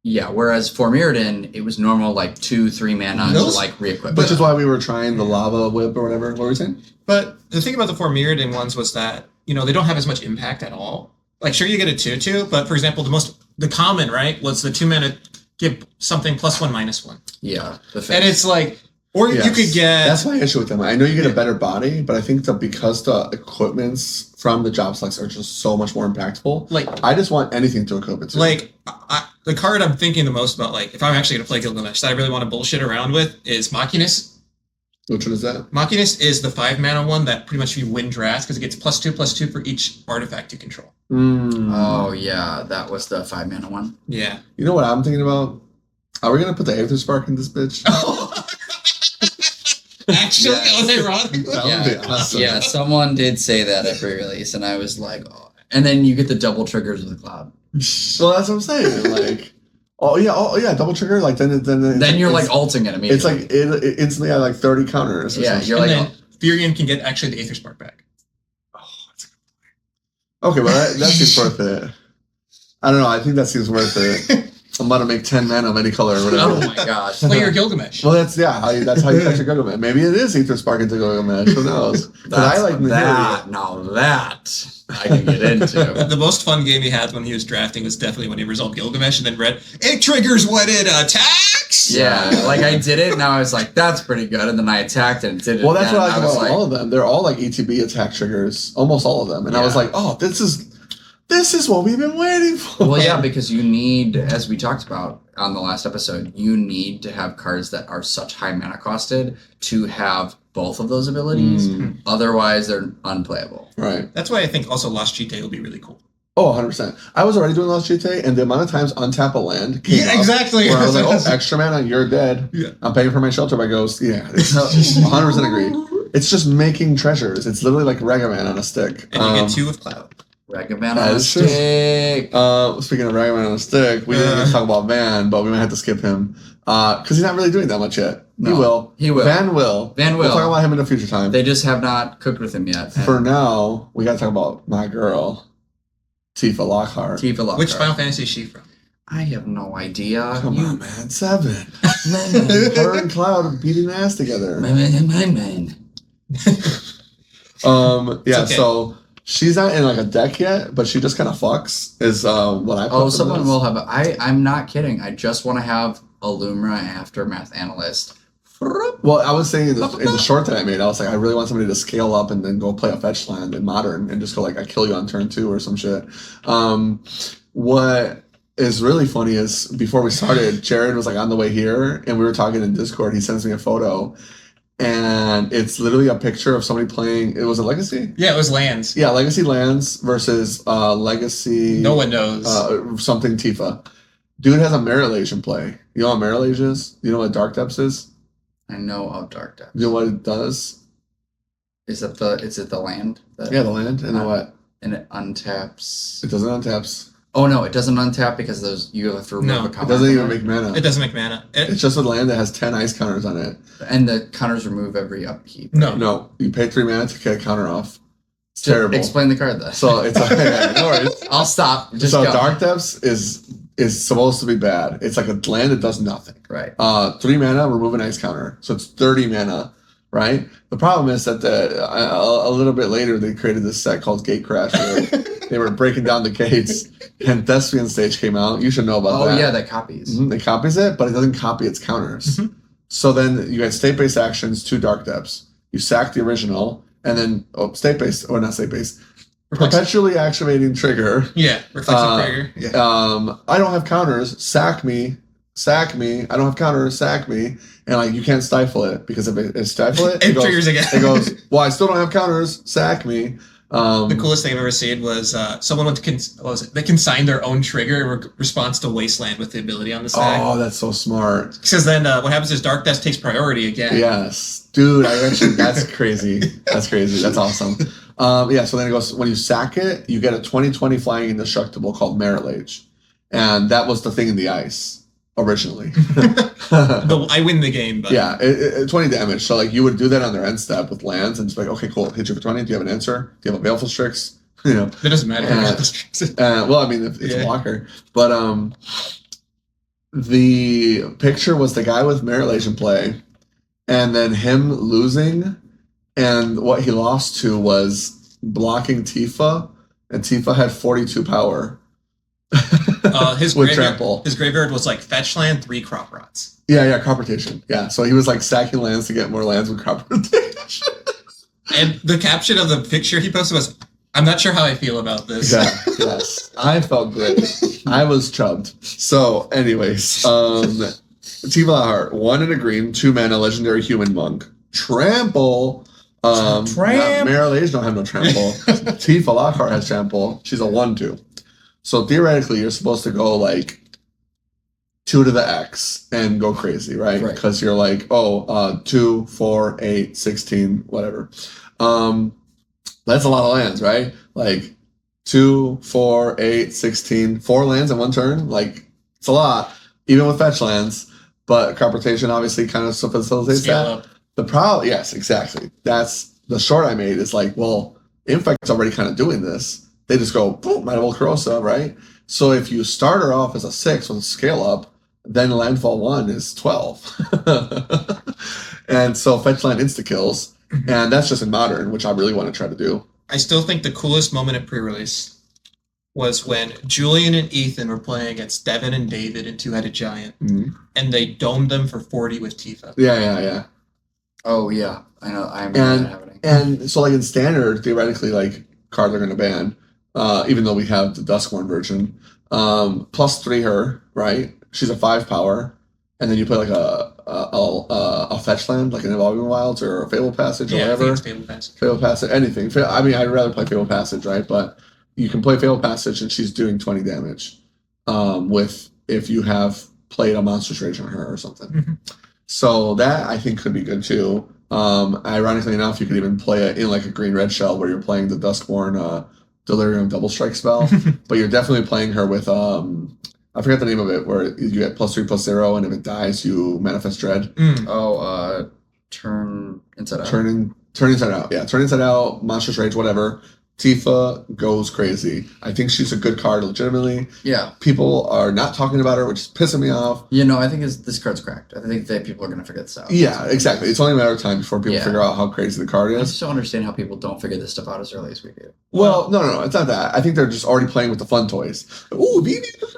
Yeah, whereas for Mirrodin, it was normal like 2-3 mana to Those- like re-equip. Which is why we were trying the lava whip or whatever. What were we saying? But the thing about the 4 Mirrodin ones was that, they don't have as much impact at all. Like, sure, you get a 2/2, but for example, the common, right, was the 2 mana give something +1/-1. Yeah. And it's like, or you could get... That's my issue with them. I know you get a better body, but I think that because the equipments from the job selects are just so much more impactful. Like, I just want anything to equip it to. Like, the card I'm thinking the most about, like, if I'm actually going to play Gilgamesh that I really want to bullshit around with is Machinus. Which one is that? Machinus is the 5-mana one that pretty much you win drafts because it gets +2/+2 for each artifact you control. Oh, yeah, that was the 5-mana one. Yeah. You know what I'm thinking about? Are we going to put the Aether Spark in this bitch? Actually, Yes. ironically. That would be awesome. Yeah, someone did say that at pre-release, and I was like, oh. And then you get the double triggers of the cloud. Well, that's what I'm saying. Like, Oh yeah, double trigger. Like then you're like ulting it immediately. It's like it instantly had like 30 counters. Yeah, you're and like. then Furion can get actually the Aether Spark back. Okay, well that seems worth it. I don't know. I think that seems worth it. I'm about to make 10 mana of any color or whatever. Oh my gosh. Play your Gilgamesh. Well, that's how you catch a Gilgamesh. Maybe it is Aether Spark into Gilgamesh. Who knows? But I like that. Now that I can get into. The most fun game he had when he was drafting was definitely when he resolved Gilgamesh and then read, it triggers when it attacks! Yeah, like I did it and I was like, that's pretty good. And then I attacked and did it. Well, that's again, what I like about like, all of them. They're all like ETB attack triggers. Almost all of them. And I was like, oh, this is what we've been waiting for. Well, yeah, because you need, as we talked about on the last episode, you need to have cards that are such high mana costed to have both of those abilities. Otherwise, they're unplayable. Right. That's why I think also Lost Cheat Day will be really cool. Oh, 100%. I was already doing Lost GTA, and the amount of times untap a land came up exactly. where I was like, oh, extra mana, you're dead. Yeah. I'm paying for my shelter by Ghost. Yeah, it's 100% agree. It's just making treasures. It's literally like Ragaman on a stick. And you get 2 with Cloud. Ragavan on a stick. Speaking of Ragaman on a stick, we didn't even talk about Van, but we might have to skip him. Because he's not really doing that much yet. No, He will. Van will. We'll talk about him in a future time. They just have not cooked with him yet. For now, we got to talk about my girl, Tifa Lockhart. Which Final Fantasy is she from? I have no idea. Come on, man. 7. Her and Cloud beating ass together. Man. Yeah, okay. so she's not in like a deck yet, but she just kind of fucks is what I put. Oh, someone will have. I'm not kidding. I just want to have a Lumra Aftermath Analyst. Well, I was saying in the short that I made, I was like, I really want somebody to scale up and then go play a fetch land in Modern and just go like, I kill you on turn 2 or some shit. What is really funny is before we started, Jared was like on the way here and we were talking in Discord. He sends me a photo and it's literally a picture of somebody playing. It was a Legacy? Yeah, it was lands. Yeah, Legacy lands versus Legacy. No one knows. Something Tifa. Dude has a Merilage in play. You know what Merilage is? You know what Dark Depths is? I know of Dark Depths. You know what it does? Is it the land? Yeah, the land. And then what? And it untaps. It doesn't untaps. Oh no, it doesn't untap because you have to remove a It counter. doesn't from even make mana. It doesn't make mana. It's just a land that has 10 ice counters on it. And the counters remove every upkeep. No. No, you pay 3 mana to get a counter off. It's terrible. Explain the card then. So it's like, no worries. I'll stop. Just So go. Dark Depths is supposed to be bad. It's like a land that does nothing. Right. 3 mana, remove an ice counter. So it's 30 mana, right? The problem is that a little bit later they created this set called Gate Crash. Where they were breaking down the gates, and Thespian Stage came out. You should know about that. Oh yeah, that copies. It copies it, but it doesn't copy its counters. So then you got state-based actions, 2 Dark Depths. You sack the original, and then state-based, or not state-based, perpetually activating trigger. Yeah, reflexive trigger. Yeah. I don't have counters. Sack me. I don't have counters. Sack me. And like you can't stifle it because if it stifle it, It triggers again. It goes. Well, I still don't have counters. Sack me. The coolest thing I've ever seen was someone went to they consigned their own trigger in response to Wasteland with the ability on the stack. Oh, that's so smart. Because then what happens is Dark Death takes priority again. Yes, dude. That's crazy. That's crazy. That's awesome. Yeah. So then it goes when you sack it, you get a 20/20 flying indestructible called Merilage, and that was the thing in the ice originally. I win the game, but Yeah, 20 damage. So like you would do that on their end step with lands and just be like, okay, cool, hit you for 20. Do you have an answer? Do you have a Baleful Strix? You know. it doesn't matter. Well, I mean, it's a blocker. But the picture was the guy with Merilage in play, and then him losing, and what he lost to was blocking Tifa, and Tifa had 42 power. His with graveyard, trample. His graveyard was like fetch land, 3 crop rots. Yeah, crop rotation. Yeah, so he was like stacking lands to get more lands with crop rotation. And the caption of the picture he posted was, "I'm not sure how I feel about this." Yeah, yes. I felt great. I was chubbed. So, anyways, Tifa Lockhart, 1 and a green, 2 mana, legendary human monk. Trample. Merilage don't have no trample. Tifa Lockhart has trample. She's a 1/2. So theoretically, you're supposed to go like 2 to the X and go crazy, right? Because you're like, 2, 4, 8, 16, whatever. That's a lot of lands, right? Like 2, 4, 8, 16, 4 lands in one turn. Like it's a lot. even with fetch lands, but crop rotation obviously kind of facilitates Scale that. up. The problem, yes, exactly. That's the short I made is like, well, Infect's already kind of doing this. They just go, boom, Mandible Corrosa, right? So if you start her off as a 6 with a scale up, then Landfall 1 is 12. And so fetch land insta-kills, and that's just in Modern, which I really want to try to do. I still think the coolest moment at pre-release was when Julian and Ethan were playing against Devin and David in Two-Headed Giant, and they domed them for 40 with Tifa. Yeah. Oh yeah, I know. I remember that happening. And so, like in Standard, theoretically, like cards are going to ban, even though we have the Duskborn version. +3 her, right? She's a 5 power, and then you play like a fetch land, like an Evolving Wilds or a Fable Passage or Yeah, I whatever. think it's Fable Passage. Fable Passage, anything. I mean, I'd rather play Fable Passage, right? But you can play Fable Passage, and she's doing 20 damage. With if you have played a Monstrous Rage on her or something. So that I think could be good too. Ironically enough, you could even play it in like a green-red shell where you're playing the Duskborn Delirium Double Strike spell, but you're definitely playing her with I forget the name of it, where you get +3/+0, and if it dies, you manifest dread. Oh, turn inside out. Turn inside out. Yeah, turn inside out. Monstrous Rage, whatever. Tifa goes crazy. I think she's a good card, legitimately. Yeah. People are not talking about her, which is pissing me off. You know, I think this card's cracked. I think that people are going to figure this out. Yeah, exactly. It's only a matter of time before people figure out how crazy the card I is. just don't understand how people don't figure this stuff out as early as we do. Well, no, it's not that. I think they're just already playing with the fun toys. Ooh,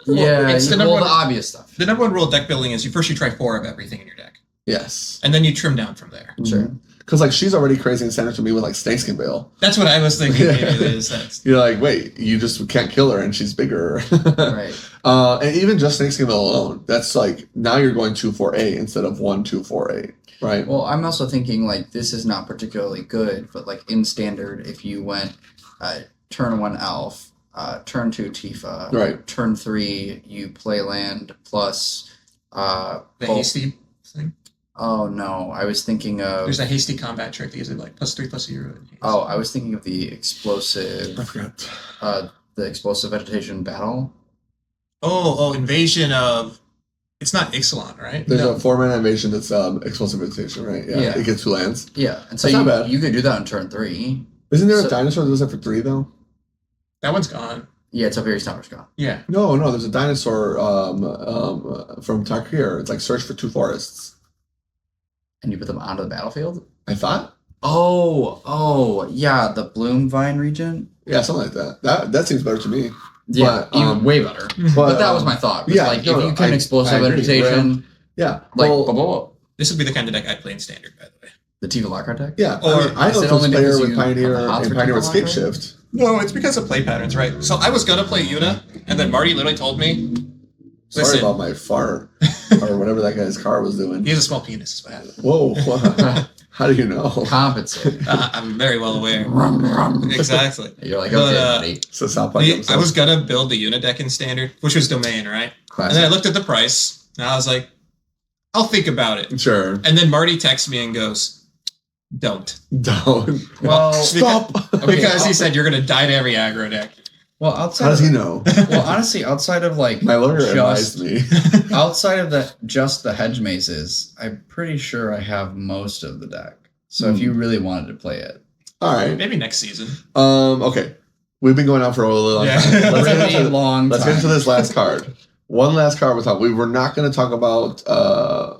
Yeah, It's the the number one- obvious stuff. The number one rule of deck building is you try 4 of everything in your deck, yes. and then you trim down from there. Sure. Because like she's already crazy in center to me with like Snakeskin Veil. That's what I was thinking. Maybe it is. That's You're like, wait, you just can't kill her, and she's bigger. Right. And even just Snakeskin Veil alone, that's like now you're going 2/4/8 instead of 1/2/4/8, right? Well, I'm also thinking like this is not particularly good, but like in Standard, if you went turn 1 Elf, turn 2 Tifa, Right. turn 3 you play land plus the hasty thing. Oh no, I was thinking of. There's a hasty combat trick that gives it like +3/+0. Oh, I was thinking of the explosive. I forgot. The explosive vegetation battle. Oh, invasion of. It's not Ixalan, right? There's a 4-mana invasion that's explosive vegetation, right? Yeah. Yeah. It gets 2 lands. Yeah, and so That's not bad. you could do that on turn 3. Isn't there a So- dinosaur that does that for 3 though? That one's gone. Yeah, Tiberius Tower's gone. Yeah. No, there's a dinosaur from Tarkir. It's like search for 2 forests. And you put them onto the battlefield. I thought. Oh, yeah, the Bloom Vine region. Yeah, something like that. That seems better to me. Yeah, But, even way better. But that was my thought. yeah, Like no, if you can I explosive agree, vegetation, Yeah. like Well, This would be the kind of deck I'd play in Standard, by the way. the Tifa Lockhart deck. yeah. Or I is know it this only player because with you Pioneer have a hots and for Pioneer with Tifa Scape Lockhart? Shift. No, it's because of play patterns, right? So I was gonna play Yuna, and then Marty literally told me, Sorry "Listen, about my fart or whatever that guy's car was doing. he has a small penis." Is what happened. Whoa. How do you know? Compensate. I'm very well aware. Exactly. You're like, But, okay, buddy. So South Park episode. I was gonna build the Yuna deck in Standard, which was Domain, right? And then I looked at the price, and I was like, "I'll think about it." Sure. And then Marty texts me and goes, "Don't." Don't. Well, Stop. Because he said you're gonna die to every aggro deck. well, How outside. does he know? Well, honestly, outside of like My lawyer just advised me. outside of just the hedge mazes, I'm pretty sure I have most of the deck. So if you really wanted to play it, All right. Maybe next season. Okay. We've been going on for a really long Yeah. time. Let's get really into, long let's time. get into this last card. One last card we're talking. We were not going to talk about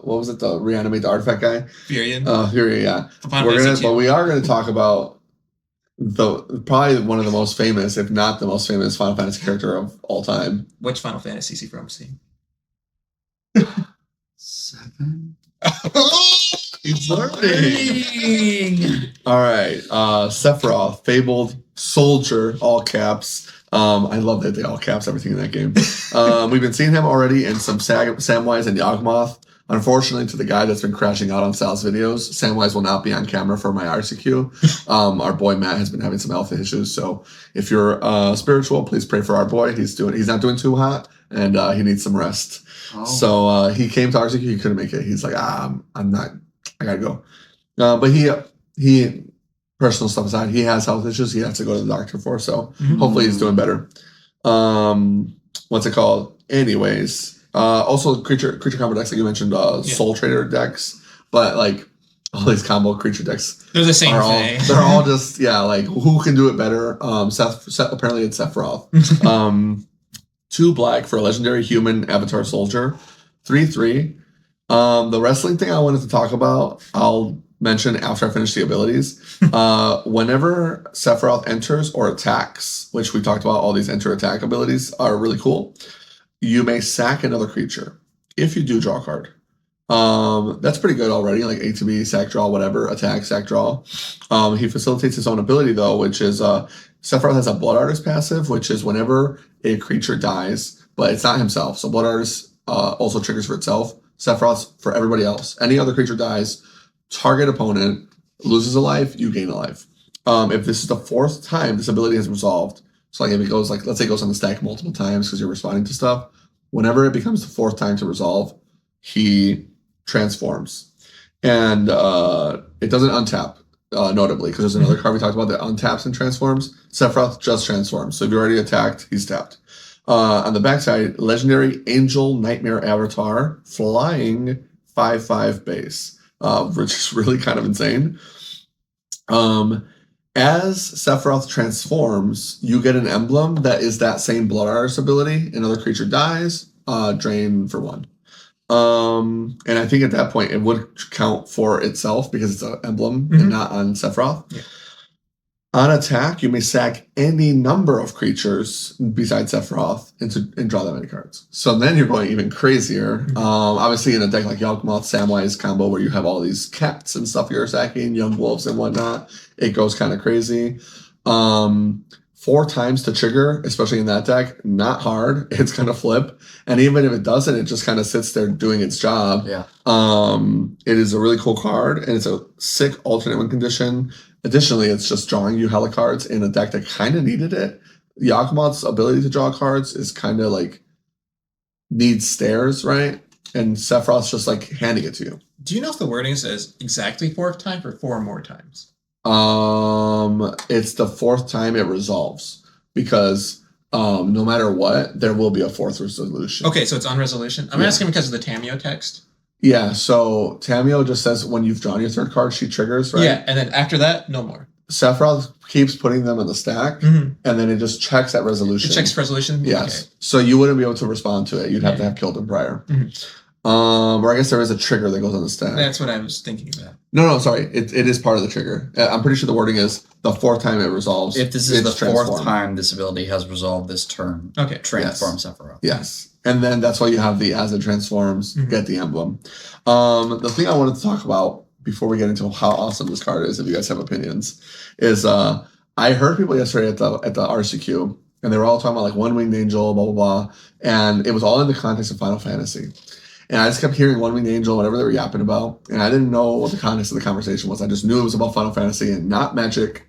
what was it? The reanimate the artifact guy. Furion. Fury. Yeah. Final We're Fantasy gonna, but II. we are going to talk about probably one of the most famous, if not the most famous, Final Fantasy character of all time. Which Final Fantasy is he from? See. 7. He's learning. All right, Sephiroth, fabled soldier, all caps. I love that they all caps everything in that game. We've been seeing him already in some Samwise and Yawgmoth. Unfortunately, to the guy that's been crashing out on Sal's videos, Samwise will not be on camera for my RCQ. Our boy Matt has been having some alpha issues, so if you're spiritual, please pray for our boy. He's not doing too hot, and he needs some rest. Oh. So he came to RCQ, he couldn't make it. He's like, I'm not, I gotta go. But he personal stuff aside, he has health issues. He has to go to the doctor for. So hopefully he's doing better. What's it called? Anyways. Also, creature combo decks, like you mentioned, Soul Trader decks, but like all these combo creature decks, They're the same thing. they're all just like who can do it better. Seth apparently it's Sephiroth. 2 black for a legendary human avatar soldier, 3/3. The wrestling thing I wanted to talk about, I'll mention after I finish the abilities. Whenever Sephiroth enters or attacks, which we talked about, all these enter attack abilities are really cool. You may sack another creature. If you do, draw a card. That's pretty good already, like A to B, sack, draw, whatever, attack, sack, draw. He facilitates his own ability though, which is Sephiroth has a Blood Artist passive, which is whenever a creature dies, but it's not himself. So Blood Artist also triggers for itself. Sephiroth's for everybody else. Any other creature dies, target opponent loses a life, you gain a life. If this is the 4th time this ability has resolved, so like if it goes like, let's say it goes on the stack multiple times because you're responding to stuff, whenever it becomes the 4th time to resolve, he transforms. And it doesn't untap, notably, because there's another card we talked about that untaps and transforms. Sephiroth just transforms. So if you already attacked, he's tapped. On the backside, legendary Angel Nightmare Avatar, flying 5/5 base, which is really kind of insane. As Sephiroth transforms, you get an emblem that is that same Blood Artist ability. Another creature dies, drain for 1. And I think at that point it would count for itself because it's an emblem and not on Sephiroth. Yeah. On attack, you may sack any number of creatures besides Sephiroth and draw that many cards. So then you're going even crazier. Obviously in a deck like Yawgmoth Samwise combo where you have all these cats and stuff you're sacking, young wolves and whatnot, it goes kind of crazy. 4 times to trigger, especially in that deck, not hard. It's going to flip. And even if it doesn't, it just kind of sits there doing its job. Yeah. It is a really cool card, and it's a sick alternate win condition. Additionally, it's just drawing you hella cards in a deck that kind of needed it. Yawgmoth's ability to draw cards is kind of like needs stairs, right? And Sephiroth's just like handing it to you. Do you know if the wording says exactly 4th time or 4 more times? It's the 4th time it resolves because no matter what, there will be a 4th resolution. Okay, so it's on resolution. I'm asking because of the Tamio text. Yeah, so Tamio just says when you've drawn your 3rd card, she triggers, right? Yeah, and then after that, no more. Sephiroth keeps putting them in the stack, and then it just checks at resolution. It checks resolution? Yes. Okay. So you wouldn't be able to respond to it. You'd have to have killed him prior. Or I guess there is a trigger that goes on the stack. That's what I was thinking about. No, sorry. It is part of the trigger. I'm pretty sure the wording is the 4th time it resolves. If this is the 4th time this ability has resolved this turn, transform Sephiroth. Yes. And then that's why you have the as it transforms, get the emblem. The thing I wanted to talk about before we get into how awesome this card is, if you guys have opinions, is I heard people yesterday at the RCQ, and they were all talking about like One-Winged Angel, blah, blah, blah. And it was all in the context of Final Fantasy. And I just kept hearing One-Winged Angel, whatever they were yapping about. And I didn't know what the context of the conversation was. I just knew it was about Final Fantasy and not Magic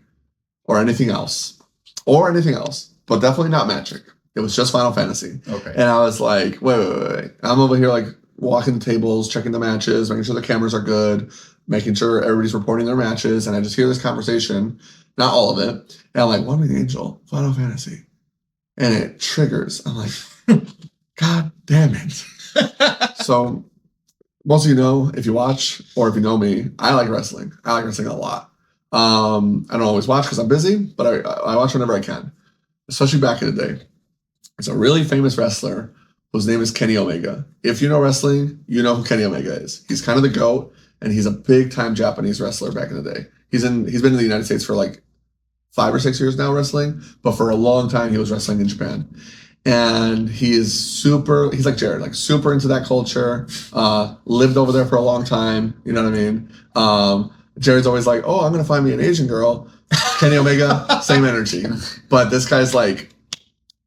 or anything else. But definitely not Magic. It was just Final Fantasy. Okay. And I was like, wait. I'm over here like walking the tables, checking the matches, making sure the cameras are good, making sure everybody's reporting their matches. And I just hear this conversation, not all of it. And I'm like, One-Winged Angel, Final Fantasy. And it triggers. I'm like, God damn it. So most of you know, if you watch or if you know me, I like wrestling. I like wrestling a lot. I don't always watch because I'm busy, but I watch whenever I can, especially back in the day. There's a really famous wrestler whose name is Kenny Omega. If you know wrestling, you know who Kenny Omega is. He's kind of the GOAT, and he's a big-time Japanese wrestler back in the day. He's been in the United States for like 5 or 6 years now wrestling, but for a long time he was wrestling in Japan. And he's like Jared, like super into that culture, lived over there for a long time, you know what I mean? Jared's always like, oh, I'm going to find me an Asian girl. Kenny Omega, same energy. But this guy's like,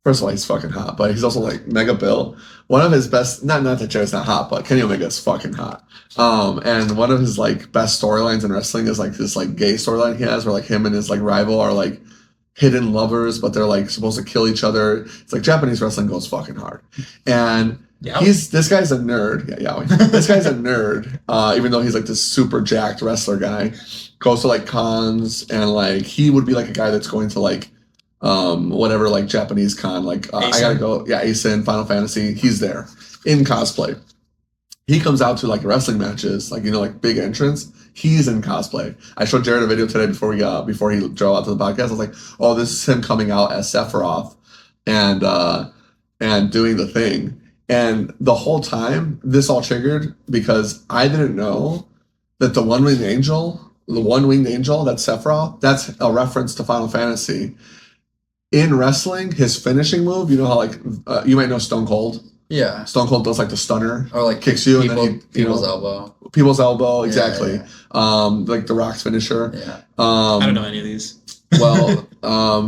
first of all, he's fucking hot, but he's also like mega built. One of his best, not that Jared's not hot, but Kenny Omega is fucking hot. And one of his like best storylines in wrestling is like this like gay storyline he has where like him and his like rival are like hidden lovers, but they're like supposed to kill each other. It's like Japanese wrestling goes fucking hard. And this guy's a nerd. Yeah, this guy's a nerd. Even though he's like this super jacked wrestler guy, goes to like cons and like he would be like a guy that's going to like whatever like Japanese con, like I gotta go, ASIN, Final Fantasy, he's there. in cosplay. He comes out to like wrestling matches, like like big entrance. He's in cosplay. I showed Jared a video today before he drove out to the podcast. I was like, oh, this is him coming out as Sephiroth and doing the thing. And the whole time, this all triggered because I didn't know that the one-winged angel, that's Sephiroth, that's a reference to Final Fantasy. In wrestling, his finishing move, you know how like you might know Stone Cold. Yeah. Stone Cold does like the stunner, Or like kicks you, people, and then people's elbow. People's elbow, Yeah, exactly. yeah. Like the Rock's finisher. Yeah. I don't know any of these. Well,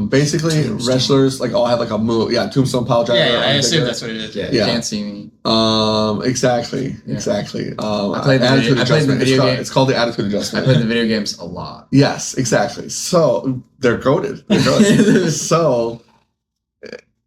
basically Tombstone. wrestlers like all have like a move. Yeah, Tombstone Pile Driver. Yeah, I assume Undertaker. that's what it is. Yeah, Yeah. you can't see me. Exactly. Yeah. Exactly. I played the Attitude video adjustment. game. It's called the attitude I adjustment. played the video games a lot. Yes, exactly. So they're goated. They're goated. So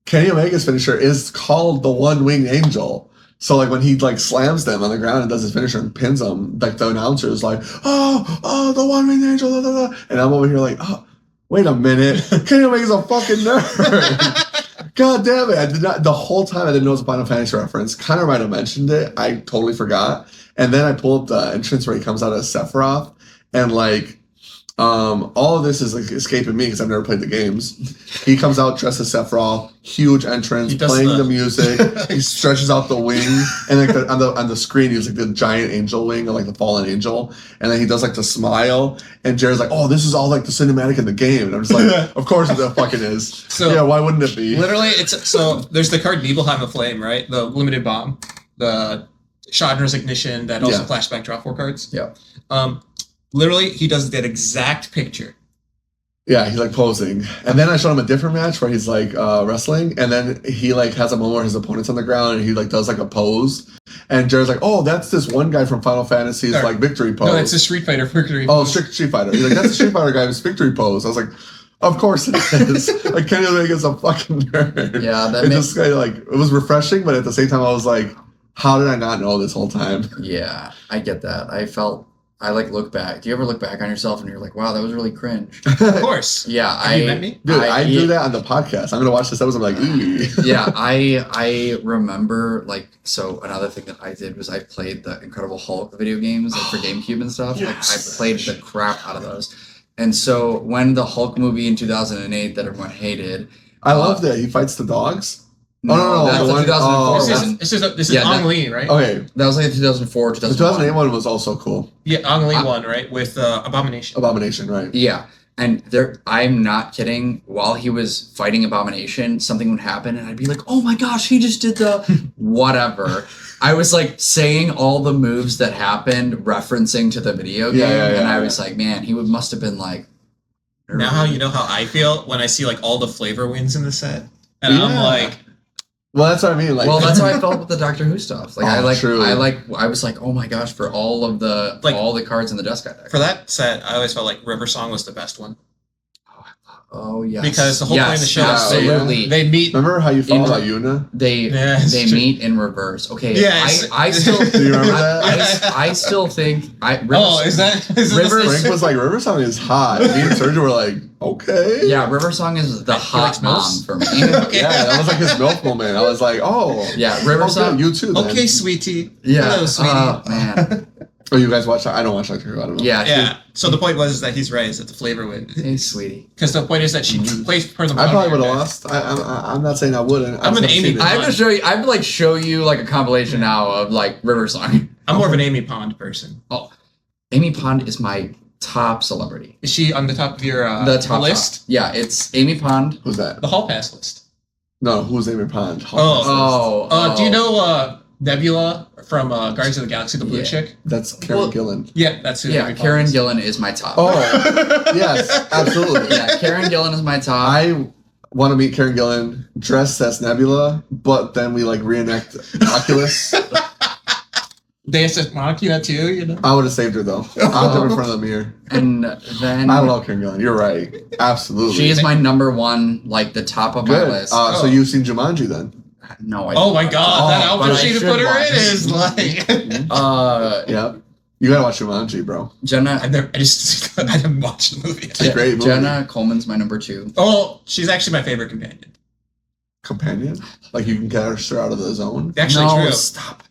Kenny Omega's finisher is called the one-winged angel. So like when he like slams them on the ground and does his finisher and pins them, like the announcer is like, oh, the one-winged angel, blah, blah, blah. And I'm over here like, oh, wait a minute, Kenny Omega's a fucking nerd. God damn it! I did not. The whole time I didn't know it was a Final Fantasy reference. Connor might have mentioned it. I totally forgot. And then I pull up the entrance where he comes out as Sephiroth, and like, all of this is like escaping me because I've never played the games. He comes out dressed as Sephiroth, huge entrance, He does playing the- the music. He stretches out the wing, and like on the screen, he was like the giant angel wing or like the fallen angel, and then he does like the smile. And Jared's like, "Oh, this is all like the cinematic in the game," and I'm just like, "Of course it fucking is." So- yeah, why wouldn't it be? Literally, there's the card Nibelheim of Flame, right? The limited bomb, the Shodner's Ignition, that also Yeah. flashback draw 4 cards. Yeah. Literally, he does that exact picture. Yeah, he's like posing. And then I showed him a different match where he's like wrestling, and then he like has a moment where his opponent's on the ground and he like does like a pose. And Jared's like, "Oh, that's this one guy from Final Fantasy's Sorry. like victory pose." No, it's a Street Fighter victory. Oh, Street Fighter. He's like, "That's the Street Fighter guy's victory pose." I was like, "Of course it is." Like Kenny Omega's a fucking nerd. Yeah, that And makes. this guy like it was refreshing, but at the same time I was like, how did I not know this whole time? Yeah, I get that. I like look back. Do you ever look back on yourself and you're like, wow, that was really cringe? Of course. Yeah, Have you met me? Dude, I do that on the podcast. I'm gonna watch this episode. I'm like, eee. Yeah, I remember like so another thing that I did was I played the Incredible Hulk video games like for GameCube and stuff. Yes. Like I played the crap out of those. And so when the Hulk movie in 2008 that everyone hated, I love that he fights the dogs. No, that's the the one- 2004 oh, one. This is Yeah, Ang that- Lee, right? Okay, That was like 2004, the 2001. 2008 one was also cool. Yeah, Ang Lee won, right? With Abomination. Abomination, right? Yeah. And there, I'm not kidding. While he was fighting Abomination, something would happen, and I'd be like, "Oh my gosh, he just did the whatever." I was like saying all the moves that happened, referencing to the video game, and I was like, "Man, must have been like." Now how you know how I feel when I see like all the flavor wins in the set, and I'm Yeah. like, Well, that's what I mean. Like, Well, that's how I felt with the Doctor Who stuff. Like Oh, true. I was like, "Oh my gosh!" For all of the Like- all the cards in the Dust Guy deck. for that set, I always felt like River Song was the best one Oh yeah, because the whole point of the show is absolutely. they meet. remember how you felt In- about Yuna? They Yeah, it's they true. meet in reverse. Okay, Yes. I still Do you remember that? I still think Oh, is that Rivers- Frank was like, "River Song is hot." Me and Sergio were like, "Okay." Yeah, River Song is the He hot likes mom MILFs? for me. Okay. Yeah, that was like his milk moment. I was like, "Oh, Yeah, River okay, Song. you too." Then. Okay, sweetie. Yeah. Hello, sweetie. Oh man. Oh, you guys watch that? I don't watch Doctor Who. I don't know. Yeah. Yeah. So the point was that he's right. Is that the flavor win? Hey, sweetie. Because the point is that she plays per the. I probably would monitor. have lost. I'm not saying I wouldn't. I'm I've an never Amy seen it. Pond. I have to show you. I have to like show you like a compilation now of like River Song. I'm more of an Amy Pond person. Oh, Amy Pond is my top celebrity. Is she on the top of your The top list? top. Yeah, it's Amy Pond. Who's that? The Hall Pass list. No, who's Amy Pond? Oh. Do you know Nebula from Guardians of the Galaxy, the blue Yeah. chick? That's Karen Well- Gillan. Yeah, that's who. Yeah, Amy Pond Karen is. Gillan is my top. Oh, yes, absolutely. Yeah, Karen Gillan is my top. I want to meet Karen Gillan dressed as Nebula, but then we like reenact Oculus. Deus Ex Machina too, you know. I would have saved her though. I'll have her in front of the mirror. And then I love Karen Gillan. You're right. Absolutely. she is my number one, like the top of my good. list. So you've seen Jumanji then? No, I Oh my god, that Oh, but outfit I she should put her watch in it. is like. Yeah. You gotta watch Jumanji, bro. Jenna. I didn't watch the movie. It's a great movie. Jenna Coleman's my number 2. Oh, she's actually my favorite companion. companion. Like you can catch her out of the zone. Actually, no, true. stop.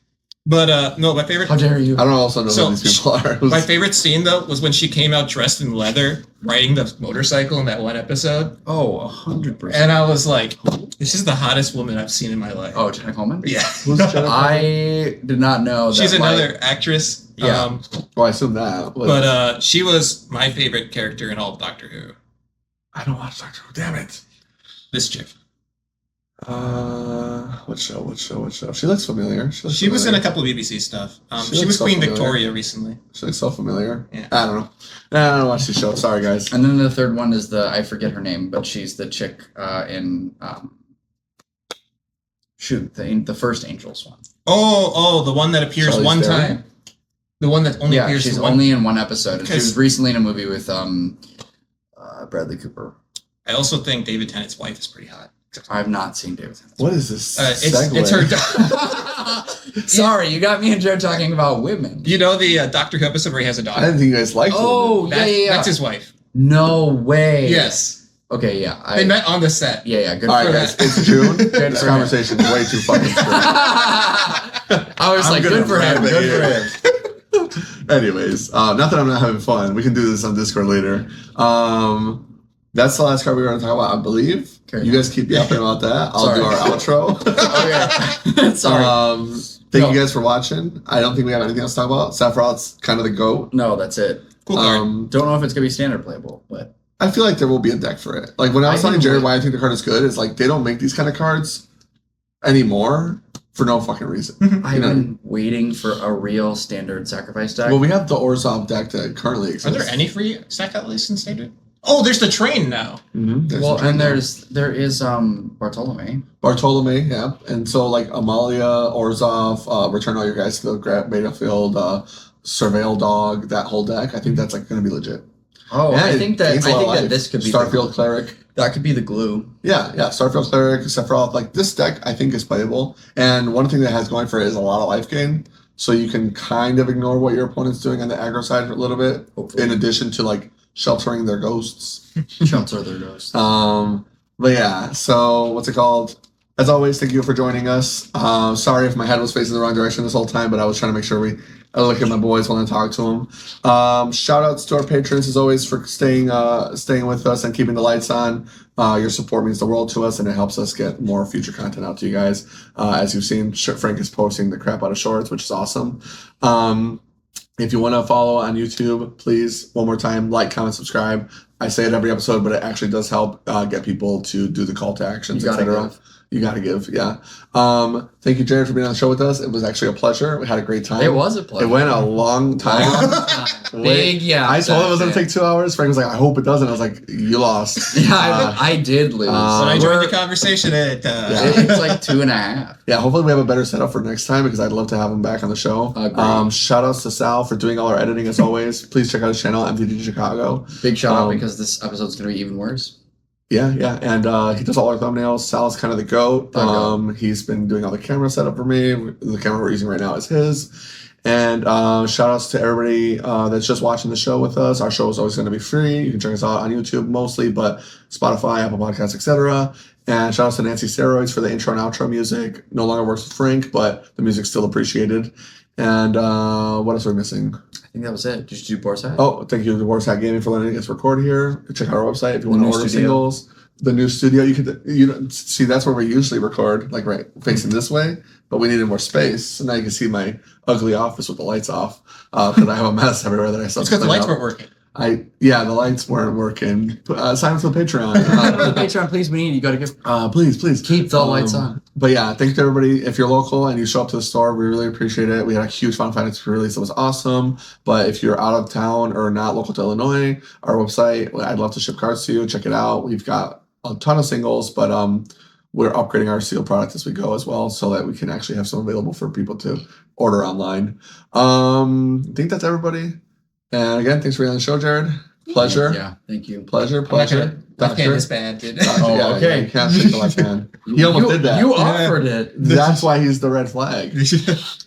But no, my favorite. How dare you? I don't also know So, who these people are. My favorite scene though was when she came out dressed in leather, riding the motorcycle in that one episode, Oh, 100%. and I was like, "This is the hottest woman I've seen in my life." Oh, Jenna Coleman? yeah. Who's Jennifer? I did not know that. She's another actress. Yeah. Well, I assume that. But she was my favorite character in all of Doctor Who. I don't watch Doctor Who. Damn it. This chick. What show? She looks familiar. She was in a couple of BBC stuff. She She looks was so Queen familiar. Victoria recently. She looks so familiar. Yeah. I don't know. I don't watch the show. Sorry, guys. And then the third one is I forget her name, but she's the chick in the first Angels one. Oh, the one that appears Charlize one Theron? time. The one that only Yeah, appears she's in one. only in one episode. And she Because- was recently in a movie with Bradley Cooper. I also think David Tennant's wife is pretty hot. I've not seen David. What is this? It's her. Sorry, you got me and Jared talking about women. You know the Doctor Who episode where he has a I daughter? didn't think you guys liked Oh, women. yeah. That's his wife. No way. Yes. Okay, yeah. They met on the set. Yeah, good All for right, that. guys. It's June. Good This for him. conversation is way too fucking screwed. I was I'm like, gonna good for him. wrap it Good here. for him. Anyways, not that I'm not having fun. We can do this on Discord later. That's the last card we were going to talk about, I believe. Okay. You guys keep yapping about that. I'll do our outro. Okay. Sorry. Thank you guys for watching. I don't think we have anything else to talk about. Sephiroth's kind of the GOAT. No, that's it. Cool card. Don't know if it's gonna be standard playable, but I feel like there will be a deck for it. Like when I was I telling can Jared wait. why I think the card is good, is like they don't make these kind of cards anymore for no fucking reason. I've been waiting for a real standard sacrifice deck. Well, we have the Orzhov deck that currently Are exists. there any free stack outlays in Standard? Oh, there's the train now. Mm-hmm. and there is Bartolome. Bartolome, yeah. And so like Amalia, Orzhov, Return All Your Guys to the Battlefield, Surveil Dog, that whole deck, I think that's like gonna be legit. Oh, Yeah, I think that this could be Starfield Cleric. that could be the glue. Yeah, Starfield Cleric, Sephiroth, like this deck I think is playable. And one thing that has going for it is a lot of life gain. So you can kind of ignore what your opponent's doing on the aggro side for a little bit, Hopefully. in addition to like sheltering their ghosts. Shelter their ghosts. But yeah, so what's it called? As always, thank you for joining us. Sorry if my head was facing the wrong direction this whole time, but I was trying to make sure I look at my boys when I talk to them. Shout outs to our patrons as always for staying with us and keeping the lights on. Your support means the world to us, and it helps us get more future content out to you guys. As you've seen, Frank is posting the crap out of shorts, which is awesome. If you want to follow on YouTube, please, one more time, like, comment, subscribe. I say it every episode, but it actually does help get people to do the call to actions, You gotta etc. give. You got to give, yeah. Thank you, Jared, for being on the show with us. It was actually a pleasure. We had a great time. It was a pleasure. It went a long time. Big yeah. I told him it was going to take 2 hours. Frank was like, I hope it doesn't. I was like, you lost. Yeah, I did lose. But I enjoyed We're- the conversation. Yeah. It's like 2.5. Yeah, hopefully we have a better setup for next time because I'd love to have him back on the show. Agreed. Shout outs to Sal for doing all our editing as always. Please check out his channel, MTG Chicago. Big shout out Um, because this episode's gonna be even worse. Yeah. And he does all our thumbnails. Sal's kind of the GOAT. He's been doing all the camera setup for me. The camera we're using right now is his. And shout outs to everybody that's just watching the show with us. Our show is always going to be free. You can check us out on YouTube mostly, but Spotify, Apple Podcasts, etc. And shout outs to Nancy Steroids for the intro and outro music. No longer works with Frank, but the music's still appreciated. And what else are we missing? I think that was it. Did you do Boar's Hat? Oh, thank you to Warsack Gaming for letting us record here. Check out our website if you The want to new order studio. singles. The new studio, you see that's where we usually record, like right facing this way. But we needed more space, so now you can see my ugly office with the lights off because I have a mess everywhere that I still. It's because the lights weren't working. The lights weren't working. Sign up for the Patreon. Patreon, please, we need you. Gotta give. Please Keep the lights on. But yeah, thank you to everybody. If you're local and you show up to the store, we really appreciate it. We had a huge Final Fantasy release that was awesome. But if you're out of town or not local to Illinois, our website, I'd love to ship cards to you. Check it out. We've got a ton of singles, but we're upgrading our sealed product as we go as well, so that we can actually have some available for people to order online. I think that's everybody. And again, thanks for being on the show, Jared. Pleasure. Yeah, thank you. Pleasure. I'm not gonna. Left hand Doctor. is bad, dude. Oh, Yeah, okay. you can't take the left hand. He almost did that. You offered it. That's why he's the red flag.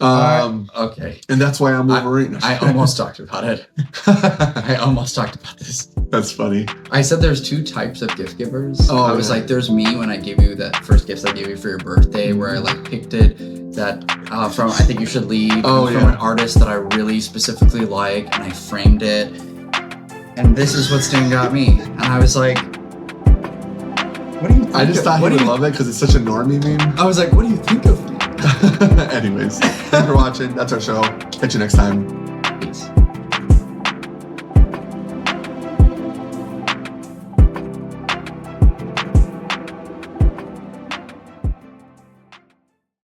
Okay. And that's why I'm Wolverine. I almost talked about it. I almost talked about this. That's funny. I said there's two types of gift givers. Oh, I was yeah. like, there's me when I gave you that first gifts I gave you for your birthday, where I like picked it that from I Think You Should Leave Oh, from yeah. an artist that I really specifically like, and I framed it. And this is what Stan got me, and I was like, what do you? Think I just thought he what would do you? love it because it's such a normie meme. I was like, what do you think of me? Anyways, thanks for watching. That's our show. Catch you next time. Peace.